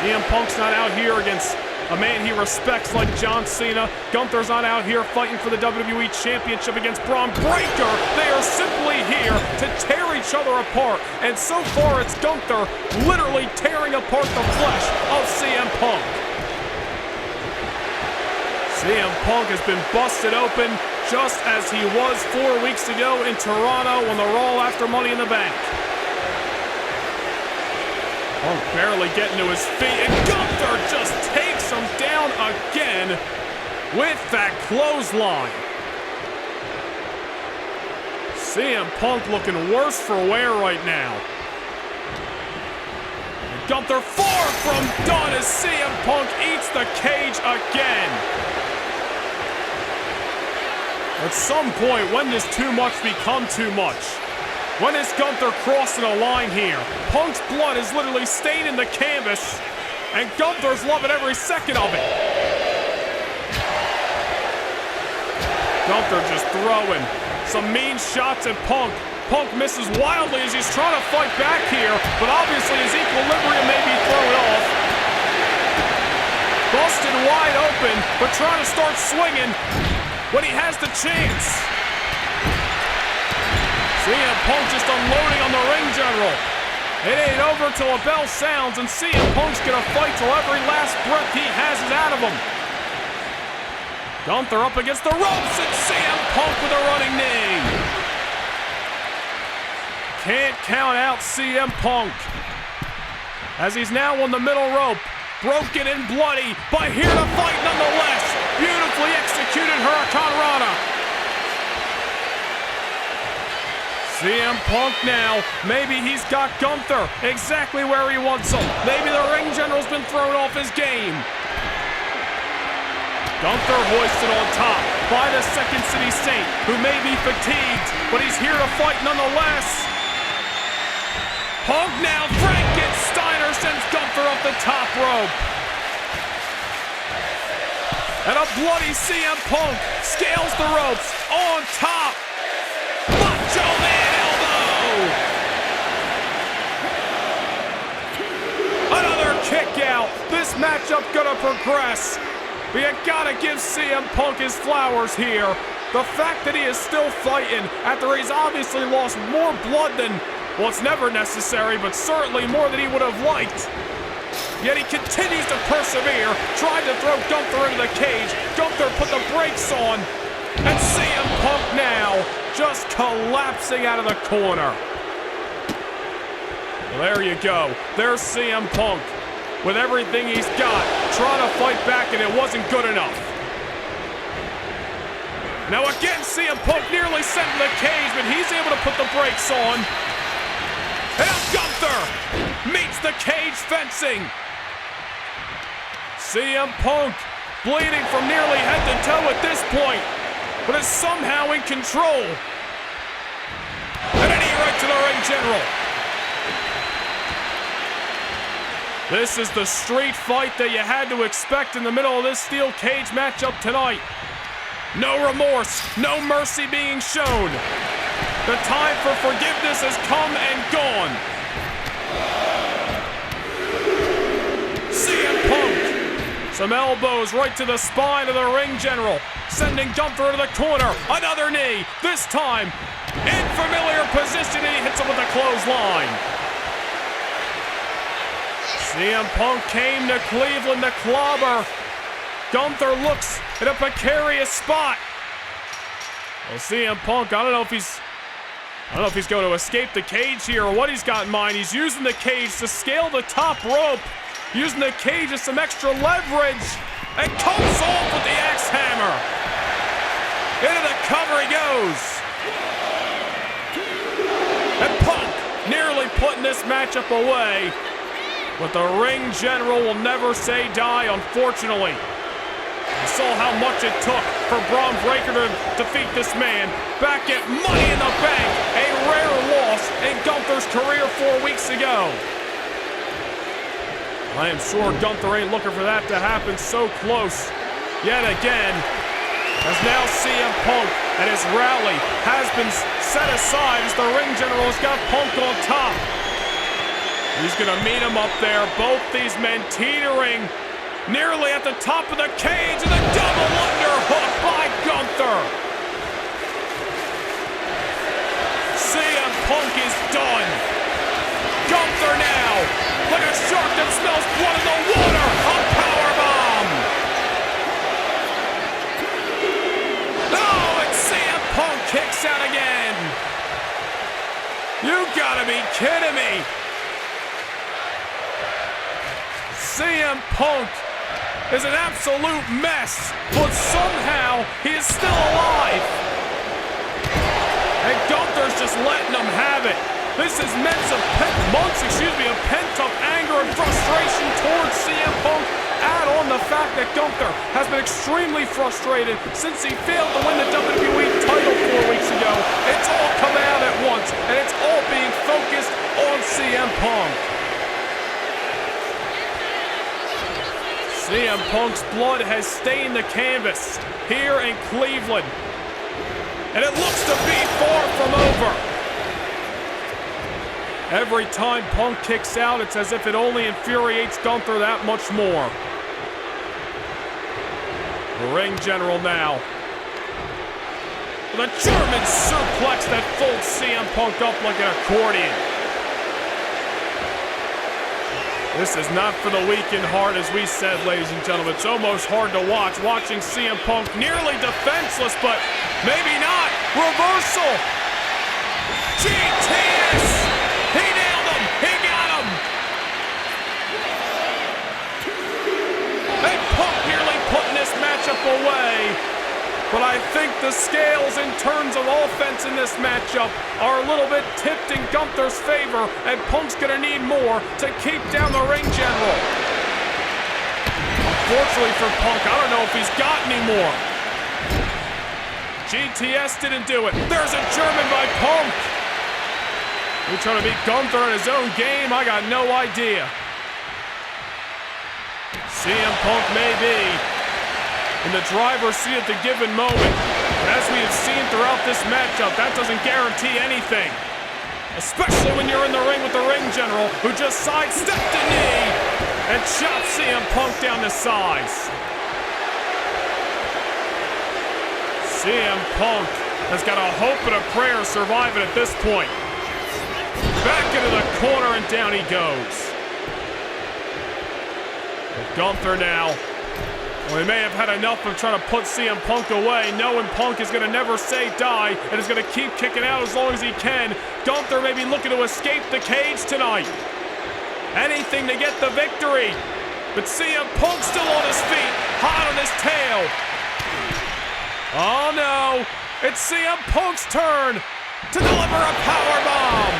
CM Punk's not out here against a man he respects like John Cena. Gunther's not out here fighting for the WWE Championship against Braun Breaker. They are simply here to tear each other apart. And so far, it's Gunther literally tearing apart the flesh of CM Punk. CM Punk has been busted open just as he was 4 weeks ago in Toronto on the Raw after Money in the Bank. Punk barely getting to his feet, and Gunther just takes him down again with that clothesline. CM Punk looking worse for wear right now. And Gunther far from done as CM Punk eats the cage again. At some point, when does too much become too much? When is Gunther crossing a line here? Punk's blood is literally staining the canvas, and Gunther's loving every second of it. Gunther just throwing some mean shots at Punk. Punk misses wildly as he's trying to fight back here, but obviously his equilibrium may be thrown off. Busted wide open, but trying to start swinging when he has the chance. CM Punk just unloading on the ring general. It ain't over till a bell sounds, and CM Punk's gonna fight till every last breath he has is out of him. Gunther up against the ropes, and CM Punk with a running knee. Can't count out CM Punk, as he's now on the middle rope, broken and bloody, but here to fight nonetheless. Beautifully executed Hurricanrana. CM Punk now, maybe he's got Gunther exactly where he wants him. Maybe the ring general's been thrown off his game. Gunther hoisted on top by the Second City Saint, who may be fatigued, but he's here to fight nonetheless. Punk now, Frankensteiner sends Gunther up the top rope. And a bloody CM Punk scales the ropes on top. Macho Man elbow! Another kick out. This matchup gonna progress. But you gotta give CM Punk his flowers here. The fact that he is still fighting after he's obviously lost more blood than, well, it's never necessary, but certainly more than he would have liked. Yet he continues to persevere, trying to throw Gunther into the cage. Gunther put the brakes on, and CM Punk now just collapsing out of the corner. Well, there you go. There's CM Punk with everything he's got, trying to fight back, and it wasn't good enough. Now again, CM Punk nearly sent in the cage, but he's able to put the brakes on. And Gunther meets the cage fencing. CM Punk bleeding from nearly head to toe at this point, but is somehow in control. And a knee right to the ring general. This is the street fight that you had to expect in the middle of this steel cage matchup tonight. No remorse, no mercy being shown. The time for forgiveness has come and gone. CM Punk. Some elbows right to the spine of the ring general, sending Gunther to the corner. Another knee, this time in familiar position, and he hits him with a clothesline. CM Punk came to Cleveland to clobber. Gunther looks at a precarious spot. Well, CM Punk, I don't know if he's going to escape the cage here or what he's got in mind. He's using the cage to scale the top rope, using the cage as some extra leverage, and comes off with the axe hammer. Into the cover he goes. And Punk nearly putting this matchup away, but the ring general will never say die, unfortunately. You saw how much it took for Bron Breakker to defeat this man back at Money in the Bank, a rare loss in Gunther's career 4 weeks ago. I am sure Gunther ain't looking for that to happen so close yet again, as now CM Punk and his rally has been set aside as the ring general has got Punk on top. He's gonna meet him up there, both these men teetering nearly at the top of the cage, and the double underhook by Gunther. CM Punk is done. Gunther now, like a shark that smells blood in the water, a powerbomb. Oh, and CM Punk kicks out again. You gotta be kidding me. CM Punk is an absolute mess, but somehow he is still alive. And Gunther's just letting him have it. This is months of pent-up anger and frustration towards CM Punk. Add on the fact that Gunther has been extremely frustrated since he failed to win the WWE title 4 weeks ago. It's all coming out at once, and it's all being focused on CM Punk. CM Punk's blood has stained the canvas here in Cleveland, and it looks to be far from over. Every time Punk kicks out, it's as if it only infuriates Gunther that much more. The ring general now. With a German suplex that folds CM Punk up like an accordion. This is not for the weak in heart, as we said, ladies and gentlemen. It's almost hard to watch, watching CM Punk nearly defenseless, but maybe not. Reversal. GTS. He nailed him. He got him. And Punk nearly putting this matchup away. But I think the scales in terms of offense in this matchup are a little bit tipped in Gunther's favor, and Punk's gonna need more to keep down the ring general. Unfortunately for Punk, I don't know if he's got any more. GTS didn't do it. There's a German by Punk. He's trying to beat Gunther in his own game. I got no idea. CM Punk may be in the driver's seat at the given moment. And as we have seen throughout this matchup, that doesn't guarantee anything. Especially when you're in the ring with the ring general, who just sidestepped a knee and chopped CM Punk down to size. CM Punk has got a hope and a prayer surviving at this point. Back into the corner and down he goes. And Gunther now. Well, he may have had enough of trying to put CM Punk away, knowing Punk is going to never say die and is going to keep kicking out as long as he can. Gunther may be looking to escape the cage tonight. Anything to get the victory. But CM Punk still on his feet, hot on his tail. Oh no, it's CM Punk's turn to deliver a powerbomb.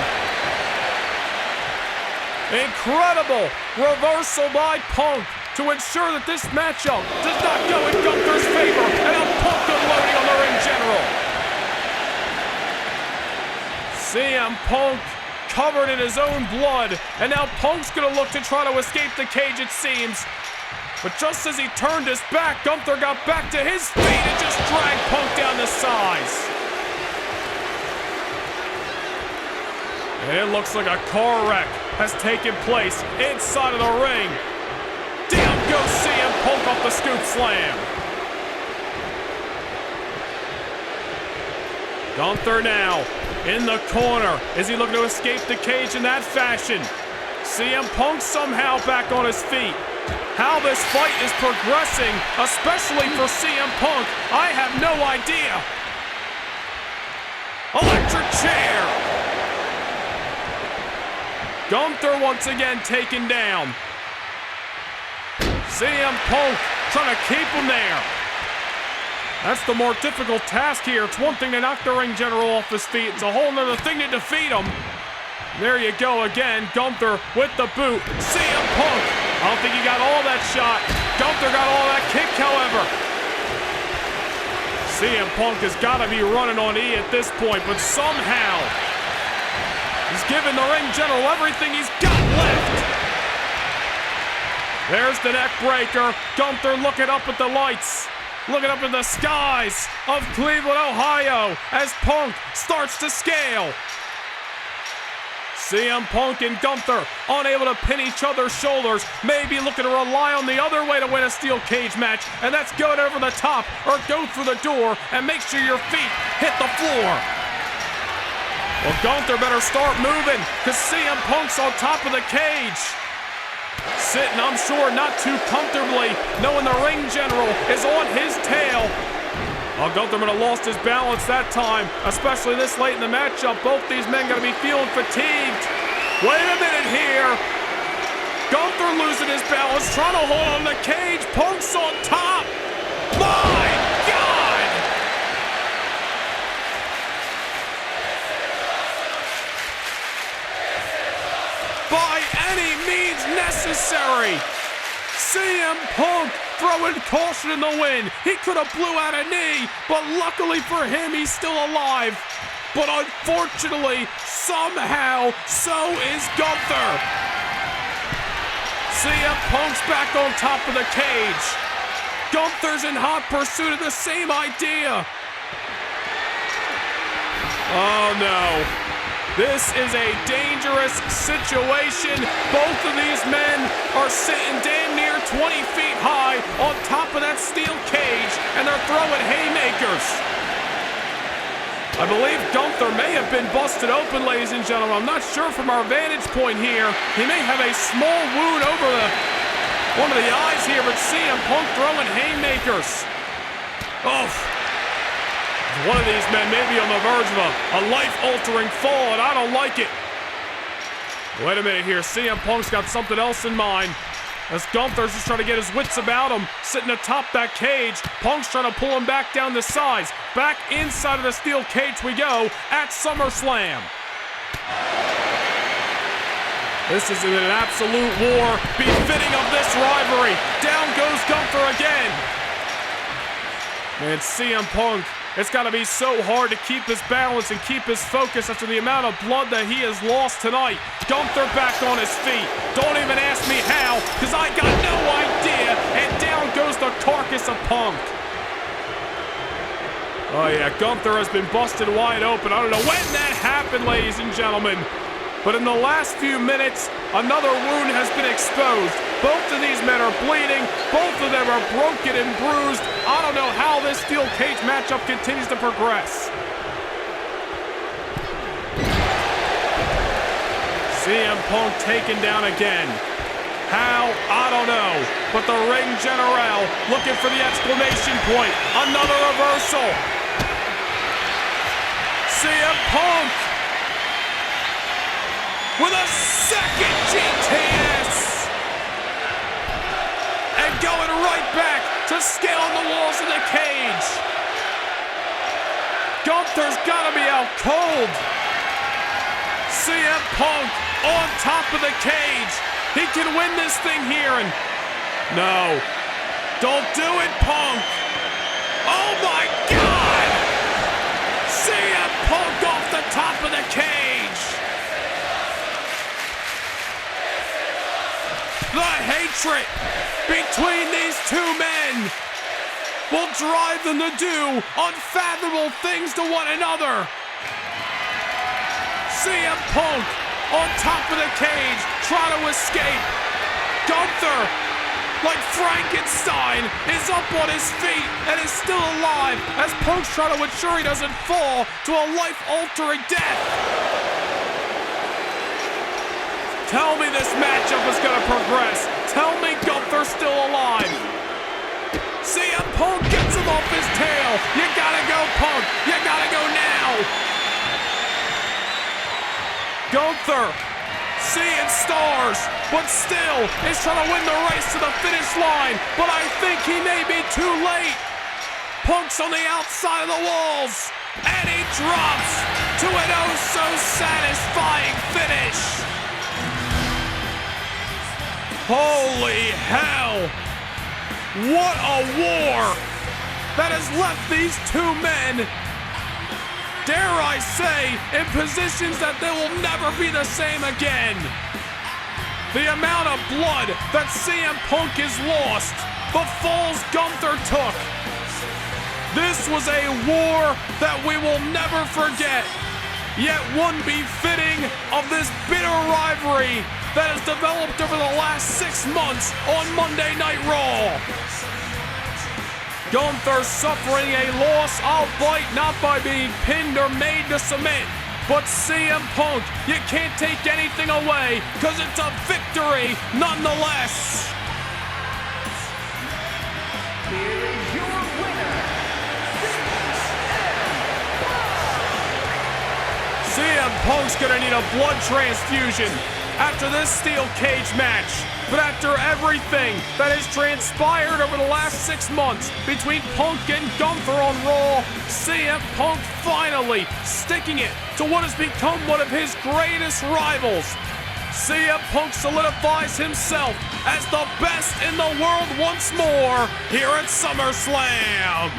Incredible reversal by Punk to ensure that this matchup does not go in Gunther's favor, and a Punk unloading on the ring general. CM Punk covered in his own blood, and now Punk's gonna look to try to escape the cage, it seems. But just as he turned his back, Gunther got back to his feet and just dragged Punk down to size. And it looks like a car wreck has taken place inside of the ring. Down goes CM Punk off the scoop slam. Gunther now in the corner. Is he looking to escape the cage in that fashion? CM Punk somehow back on his feet. How this fight is progressing, especially for CM Punk, I have no idea. Electric chair. Gunther once again taken down. CM Punk trying to keep him there. That's the more difficult task here. It's one thing to knock the ring general off his feet. It's a whole nother thing to defeat him. There you go again. Gunther with the boot. CM Punk. I don't think he got all that shot. Gunther got all that kick, however. CM Punk has got to be running on E at this point, but somehow he's giving the ring general everything he's got left. There's the neck breaker. Gunther looking up at the lights. Looking up in the skies of Cleveland, Ohio, as Punk starts to scale. CM Punk and Gunther unable to pin each other's shoulders, maybe looking to rely on the other way to win a steel cage match, and that's going over the top or go through the door and make sure your feet hit the floor. Well, Gunther better start moving because CM Punk's on top of the cage. Sitting, I'm sure, not too comfortably, knowing the ring general is on his tail. Well, Gunther might have lost his balance that time, especially this late in the matchup. Both these men gotta be feeling fatigued. Wait a minute here. Gunther losing his balance, trying to hold on the cage. Punk's on top. My God! By any means necessary, CM Punk throwing caution in the wind. He could have blew out a knee, but luckily for him, he's still alive. But unfortunately, somehow, so is Gunther. CM Punk's back on top of the cage. Gunther's in hot pursuit of the same idea. Oh no. This is a dangerous situation. Both of these men are sitting damn near 20 feet high on top of that steel cage, and they're throwing haymakers. I believe Gunther may have been busted open, ladies and gentlemen. I'm not sure from our vantage point here. He may have a small wound over one of the eyes here, but CM Punk throwing haymakers. Oh. One of these men may be on the verge of a life-altering fall, and I don't like it. Wait a minute here. CM Punk's got something else in mind. As Gunther's just trying to get his wits about him, sitting atop that cage. Punk's trying to pull him back down the sides. Back inside of the steel cage we go at SummerSlam. This is an absolute war befitting of this rivalry. Down goes Gunther again. Man, CM Punk, it's got to be so hard to keep his balance and keep his focus after the amount of blood that he has lost tonight. Gunther back on his feet. Don't even ask me how, because I got no idea. And down goes the carcass of Punk. Oh yeah, Gunther has been busted wide open. I don't know when that happened, ladies and gentlemen. But in the last few minutes, another wound has been exposed. Both of these men are bleeding. Both of them are broken and bruised. I don't know how this steel cage matchup continues to progress. CM Punk taken down again. How? I don't know. But the ring general looking for the exclamation point. Another reversal. CM Punk with a second GTS. And going right back to scaling the walls of the cage. Gunther's got to be out cold. CM Punk on top of the cage. He can win this thing here, and no. Don't do it, Punk. Oh my God! CM Punk off the top of the cage. The hatred between these two men will drive them to do unfathomable things to one another. CM Punk on top of the cage, trying to escape. Gunther, like Frankenstein, is up on his feet and is still alive as Punk's trying to ensure he doesn't fall to a life-altering death. Tell me this matchup is going to progress. Tell me Gunther's still alive. CM Punk gets him off his tail. You gotta go, Punk. You gotta go now. Gunther, seeing stars, but still is trying to win the race to the finish line. But I think he may be too late. Punk's on the outside of the walls, and he drops to an oh-so-satisfying finish. Holy hell! What a war that has left these two men, dare I say, in positions that they will never be the same again. The amount of blood that CM Punk has lost, the falls Gunther took. This was a war that we will never forget. yet one befitting of this bitter rivalry that has developed over the last 6 months on Monday Night Raw. Gunther suffering a loss, albeit not by being pinned or made to submit. But CM Punk, you can't take anything away because it's a victory nonetheless. Here is your winner, CM Punk's gonna need a blood transfusion after this steel cage match. But after everything that has transpired over the last 6 months between Punk and Gunther on Raw, CM Punk finally sticking it to what has become one of his greatest rivals. CM Punk solidifies himself as the best in the world once more here at SummerSlam.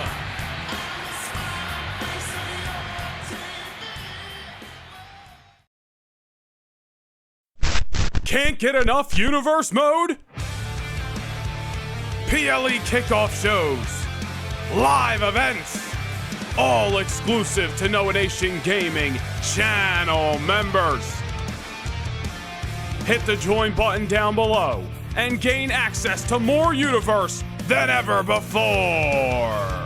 Can't get enough universe mode? PLE kickoff shows, live events, all exclusive to Noah Nation Gaming channel members. Hit the join button down below and gain access to more universe than ever before.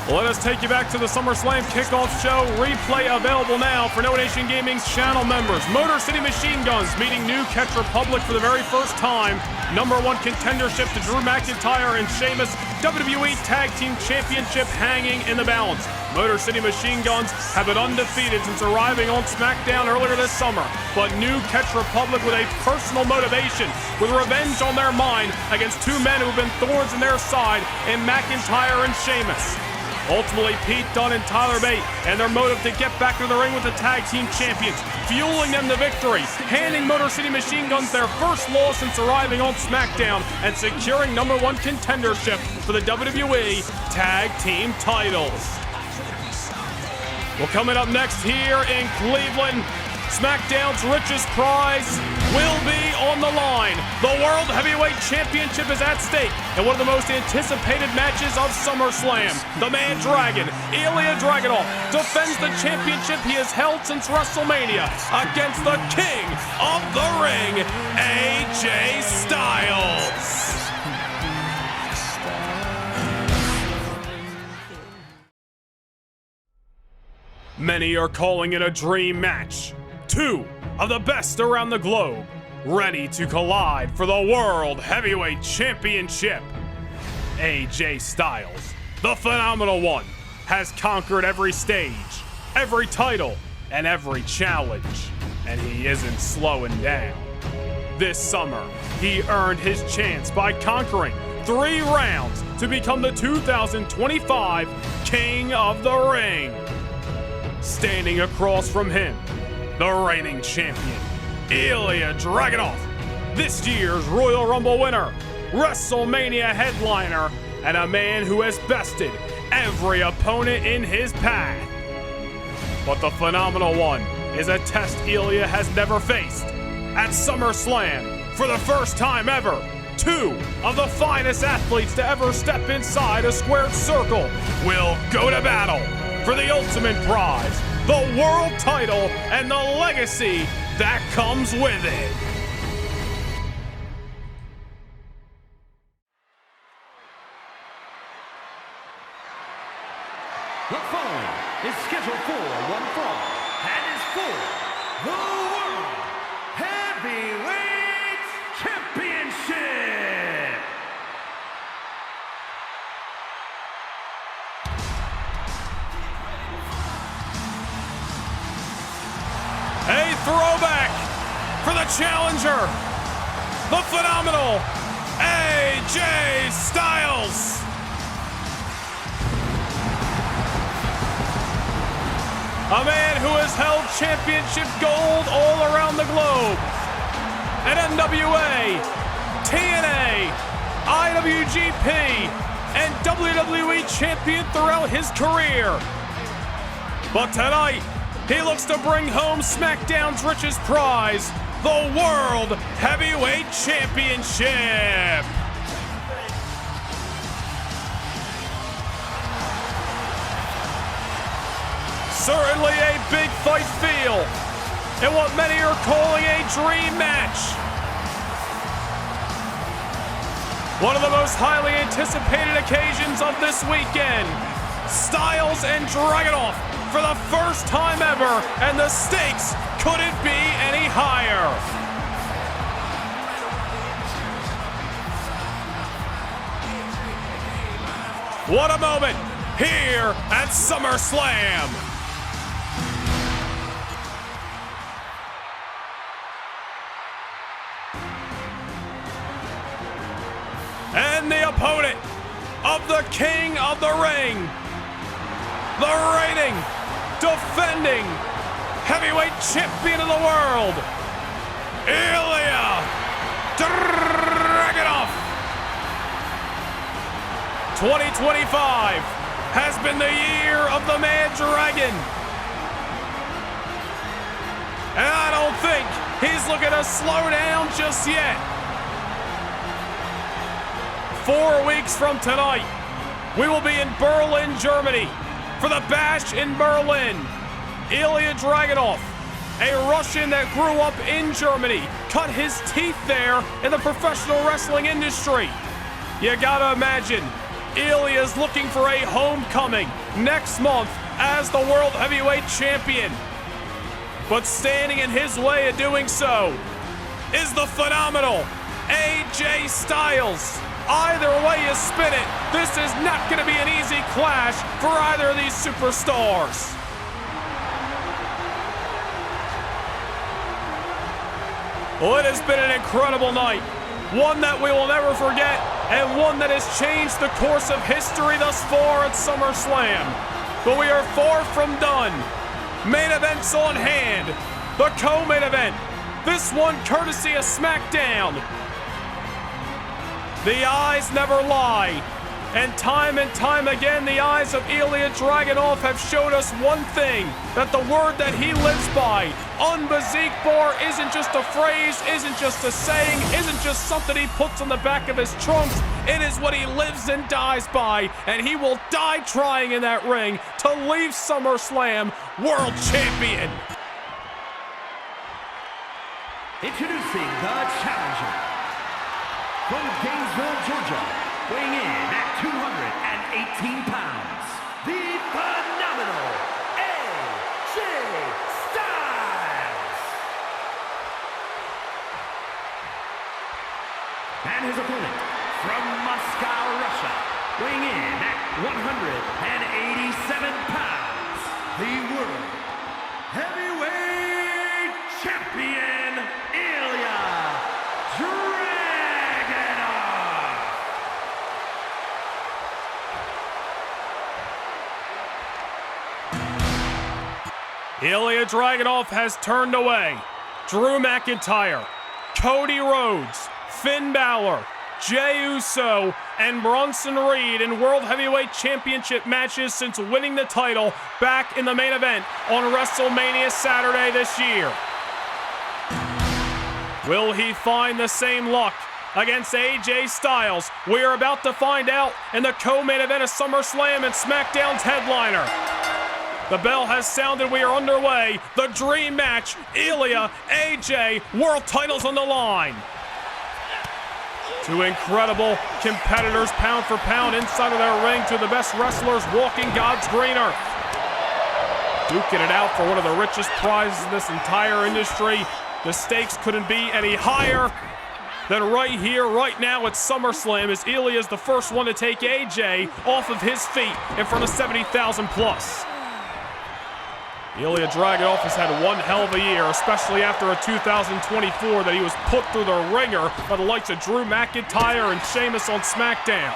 Let us take you back to the SummerSlam kickoff show. Replay available now for Noah Nation Gaming's channel members. Motor City Machine Guns meeting New Catch Republic for the very first time. #1 contendership to Drew McIntyre and Sheamus. WWE Tag Team Championship hanging in the balance. Motor City Machine Guns have been undefeated since arriving on SmackDown earlier this summer. But New Catch Republic with a personal motivation, with revenge on their mind against 2 men who've been thorns in their side in McIntyre and Sheamus. Ultimately, Pete Dunne and Tyler Bate and their motive to get back into the ring with the tag team champions, fueling them to victory, handing Motor City Machine Guns their first loss since arriving on SmackDown and securing #1 contendership for the WWE Tag Team titles. Well, coming up next here in Cleveland, SmackDown's richest prize will be on the line. The World Heavyweight Championship is at stake in one of the most anticipated matches of SummerSlam. The Man Dragon, Ilja Dragunov, defends the championship he has held since WrestleMania against the King of the Ring, AJ Styles. Many are calling it a dream match. 2 of the best around the globe, ready to collide for the World Heavyweight Championship. AJ Styles, the Phenomenal One, has conquered every stage, every title, and every challenge, and he isn't slowing down. This summer, he earned his chance by conquering 3 rounds to become the 2025 King of the Ring. Standing across from him, the reigning champion, Ilja Dragunov, this year's Royal Rumble winner, WrestleMania headliner, and a man who has bested every opponent in his path. But the Phenomenal One is a test Ilja has never faced. At SummerSlam, for the first time ever, 2 of the finest athletes to ever step inside a squared circle will go to battle for the ultimate prize, the world title, and the legacy that comes with it. The following is scheduled for one fall and is for the World Heavyweight Championship. A throwback for the challenger, the phenomenal AJ Styles. A man who has held championship gold all around the globe. At NWA, TNA, IWGP, and WWE champion throughout his career. But tonight, he looks to bring home SmackDown's richest prize, the World Heavyweight Championship. Certainly a big fight feel in what many are calling a dream match. One of the most highly anticipated occasions of this weekend. Styles and Dragunov for the first time ever, and the stakes couldn't be any higher. What a moment here at SummerSlam. And the opponent of the King of the Ring, the reigning, defending heavyweight champion of the world, Ilja Dragunov. 2025 has been the year of the Mad Dragon. And I don't think he's looking to slow down just yet. 4 weeks from tonight, we will be in Berlin, Germany for the Bash in Berlin. Ilja Dragunov, a Russian that grew up in Germany, cut his teeth there in the professional wrestling industry. You gotta imagine, Ilja is looking for a homecoming next month as the World Heavyweight Champion. But standing in his way of doing so is the phenomenal AJ Styles. Either way you spin it, this is not going to be an easy clash for either of these superstars. Well, it has been an incredible night. One that we will never forget, and one that has changed the course of history thus far at SummerSlam. But we are far from done. Main events on hand. The co-main event. This one courtesy of SmackDown. The eyes never lie. And time again, the eyes of Ilja Dragunov have showed us one thing, that the word that he lives by, unbesiegbar, isn't just a phrase, isn't just a saying, isn't just something he puts on the back of his trunks. It is what he lives and dies by, and he will die trying in that ring to leave SummerSlam world champion. Introducing the challenger from Gainesville, Georgia, weighing in at 218 pounds, the phenomenal AJ Styles. And his opponent from Moscow, Russia, weighing in at 187 pounds, the World Heavyweight Champion, Ilja Dragunov. Ilja Dragunov has turned away Drew McIntyre, Cody Rhodes, Finn Balor, Jey Uso, and Bronson Reed in World Heavyweight Championship matches since winning the title back in the main event on WrestleMania Saturday this year. Will he find the same luck against AJ Styles? We are about to find out in the co-main event of SummerSlam and SmackDown's headliner. The bell has sounded, we are underway. The dream match, Ilja, AJ, world titles on the line. Two incredible competitors, pound for pound, inside of their ring, two of the best wrestlers walking God's green earth. Duking it out for one of the richest prizes in this entire industry. The stakes couldn't be any higher than right here, right now at SummerSlam, as Ilja is the first one to take AJ off of his feet in front of 70,000 plus. Ilja Dragunov has had one hell of a year, especially after a 2024 that he was put through the ringer by the likes of Drew McIntyre and Sheamus on SmackDown.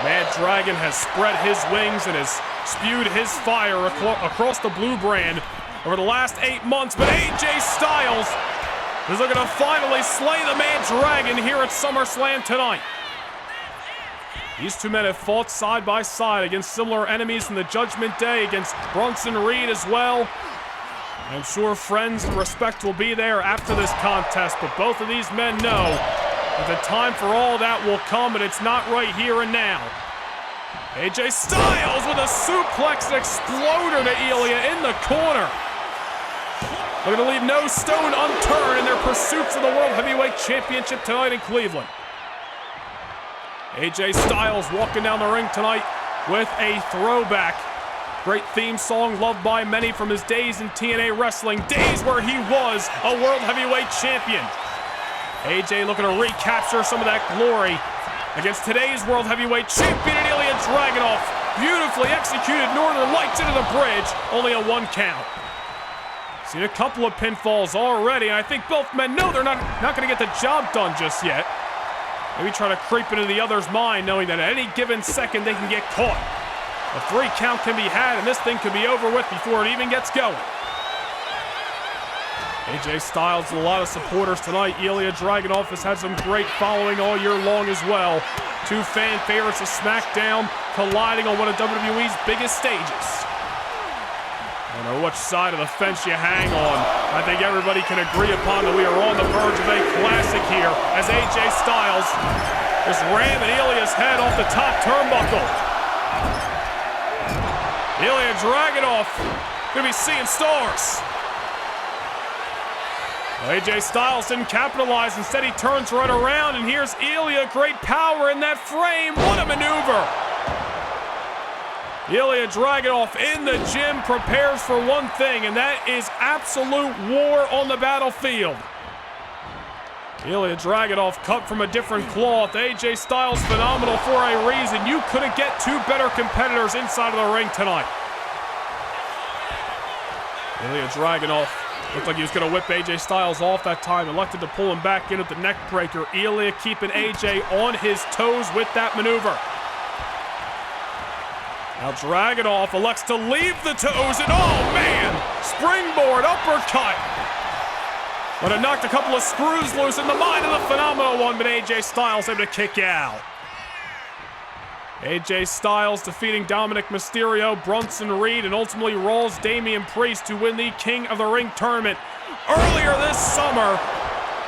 Mad Dragon has spread his wings and has spewed his fire across the blue brand over the last 8 months, but AJ Styles is looking to finally slay the Mad Dragon here at SummerSlam tonight. These two men have fought side by side against similar enemies in the Judgment Day, against Bronson Reed as well. I'm sure friends and respect will be there after this contest, but both of these men know that the time for all that will come, and it's not right here and now. AJ Styles with a suplex exploder to Ilja in the corner. They're going to leave no stone unturned in their pursuits of the World Heavyweight Championship tonight in Cleveland. AJ Styles walking down the ring tonight with a throwback. Great theme song loved by many from his days in TNA wrestling, days where he was a World Heavyweight Champion. AJ looking to recapture some of that glory against today's World Heavyweight Champion, Ilja Dragunov. Beautifully executed Northern Lights into the bridge, only a 1 count. Seen a couple of pinfalls already, and I think both men know they're not going to get the job done just yet. Maybe try to creep into the other's mind, knowing that at any given second they can get caught. A 3 count can be had, and this thing could be over with before it even gets going. AJ Styles with a lot of supporters tonight. Ilja Dragunov has had some great following all year long as well. 2 fan favorites of SmackDown colliding on one of WWE's biggest stages. I don't know which side of the fence you hang on. I think everybody can agree upon that we are on the verge of a classic here as AJ Styles is ramming Ilja's head off the top turnbuckle. Ilja Dragunov gonna be seeing stars. AJ Styles didn't capitalize. Instead, he turns right around, and here's Ilja. Great power in that frame. What a maneuver. Ilja Dragunov in the gym prepares for one thing, and that is absolute war on the battlefield. Ilja Dragunov cut from a different cloth. AJ Styles phenomenal for a reason. You couldn't get 2 better competitors inside of the ring tonight. Ilja Dragunov looked like he was going to whip AJ Styles off that time. Elected to pull him back in with the neck breaker. Ilja keeping AJ on his toes with that maneuver. Now Dragunov elects to leave the toes, and oh man! Springboard uppercut. But it knocked a couple of screws loose in the mind of the phenomenal one, but AJ Styles able to kick out. AJ Styles defeating Dominic Mysterio, Bronson Reed, and ultimately Raw's Damian Priest to win the King of the Ring tournament. Earlier this summer,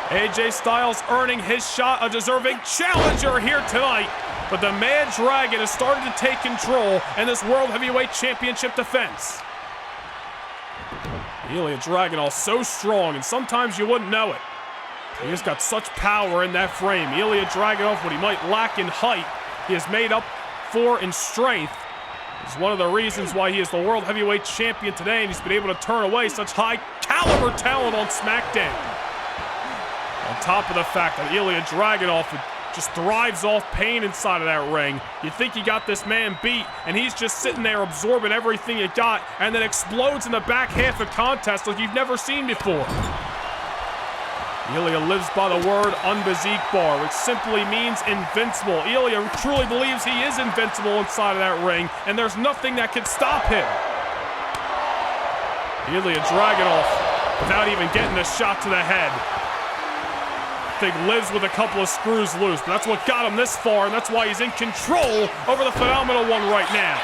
AJ Styles earning his shot, a deserving challenger here tonight. But the Mad Dragon has started to take control in this World Heavyweight Championship defense. Ilja Dragunov so strong, and sometimes you wouldn't know it. He has got such power in that frame. Ilja Dragunov, what he might lack in height, he has made up for in strength. It's one of the reasons why he is the World Heavyweight Champion today, and he's been able to turn away such high-caliber talent on SmackDown. On top of the fact that Ilja Dragunov just thrives off pain inside of that ring. You think you got this man beat, and he's just sitting there absorbing everything you got, and then explodes in the back half of contest like you've never seen before. Ilja lives by the word unbesiegbar, which simply means invincible. Ilja truly believes he is invincible inside of that ring, and there's nothing that can stop him. Ilja Dragunov, without even getting a shot to the head, I think lives with a couple of screws loose, but that's what got him this far, and that's why he's in control over the phenomenal one right now.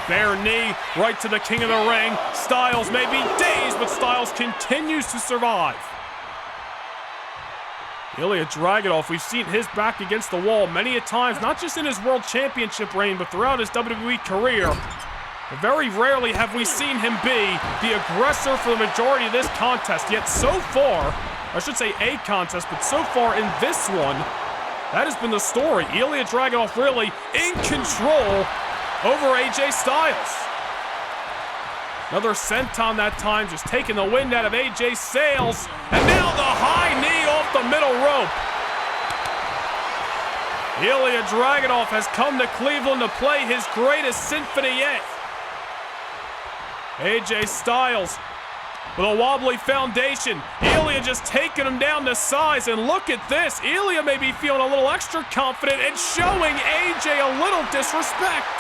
Bare knee right to the King of the Ring. Styles may be dazed, but Styles continues to survive. Ilja Dragunov, we've seen his back against the wall many a times, not just in his World Championship reign, but throughout his WWE career. But very rarely have we seen him be the aggressor for the majority of this contest, yet so far, I should say a contest, but so far in this one, that has been the story. Ilja Dragunov really in control over AJ Styles. Another senton that time, just taking the wind out of AJ's sails. And now the high knee off the middle rope. Ilja Dragunov has come to Cleveland to play his greatest symphony yet. AJ Styles with a wobbly foundation. Ilja just taking him down to size, and look at this. Ilja may be feeling a little extra confident and showing AJ a little disrespect.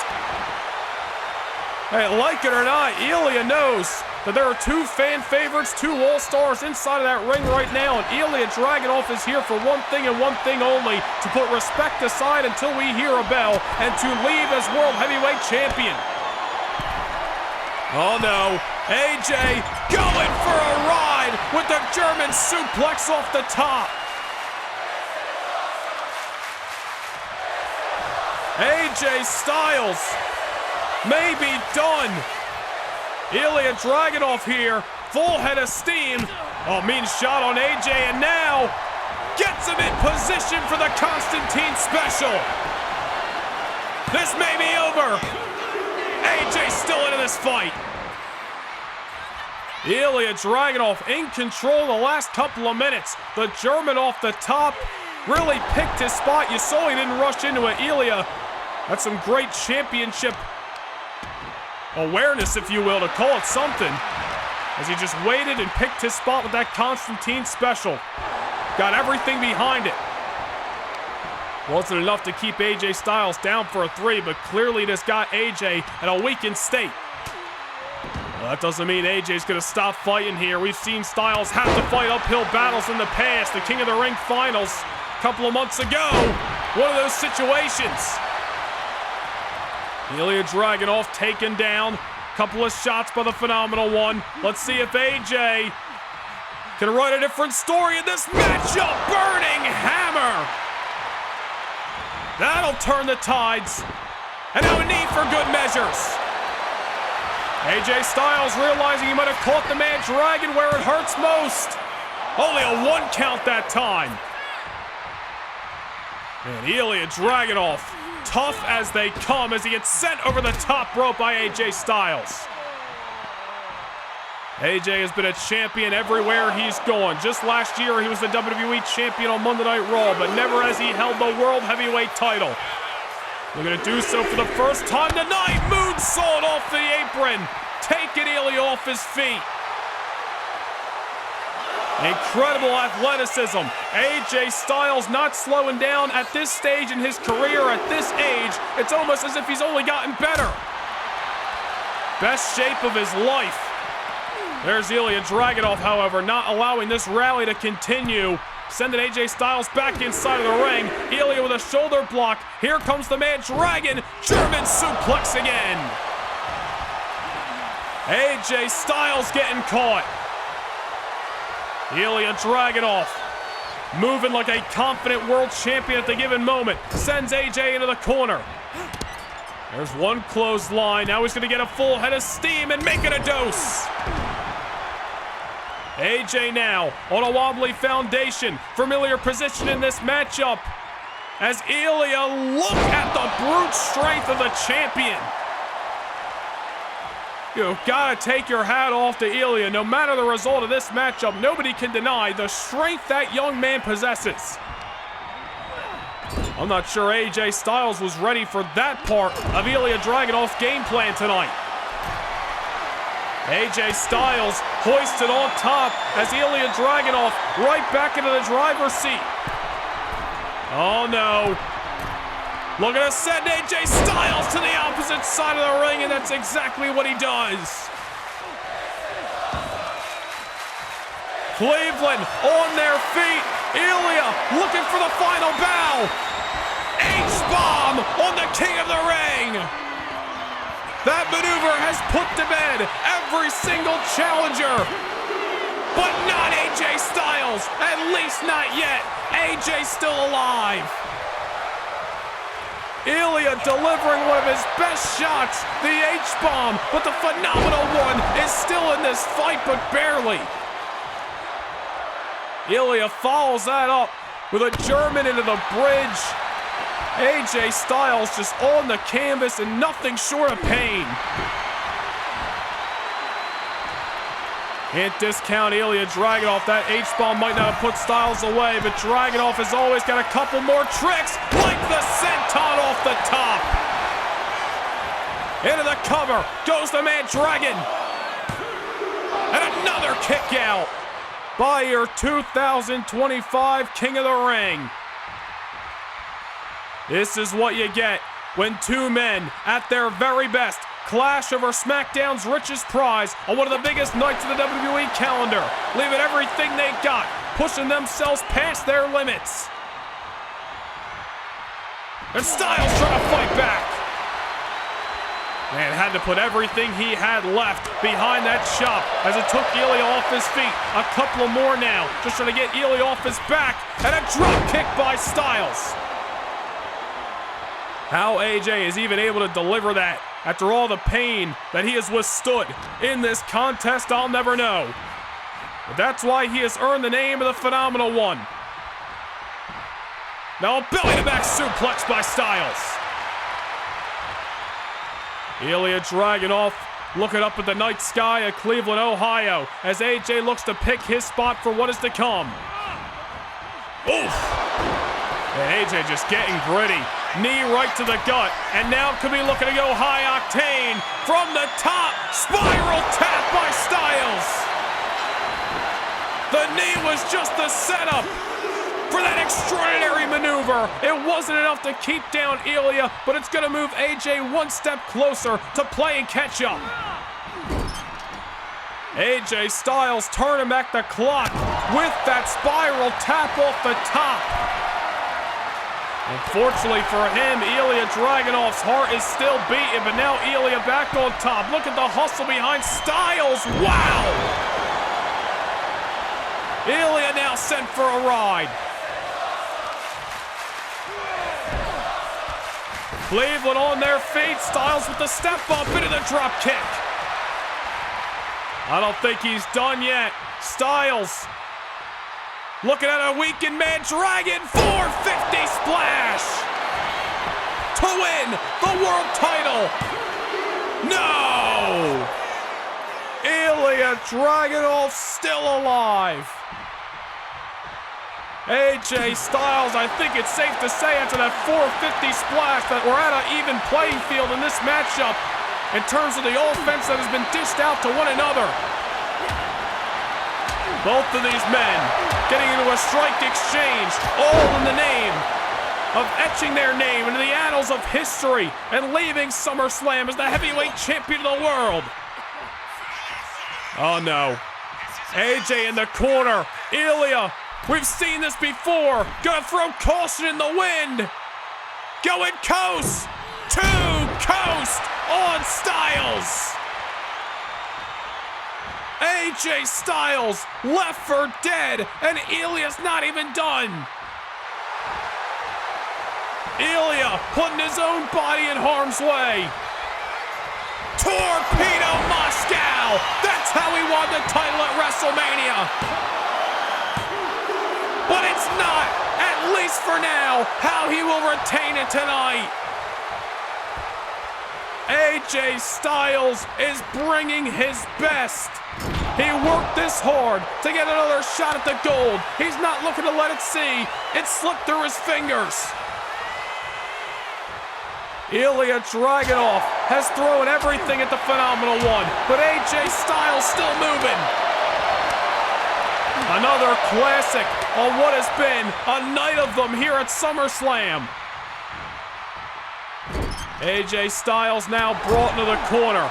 Hey, like it or not, Ilja knows that there are 2 fan favorites, 2 all-stars inside of that ring right now, and Ilja Dragunov is here for one thing and one thing only, to put respect aside until we hear a bell, and to leave as World Heavyweight Champion. Oh no, AJ going for a ride with the German suplex off the top. AJ Styles may be done. Ilja Dragunov here, full head of steam. Oh, mean shot on AJ, and now gets him in position for the Constantine special. This may be over. AJ still into this fight. Ilja Dragunov in control the last couple of minutes. The German off the top really picked his spot. You saw he didn't rush into it. Ilja, that's some great championship awareness, if you will, to call it something, as he just waited and picked his spot with that Constantine special. Got everything behind it. Wasn't enough to keep AJ Styles down for a 3, but clearly this got AJ in a weakened state. Well, that doesn't mean AJ's gonna stop fighting here. We've seen Styles have to fight uphill battles in the past. The King of the Ring finals a couple of months ago, one of those situations. Ilja Dragunov taken down. Couple of shots by the Phenomenal One. Let's see if AJ can write a different story in this matchup. Burning hammer. That'll turn the tides. And now a knee for good measures. AJ Styles realizing he might have caught the man Dragon where it hurts most. Only a 1 count that time. And Ilja Dragunov, tough as they come, as he gets sent over the top rope by AJ Styles. AJ has been a champion everywhere he's gone. Just last year, he was the WWE Champion on Monday Night Raw, but never has he held the World Heavyweight title. They're going to do so for the first time tonight. Moonsault off the apron, taking Ilja off his feet. Incredible athleticism. AJ Styles not slowing down at this stage in his career, at this age. It's almost as if he's only gotten better. Best shape of his life. There's Ilja Dragunov, however, not allowing this rally to continue. Sending AJ Styles back inside of the ring. Ilja with a shoulder block. Here comes the man Dragon. German suplex again. AJ Styles getting caught. Ilja Dragunov moving like a confident world champion at the given moment. Sends AJ into the corner. There's one clothesline. Now he's going to get a full head of steam and make it a dose. AJ now on a wobbly foundation. Familiar position in this matchup. As Ilja, look at the brute strength of the champion. You've got to take your hat off to Ilja. No matter the result of this matchup, nobody can deny the strength that young man possesses. I'm not sure AJ Styles was ready for that part of Ilja Dragunov's game plan tonight. AJ Styles hoisted on top as Ilja Dragunov right back into the driver's seat. Oh no. Looking to send AJ Styles to the opposite side of the ring, and that's exactly what he does. Cleveland on their feet. Ilja looking for the final bow. H-bomb on the King of the Ring. That maneuver has put to bed every single challenger. But not AJ Styles. At least not yet. AJ's still alive. Ilja delivering one of his best shots, the H-bomb, but the Phenomenal One is still in this fight, but barely. Ilja follows that up with a German into the bridge. AJ Styles just on the canvas and nothing short of pain. Can't discount Ilja Dragunov. That H-bomb might not have put Styles away, but Dragunov has always got a couple more tricks, like the senton off the top. Into the cover goes the man Dragon. And another kick out by your 2025 King of the Ring. This is what you get when two men at their very best clash over SmackDown's richest prize on one of the biggest nights of the WWE calendar, leaving everything they got, pushing themselves past their limits. And Styles trying to fight back. Man had to put everything he had left behind that chop as it took Ilja off his feet. A couple more now, just trying to get Ilja off his back, and a drop kick by Styles. How AJ is even able to deliver that after all the pain that he has withstood in this contest, I'll never know. But that's why he has earned the name of the Phenomenal One. Now a belly-to-back suplex by Styles. Ilja Dragunov looking up at the night sky of Cleveland, Ohio, as AJ looks to pick his spot for what is to come. Oof! And AJ just getting gritty. Knee right to the gut, and now could be looking to go high octane from the top. Spiral tap by Styles. The knee was just the setup for that extraordinary maneuver. It wasn't enough to keep down Ilja, but it's gonna move AJ one step closer to playing catch up. AJ Styles turning back the clock with that spiral tap off the top. Unfortunately for him, Ilja Dragunov's heart is still beating, but now Ilja back on top. Look at the hustle behind Styles. Wow! Ilja now sent for a ride. Cleveland on their feet. Styles with the step up into the drop kick. I don't think he's done yet. Styles looking at a weakened man, Dragon 450 splash to win the world title. No! Ilja Dragunov still alive. AJ Styles, I think it's safe to say after that 450 splash that we're at an even playing field in this matchup in terms of the offense that has been dished out to one another. Both of these men getting into a strike exchange, all in the name of etching their name into the annals of history and leaving SummerSlam as the heavyweight champion of the world. Oh no. AJ in the corner. Ilja, we've seen this before. Gonna throw caution in the wind. Going coast to coast on Styles. AJ Styles left for dead, and Ilja's not even done. Ilja putting his own body in harm's way. Torpedo Moscow! That's how he won the title at WrestleMania. But it's not, at least for now, how he will retain it tonight. AJ Styles is bringing his best. He worked this hard to get another shot at the gold. He's not looking to let it see. It slipped through his fingers. Ilja Dragunov has thrown everything at the Phenomenal One, but AJ Styles still moving. Another classic on what has been a night of them here at SummerSlam. AJ Styles now brought into the corner.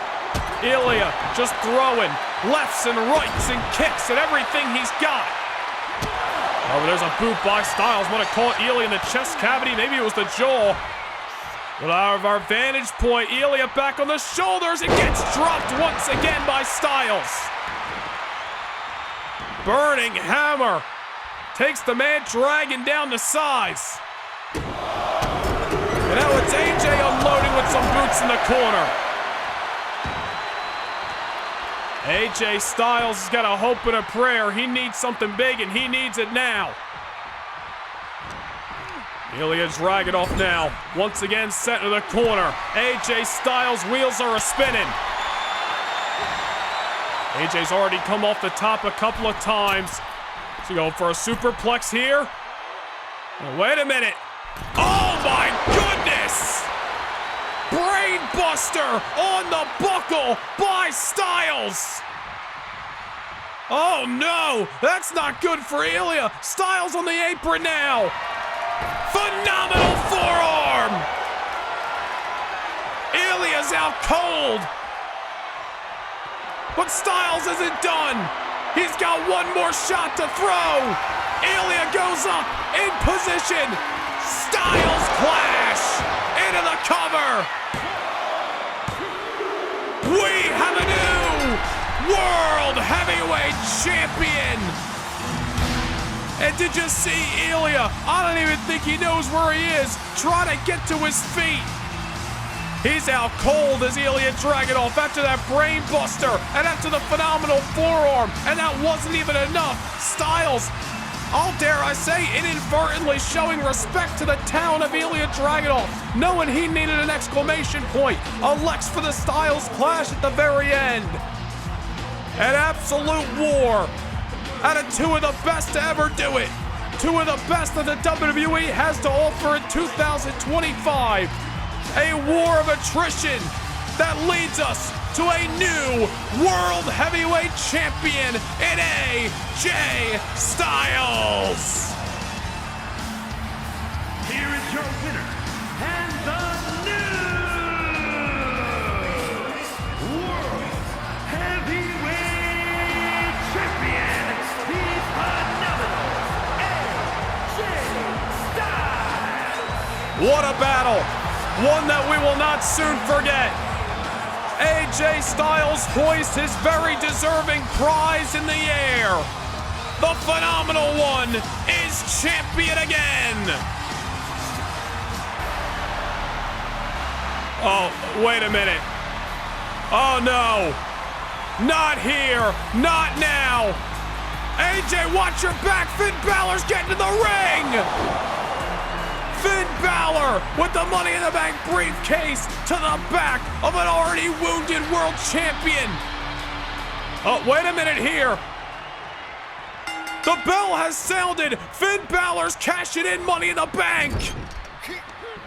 Ilja just throwing lefts and rights and kicks at everything he's got. Oh, but there's a boot by Styles. Might have caught Ilja in the chest cavity. Maybe it was the jaw. But out of our vantage point, Ilja back on the shoulders and gets dropped once again by Styles. Burning hammer takes the man dragging down the sides. And now it's AJ unloading with some boots in the corner. AJ Styles has got a hope and a prayer. He needs something big, and he needs it now. Ilja Dragunov now, once again set into the corner. AJ Styles' wheels are a-spinning. AJ's already come off the top a couple of times. So going for a superplex here. Oh, wait a minute. Oh my goodness! Brainbuster on the buckle by Styles. Oh no, that's not good for Ilja. Styles on the apron now. Phenomenal forearm. Ilja's out cold. But Styles isn't done. He's got one more shot to throw. Ilja goes up in position. Styles clash into the cover. We have a new World Heavyweight Champion. And did you see Ilja? I don't even think he knows where he is, trying to get to his feet. He's out cold as Ilja Dragunov after that brain buster and after the phenomenal forearm, and that wasn't even enough. Styles, I'll dare I say, inadvertently showing respect to the talent of Ilja Dragunov, knowing he needed an exclamation point, elects for the Styles Clash at the very end. An absolute war out of two of the best to ever do it. Two of the best that the WWE has to offer in 2025. A war of attrition that leads us to a new World Heavyweight Champion in AJ Styles. Here is your winner, and the new World Heavyweight Champion, the phenomenal AJ Styles. What a battle. One that we will not soon forget. AJ Styles hoists his very deserving prize in the air. The phenomenal one is champion again. Oh, wait a minute. Oh no. Not here. Not now. AJ, watch your back. Finn Balor's getting to the ring. Finn Balor with the Money in the Bank briefcase to the back of an already wounded world champion. Oh, wait a minute here. The bell has sounded. Finn Balor's cashing in Money in the Bank.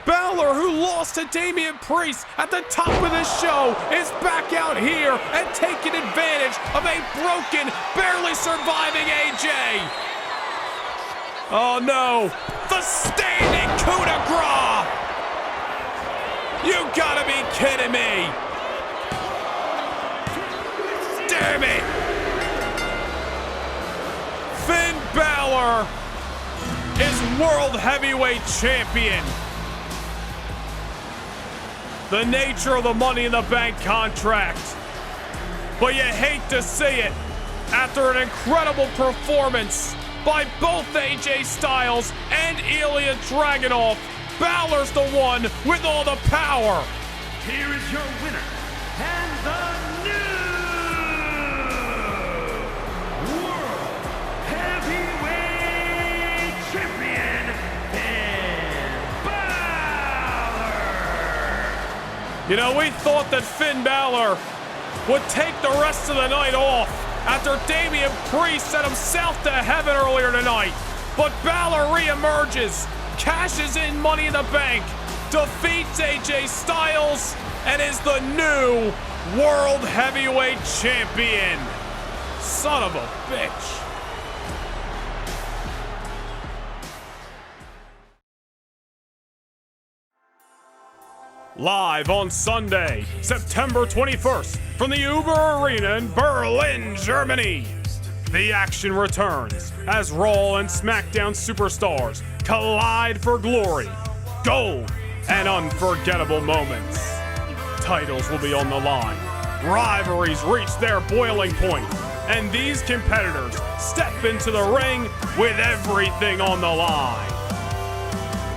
Balor, who lost to Damian Priest at the top of the show, is back out here and taking advantage of a broken, barely surviving AJ. Oh no, the standing coup de grace! You gotta be kidding me! Damn it! Finn Balor is World Heavyweight Champion. The nature of the Money in the Bank contract. But you hate to see it after an incredible performance by both AJ Styles and Ilja Dragunov. Balor's the one with all the power. Here is your winner, and the new World Heavyweight Champion, Finn Balor. You know, we thought that Finn Balor would take the rest of the night off after Damian Priest sent himself to heaven earlier tonight. But Balor reemerges, cashes in Money in the Bank, defeats AJ Styles, and is the new World Heavyweight Champion. Son of a bitch. Live on Sunday, September 21st, from the Uber Arena in Berlin, Germany. The action returns as Raw and SmackDown superstars collide for glory, gold, and unforgettable moments. Titles will be on the line. Rivalries reach their boiling point, and these competitors step into the ring with everything on the line.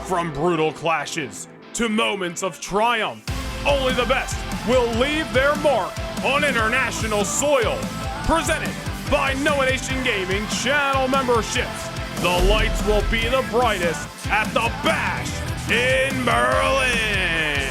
From brutal clashes to moments of triumph, only the best will leave their mark on international soil. Presented by Noah Nation Gaming channel memberships, the lights will be the brightest at the Bash in Berlin.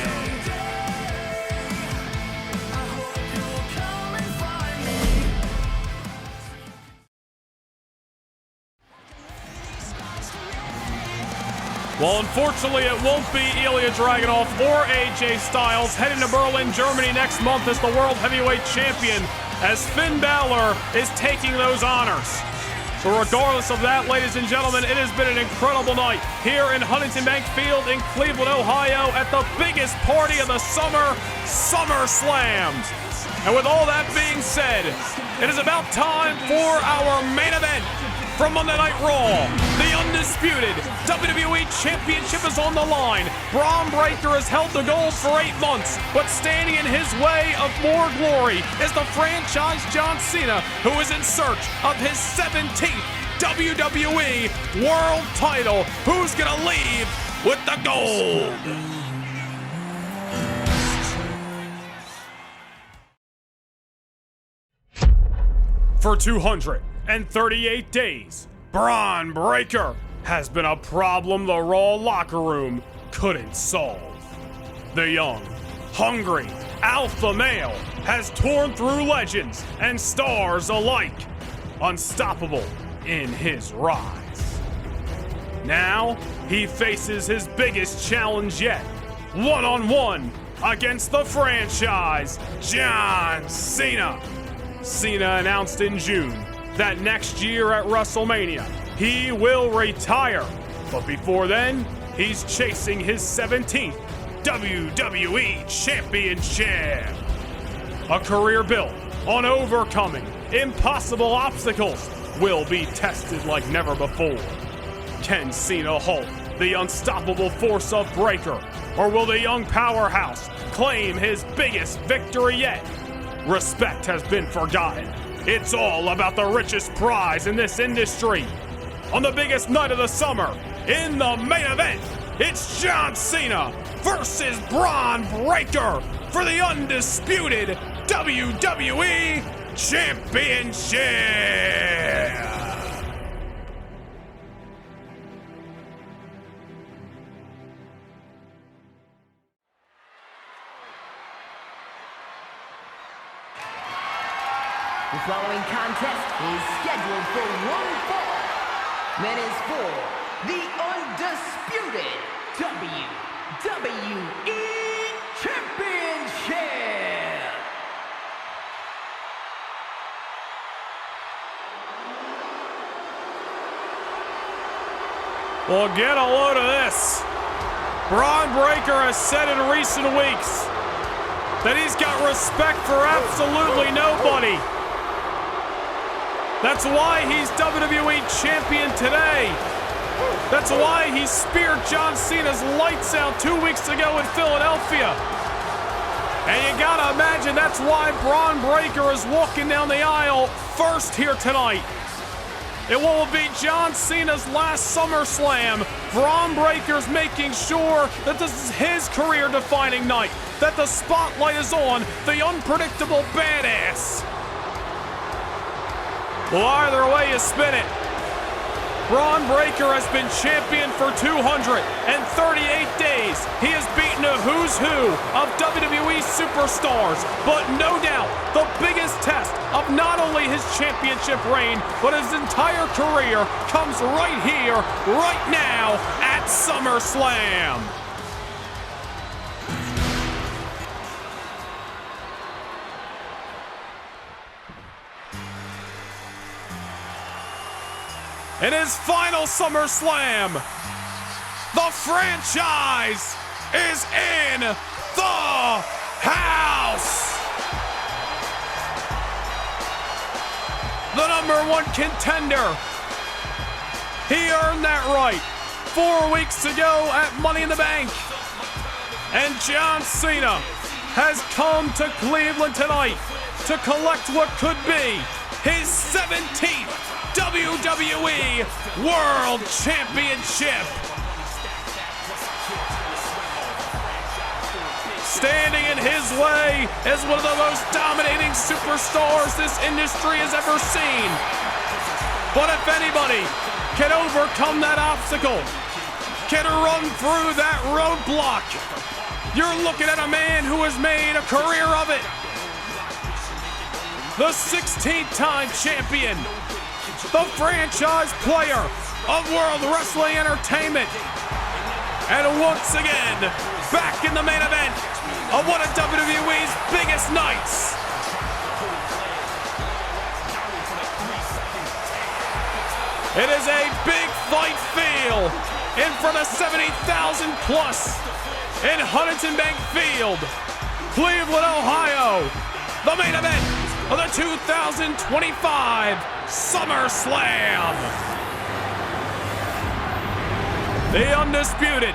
Well, unfortunately, it won't be Ilja Dragunov or AJ Styles heading to Berlin, Germany next month as the World Heavyweight Champion, as Finn Balor is taking those honors. So regardless of that, ladies and gentlemen, it has been an incredible night here in Huntington Bank Field in Cleveland, Ohio at the biggest party of the summer, SummerSlam. And with all that being said, it is about time for our main event. From Monday Night Raw, the undisputed WWE Championship is on the line. Braun Breaker has held the gold for 8 months, but standing in his way of more glory is the franchise John Cena, who is in search of his 17th WWE World Title. Who's gonna leave with the gold? For 238 days, Bron Breakker has been a problem the Raw locker room couldn't solve. The young, hungry alpha male has torn through legends and stars alike, unstoppable in his rise. Now, he faces his biggest challenge yet, one-on-one against the franchise, John Cena. Cena announced in June that next year at WrestleMania, he will retire. But before then, he's chasing his 17th WWE Championship. A career built on overcoming impossible obstacles will be tested like never before. Can Cena halt the unstoppable force of Breakker, or will the young powerhouse claim his biggest victory yet? Respect has been forgotten. It's all about the richest prize in this industry. On the biggest night of the summer, in the main event, it's John Cena versus Bron Breakker for the undisputed WWE Championship. The following contest is scheduled for one fall. That is for the undisputed WWE Championship. Well, get a load of this. Bron Breakker has said in recent weeks that he's got respect for absolutely nobody. That's why he's WWE Champion today. That's why he speared John Cena's lights out 2 weeks ago in Philadelphia. And you gotta imagine that's why Bron Breakker is walking down the aisle first here tonight. It will be John Cena's last SummerSlam. Bron Breakker's making sure that this is his career-defining night, that the spotlight is on the unpredictable badass. Well, either way you spin it, Bron Breakker has been champion for 238 days. He has beaten a who's who of WWE superstars. But no doubt, the biggest test of not only his championship reign, but his entire career comes right here, right now, at SummerSlam. In his final SummerSlam, the franchise is in the house. The #1 contender. He earned that right 4 weeks ago at Money in the Bank. And John Cena has come to Cleveland tonight to collect what could be his 17th WWE World Championship. Standing in his way is one of the most dominating superstars this industry has ever seen. But if anybody can overcome that obstacle, can run through that roadblock, you're looking at a man who has made a career of it. The 16th-time champion, the franchise player of World Wrestling Entertainment, and once again, back in the main event of one of WWE's biggest nights. It is a big fight feel in front of 70,000 plus in Huntington Bank Field, Cleveland, Ohio. The main event of the 2025 SummerSlam. The undisputed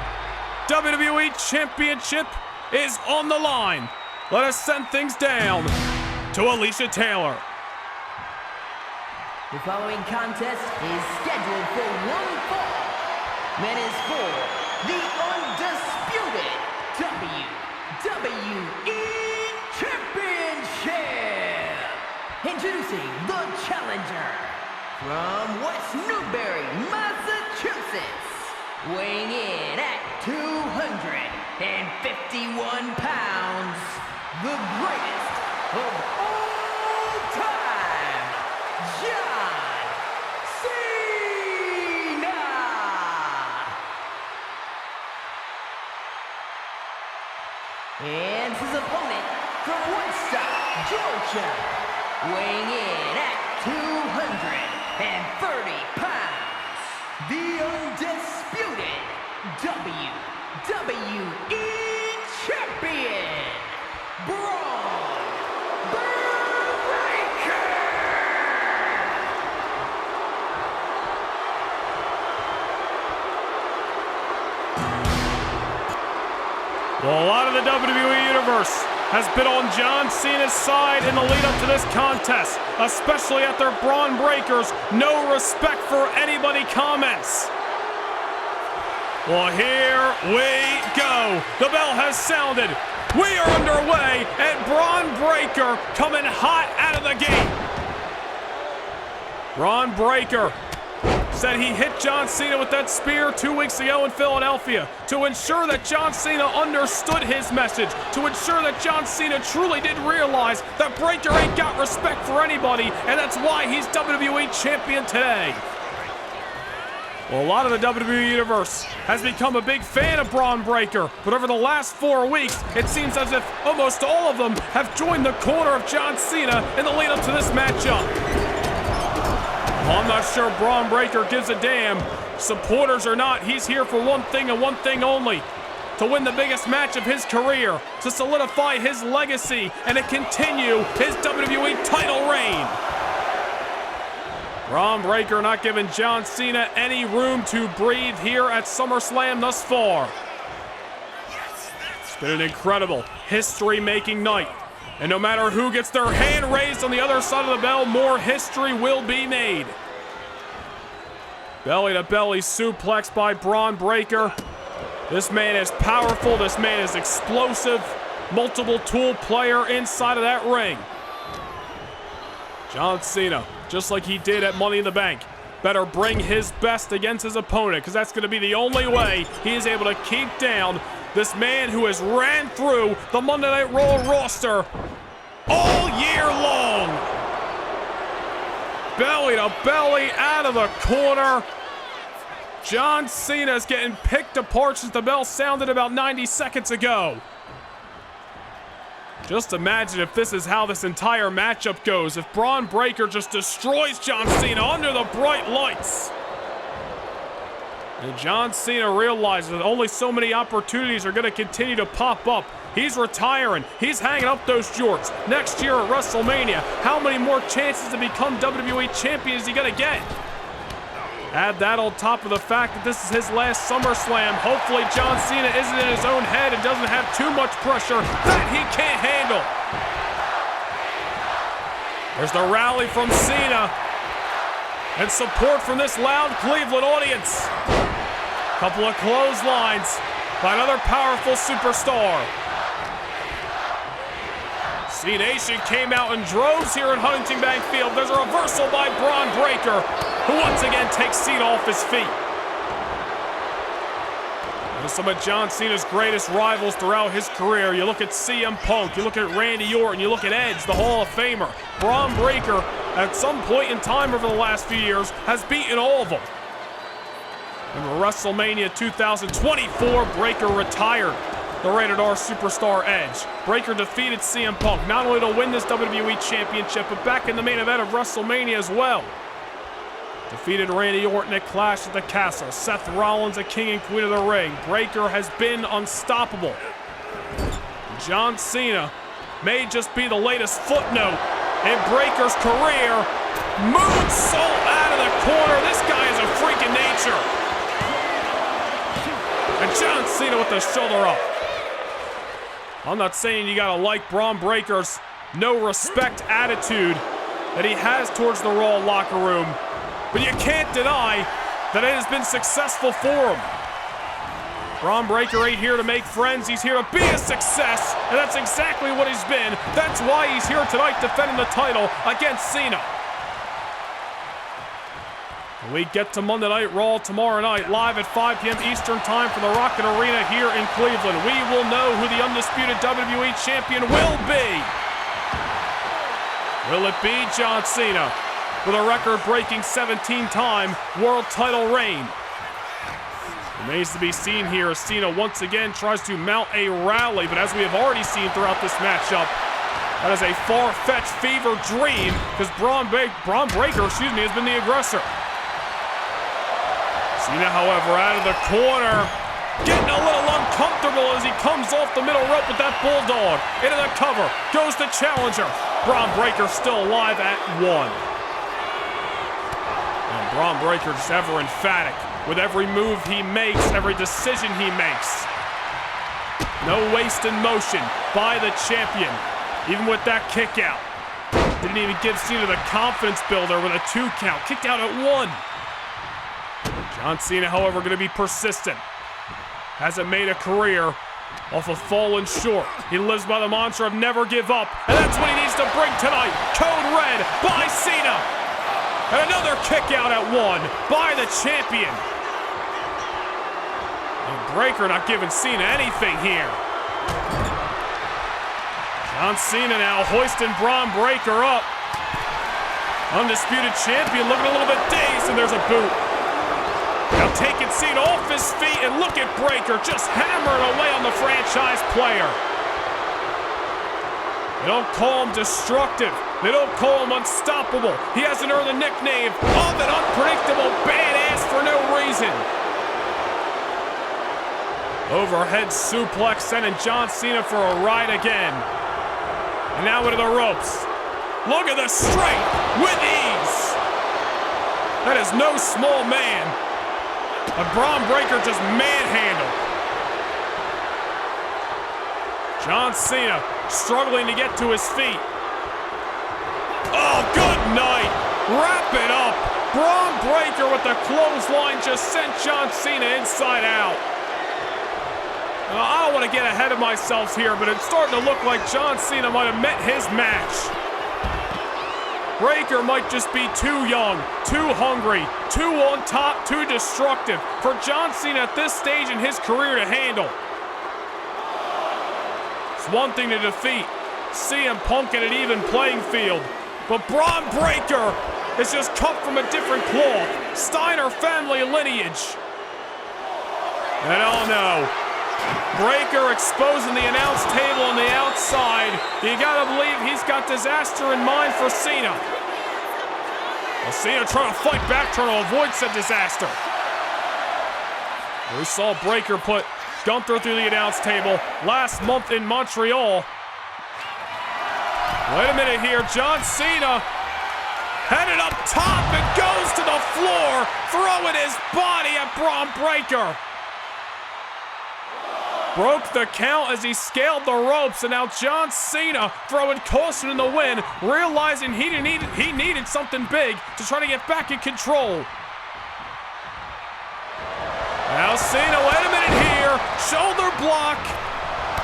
WWE Championship is on the line. Let us send things down to Alicia Taylor. The following contest is scheduled for one fall and is for the undisputed WWE Championship. Introducing the challenger from West Newbury, Massachusetts, weighing in at 251 pounds, the greatest of all time, John Cena! And his opponent from Woodstock, Georgia, weighing in at 230 pounds, the undisputed WWE Champion, Braun Breaker! Well, a lot of the WWE Universe has been on John Cena's side in the lead up to this contest, especially at their Braun Breakers no respect for anybody comments. Well, here we go. The bell has sounded. We are underway, and Braun Breaker coming hot out of the gate. Braun Breaker said he hit John Cena with that spear 2 weeks ago in Philadelphia to ensure that John Cena understood his message, to ensure that John Cena truly did realize that Breaker ain't got respect for anybody, and that's why he's WWE Champion today. Well, a lot of the WWE Universe has become a big fan of Braun Breaker, but over the last 4 weeks, it seems as if almost all of them have joined the corner of John Cena in the lead up to this matchup. Well, I'm not sure Braun Breaker gives a damn. Supporters or not, he's here for one thing and one thing only: to win the biggest match of his career, to solidify his legacy, and to continue his WWE title reign. Braun Breaker not giving John Cena any room to breathe here at SummerSlam thus far. It's been an incredible, history-making night. And no matter who gets their hand raised on the other side of the bell, more history will be made. Belly-to-belly suplex by Braun Breaker. This man is powerful. This man is explosive. Multiple tool player inside of that ring. John Cena, just like he did at Money in the Bank, better bring his best against his opponent, because that's going to be the only way he is able to keep down this man who has ran through the Monday Night Raw roster all year long. Belly to belly out of the corner. John Cena is getting picked apart since the bell sounded about 90 seconds ago. Just imagine if this is how this entire matchup goes, if Braun Breaker just destroys John Cena under the bright lights. And John Cena realizes that only so many opportunities are going to continue to pop up. He's retiring. He's hanging up those jorts. Next year at WrestleMania, how many more chances to become WWE Champion is he going to get? Add that on top of the fact that this is his last SummerSlam. Hopefully John Cena isn't in his own head and doesn't have too much pressure that he can't handle. There's the rally from Cena and support from this loud Cleveland audience. Couple of clotheslines by another powerful superstar. C-Nation came out in droves here at Huntington Bank Field. There's a reversal by Braun Breaker, who once again takes Cena off his feet. And some of John Cena's greatest rivals throughout his career. You look at CM Punk, you look at Randy Orton, you look at Edge, the Hall of Famer. Braun Breaker, at some point in time over the last few years, has beaten all of them. In WrestleMania 2024, Breaker retired the Rated R Superstar Edge. Breaker defeated CM Punk, not only to win this WWE Championship, but back in the main event of WrestleMania as well. Defeated Randy Orton at Clash at the Castle. Seth Rollins, a king and queen of the ring. Breaker has been unstoppable. John Cena may just be the latest footnote in Breaker's career. Moonsault out of the corner. This guy is a freak of nature. And John Cena with the shoulder up. I'm not saying you gotta like Braun Breaker's no respect attitude, that he has towards the Raw locker room, but you can't deny that it has been successful for him. Braun Breaker ain't here to make friends, he's here to be a success, and that's exactly what he's been. That's why he's here tonight defending the title against Cena. We get to Monday Night Raw tomorrow night, live at 5 p.m. Eastern Time from the Rocket Arena here in Cleveland. We will know who the undisputed WWE Champion will be. Will it be John Cena with a record-breaking 17-time world title reign? Remains to be seen here as Cena once again tries to mount a rally, but as we have already seen throughout this matchup, that is a far-fetched fever dream because Braun Breaker, has been the aggressor. Cena, however, out of the corner, getting a little uncomfortable as he comes off the middle rope with that bulldog. Into the cover, goes the challenger. Braun Breaker still alive at 1. And Braun Breaker just ever emphatic with every move he makes, every decision he makes. No wasted motion by the champion, even with that kick out. Didn't even give Cena the confidence builder with a 2 count. Kicked out at 1. John Cena, however, going to be persistent. Hasn't made a career off of falling short. He lives by the mantra of never give up, and that's what he needs to bring tonight. Code red by Cena. And another kick out at 1 by the champion. And Breaker not giving Cena anything here. John Cena now hoisting Braun Breaker up. Undisputed champion looking a little bit dazed, and there's a boot. Now taking Cena off his feet, and look at Breaker just hammering away on the franchise player. They don't call him destructive. They don't call him unstoppable. He hasn't earned the nickname of an unpredictable badass for no reason. Overhead suplex sending John Cena for a ride again. And now into the ropes. Look at the strength with ease. That is no small man. A Braun Breaker just manhandled. John Cena struggling to get to his feet. Oh, good night. Wrap it up. Braun Breaker with the clothesline just sent John Cena inside out. Now, I don't want to get ahead of myself here, but it's starting to look like John Cena might have met his match. Breaker might just be too young, too hungry, too on top, too destructive for John Cena at this stage in his career to handle. It's one thing to defeat CM Punk in an even playing field, but Braun Breaker is just cut from a different cloth, Steiner family lineage. And oh no, Breaker exposing the announce table on the outside. You gotta believe he's got disaster in mind for Cena. Well, Cena trying to fight back, trying to avoid said disaster. We saw Breaker put Gunther through the announce table last month in Montreal. Wait a minute here, John Cena headed up top and goes to the floor, throwing his body at Braun Breaker. Broke the count as he scaled the ropes, and now John Cena throwing caution in the wind, realizing he needed something big to try to get back in control. Now Cena, wait a minute here, shoulder block,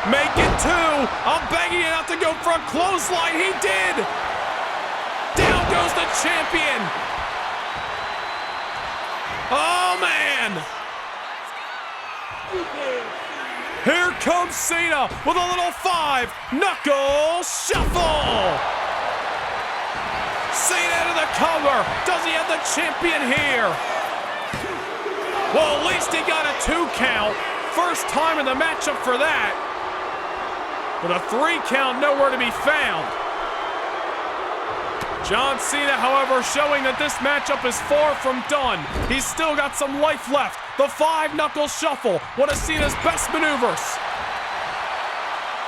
make it 2. I'm begging you not to go for a clothesline, he did. Down goes the champion. Oh man. Here comes Cena with a little 5-knuckle shuffle. Cena to the cover. Does he have the champion here? Well, at least he got a 2 count. First time in the matchup for that. But a 3 count nowhere to be found. John Cena, however, showing that this matchup is far from done. He's still got some life left. The 5-knuckle shuffle, one of Cena's best maneuvers.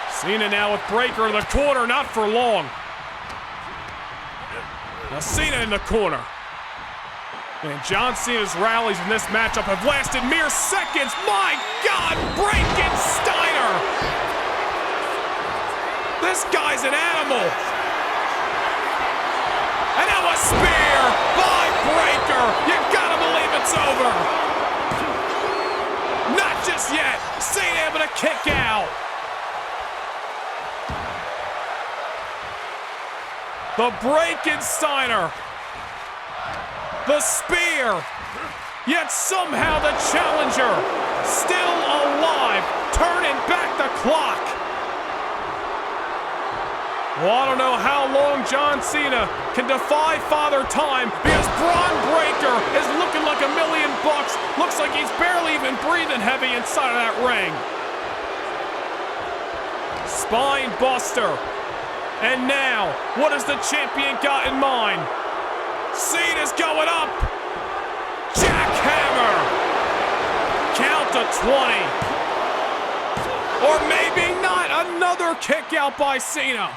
Cena now with Breaker in the corner, not for long. Now Cena in the corner. And John Cena's rallies in this matchup have lasted mere seconds. My God, breaking Steiner. This guy's an animal. kick out. The Breakensteiner. The spear. Yet somehow the challenger still alive, turning back the clock. Well, I don't know how long John Cena can defy Father Time because Braun Breaker is looking like $1 million bucks. Looks like he's barely even breathing heavy inside of that ring. Spine buster. And now, what has the champion got in mind? Cena's going up. Jackhammer. Count to 20. Or maybe not. Another kick out by Cena.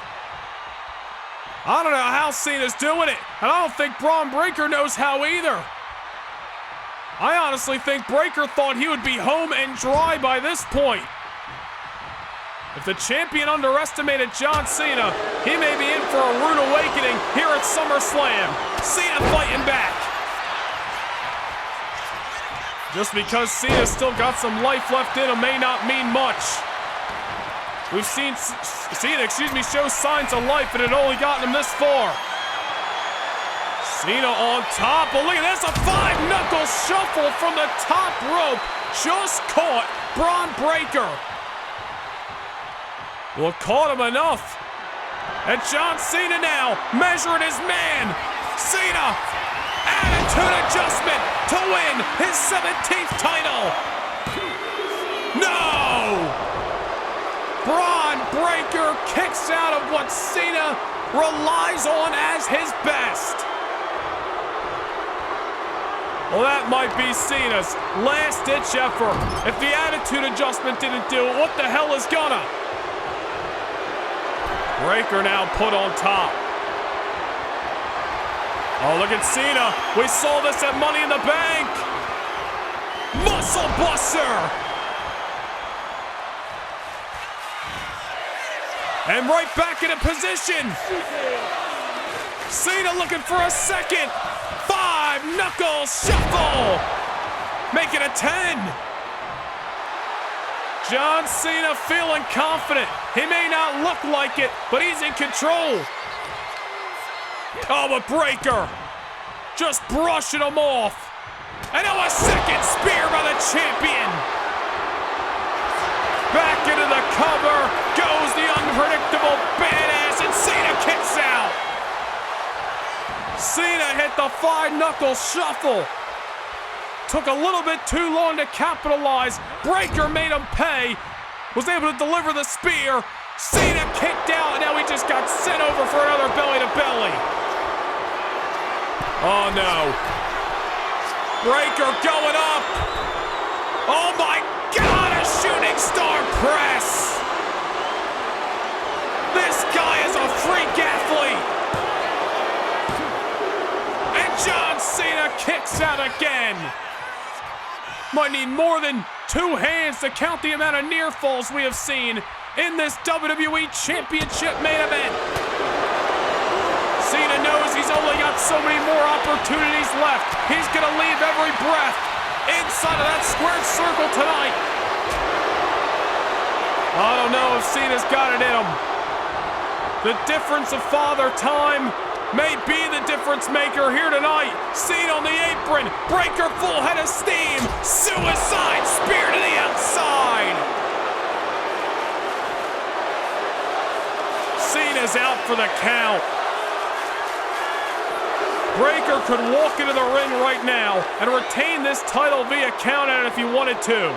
I don't know how Cena's doing it, and I don't think Braun Breaker knows how either. I honestly think Breaker thought he would be home and dry by this point. If the champion underestimated John Cena, he may be in for a rude awakening here at SummerSlam. Cena fighting back. Just because Cena's still got some life left in him may not mean much. We've seen Cena, show signs of life, and it only gotten him this far. Cena on top, but look at this, a 5-knuckle shuffle from the top rope. Just caught Braun Breaker. Well, caught him enough. And John Cena now measuring his man. Cena, attitude adjustment to win his 17th title. No! Braun Breaker kicks out of what Cena relies on as his best. Well, that might be Cena's last-ditch effort. If the attitude adjustment didn't do it, what the hell is gonna? Breaker now put on top. Oh, look at Cena. We saw this at Money in the Bank. Muscle Buster. And right back into position. Cena looking for a second. 5-knuckle shuffle. Make it a 10. John Cena feeling confident. He may not look like it, but he's in control. Oh, a Breaker. Just brushing him off. And now a second spear by the champion. Back into the cover goes the unpredictable badass, and Cena kicks out. Cena hit the 5-knuckle shuffle. Took a little bit too long to capitalize. Breaker made him pay. Was able to deliver the spear. Cena kicked out, and now he just got sent over for another belly-to-belly. Oh, no. Breaker going up. Oh, my God, a shooting star press. This guy is a freak athlete. And John Cena kicks out again. Might need more than 2 hands to count the amount of near falls we have seen in this WWE Championship main event. Cena knows he's only got so many more opportunities left. He's gonna leave every breath inside of that squared circle tonight. I don't know if Cena's got it in him. The difference of Father Time may be the difference maker here tonight. Cena on the apron. Breaker full head of steam. Suicide spear to the outside. Cena's out for the count. Breaker could walk into the ring right now and retain this title via count out if he wanted to.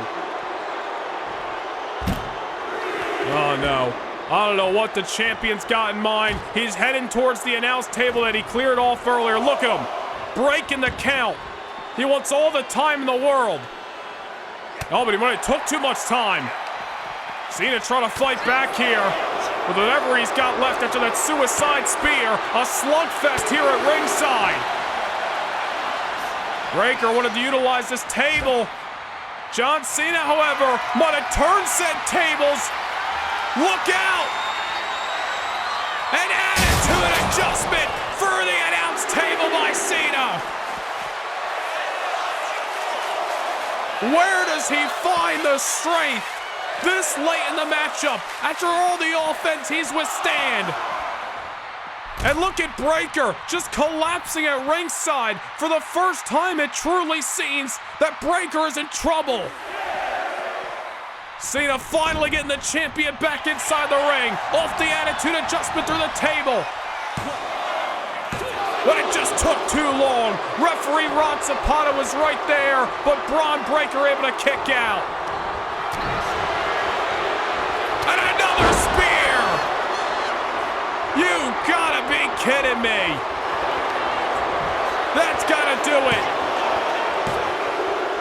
Oh no. I don't know what the champion's got in mind. He's heading towards the announce table that he cleared off earlier. Look at him. Breaking the count. He wants all the time in the world. Oh, but he might have took too much time. Cena trying to fight back here. With whatever he's got left after that suicide spear, a slugfest here at ringside. Breaker wanted to utilize this table. John Cena, however, might have turned said tables. Look out! An attitude adjustment for the announce table by Cena. Where does he find the strength this late in the matchup after all the offense he's withstand. And look at Breakker just collapsing at ringside. For the first time, it truly seems that Breakker is in trouble. Cena finally getting the champion back inside the ring. Off the attitude adjustment through the table. But it just took too long. Referee Ron Zapata was right there, but Bron Breakker able to kick out. And another spear! You gotta be kidding me. That's gotta do it.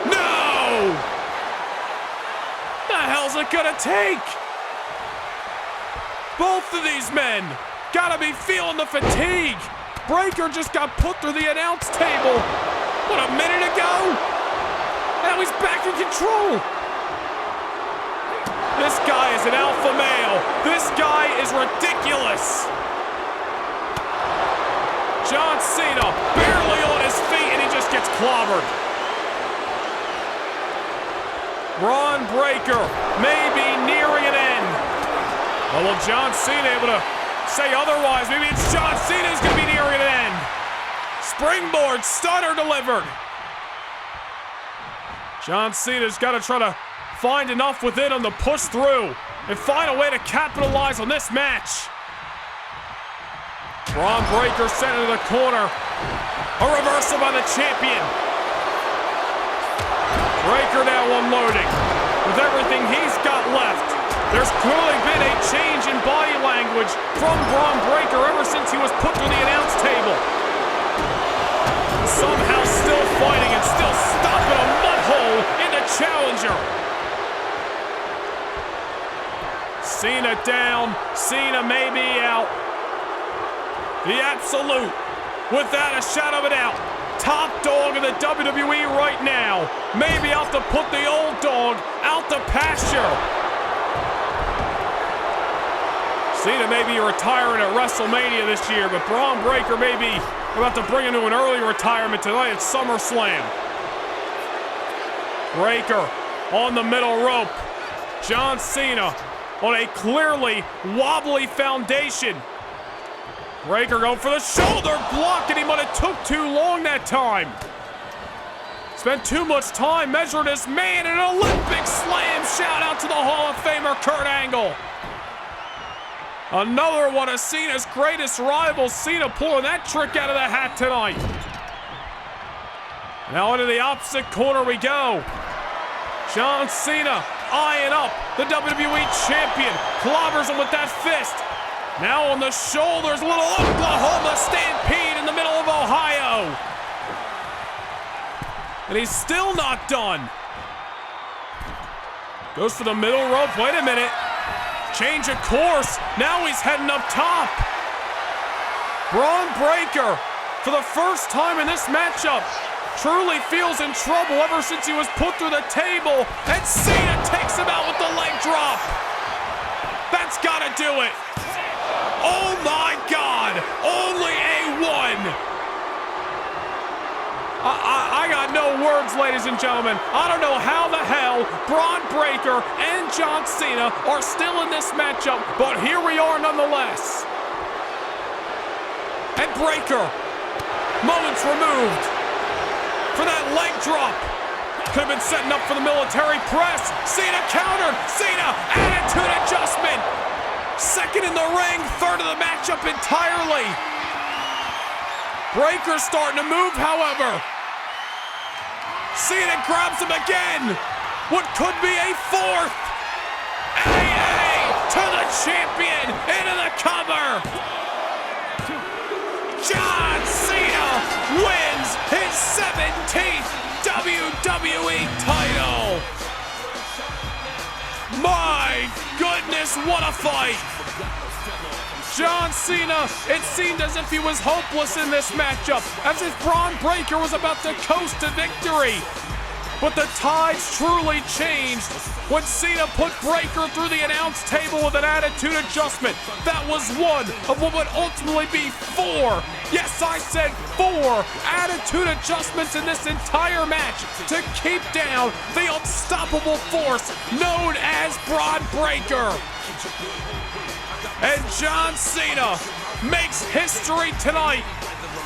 No! The hell's it gonna take? Both of these men gotta be feeling the fatigue. Breakker just got put through the announce table. What, a minute ago? Now he's back in control. This guy is an alpha male. This guy is ridiculous. John Cena barely on his feet and he just gets clobbered. Bron Breakker may be nearing an end. Oh, well, John Cena able to say otherwise. Maybe it's John Cena who's going to be nearing an end. Springboard stunner delivered. John Cena's got to try to find enough within him to push through and find a way to capitalize on this match. Bron Breakker sent into the corner. A reversal by the champion. Breakker now unloading. With everything he's got left, there's clearly been a change in body language from Bron Breakker ever since he was put through the announce table. Somehow still fighting and still stopping a mud hole in the challenger. Cena down. Cena may be out. The absolute, without a shadow of a doubt, top dog of the WWE right now. Maybe out to put the old dog out to pasture. Cena may be retiring at WrestleMania this year, but Bron Breakker may be about to bring him to an early retirement tonight at SummerSlam. Breakker on the middle rope. John Cena on a clearly wobbly foundation. Breakker going for the shoulder block, and he might have took too long that time. Spent too much time measuring this man in an Olympic slam. Shout out to the Hall of Famer Kurt Angle. Another one of Cena's greatest rivals. Cena pulling that trick out of the hat tonight. Now into the opposite corner we go. John Cena eyeing up the WWE Champion. Clobbers him with that fist. Now on the shoulders, a little Oklahoma Stampede in the middle of Ohio. And he's still not done. Goes for the middle rope. Wait a minute. Change of course. Now he's heading up top. Bron Breakker, for the first time in this matchup, truly feels in trouble ever since he was put through the table. And Cena takes him out with the leg drop. That's gotta do it. Oh my God, only a one. I got no words, ladies and gentlemen. I don't know how the hell Bron Breakker and John Cena are still in this matchup, but here we are nonetheless. And Breakker, moments removed for that leg drop. Could have been setting up for the military press. Cena countered. Cena, attitude adjustment. Second in the ring, third of the matchup entirely. Breakker's starting to move, however. Cena grabs him again. What could be a fourth. AA to the champion, into the cover. John Cena wins his 17th WWE title. My goodness, what a fight! John Cena, it seemed as if he was hopeless in this matchup, as if Bron Breakker was about to coast to victory. But the tides truly changed when Cena put Breakker through the announce table with an attitude adjustment. That was one of what would ultimately be 4. Yes, I said 4 attitude adjustments in this entire match to keep down the unstoppable force known as Bron Breakker. And John Cena makes history tonight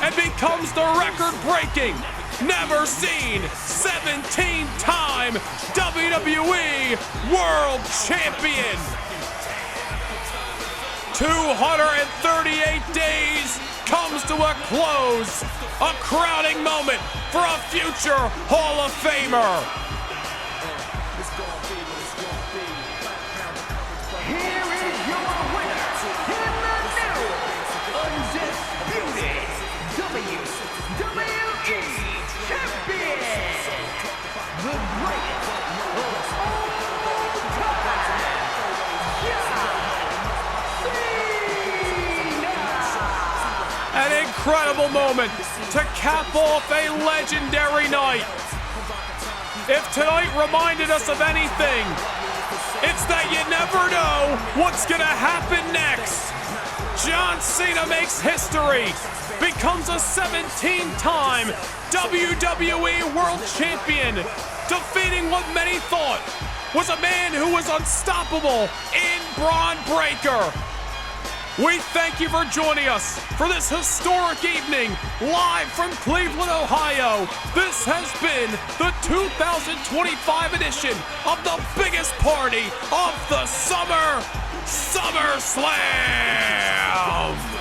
and becomes the record-breaking, never-seen 17-time WWE World Champion. 238 days comes to a close, a crowning moment for a future Hall of Famer. Here is your winner, in the new, undisputed WWE Champion, the greatest of all time, John Cena. An incredible moment to cap off a legendary night. If tonight reminded us of anything, it's that you never know what's gonna happen next. John Cena makes history, becomes a 17-time WWE World Champion, defeating what many thought was a man who was unstoppable in Bron Breakker. We thank you for joining us for this historic evening live from Cleveland, Ohio. This has been the 2025 edition of the biggest party of the summer, SummerSlam.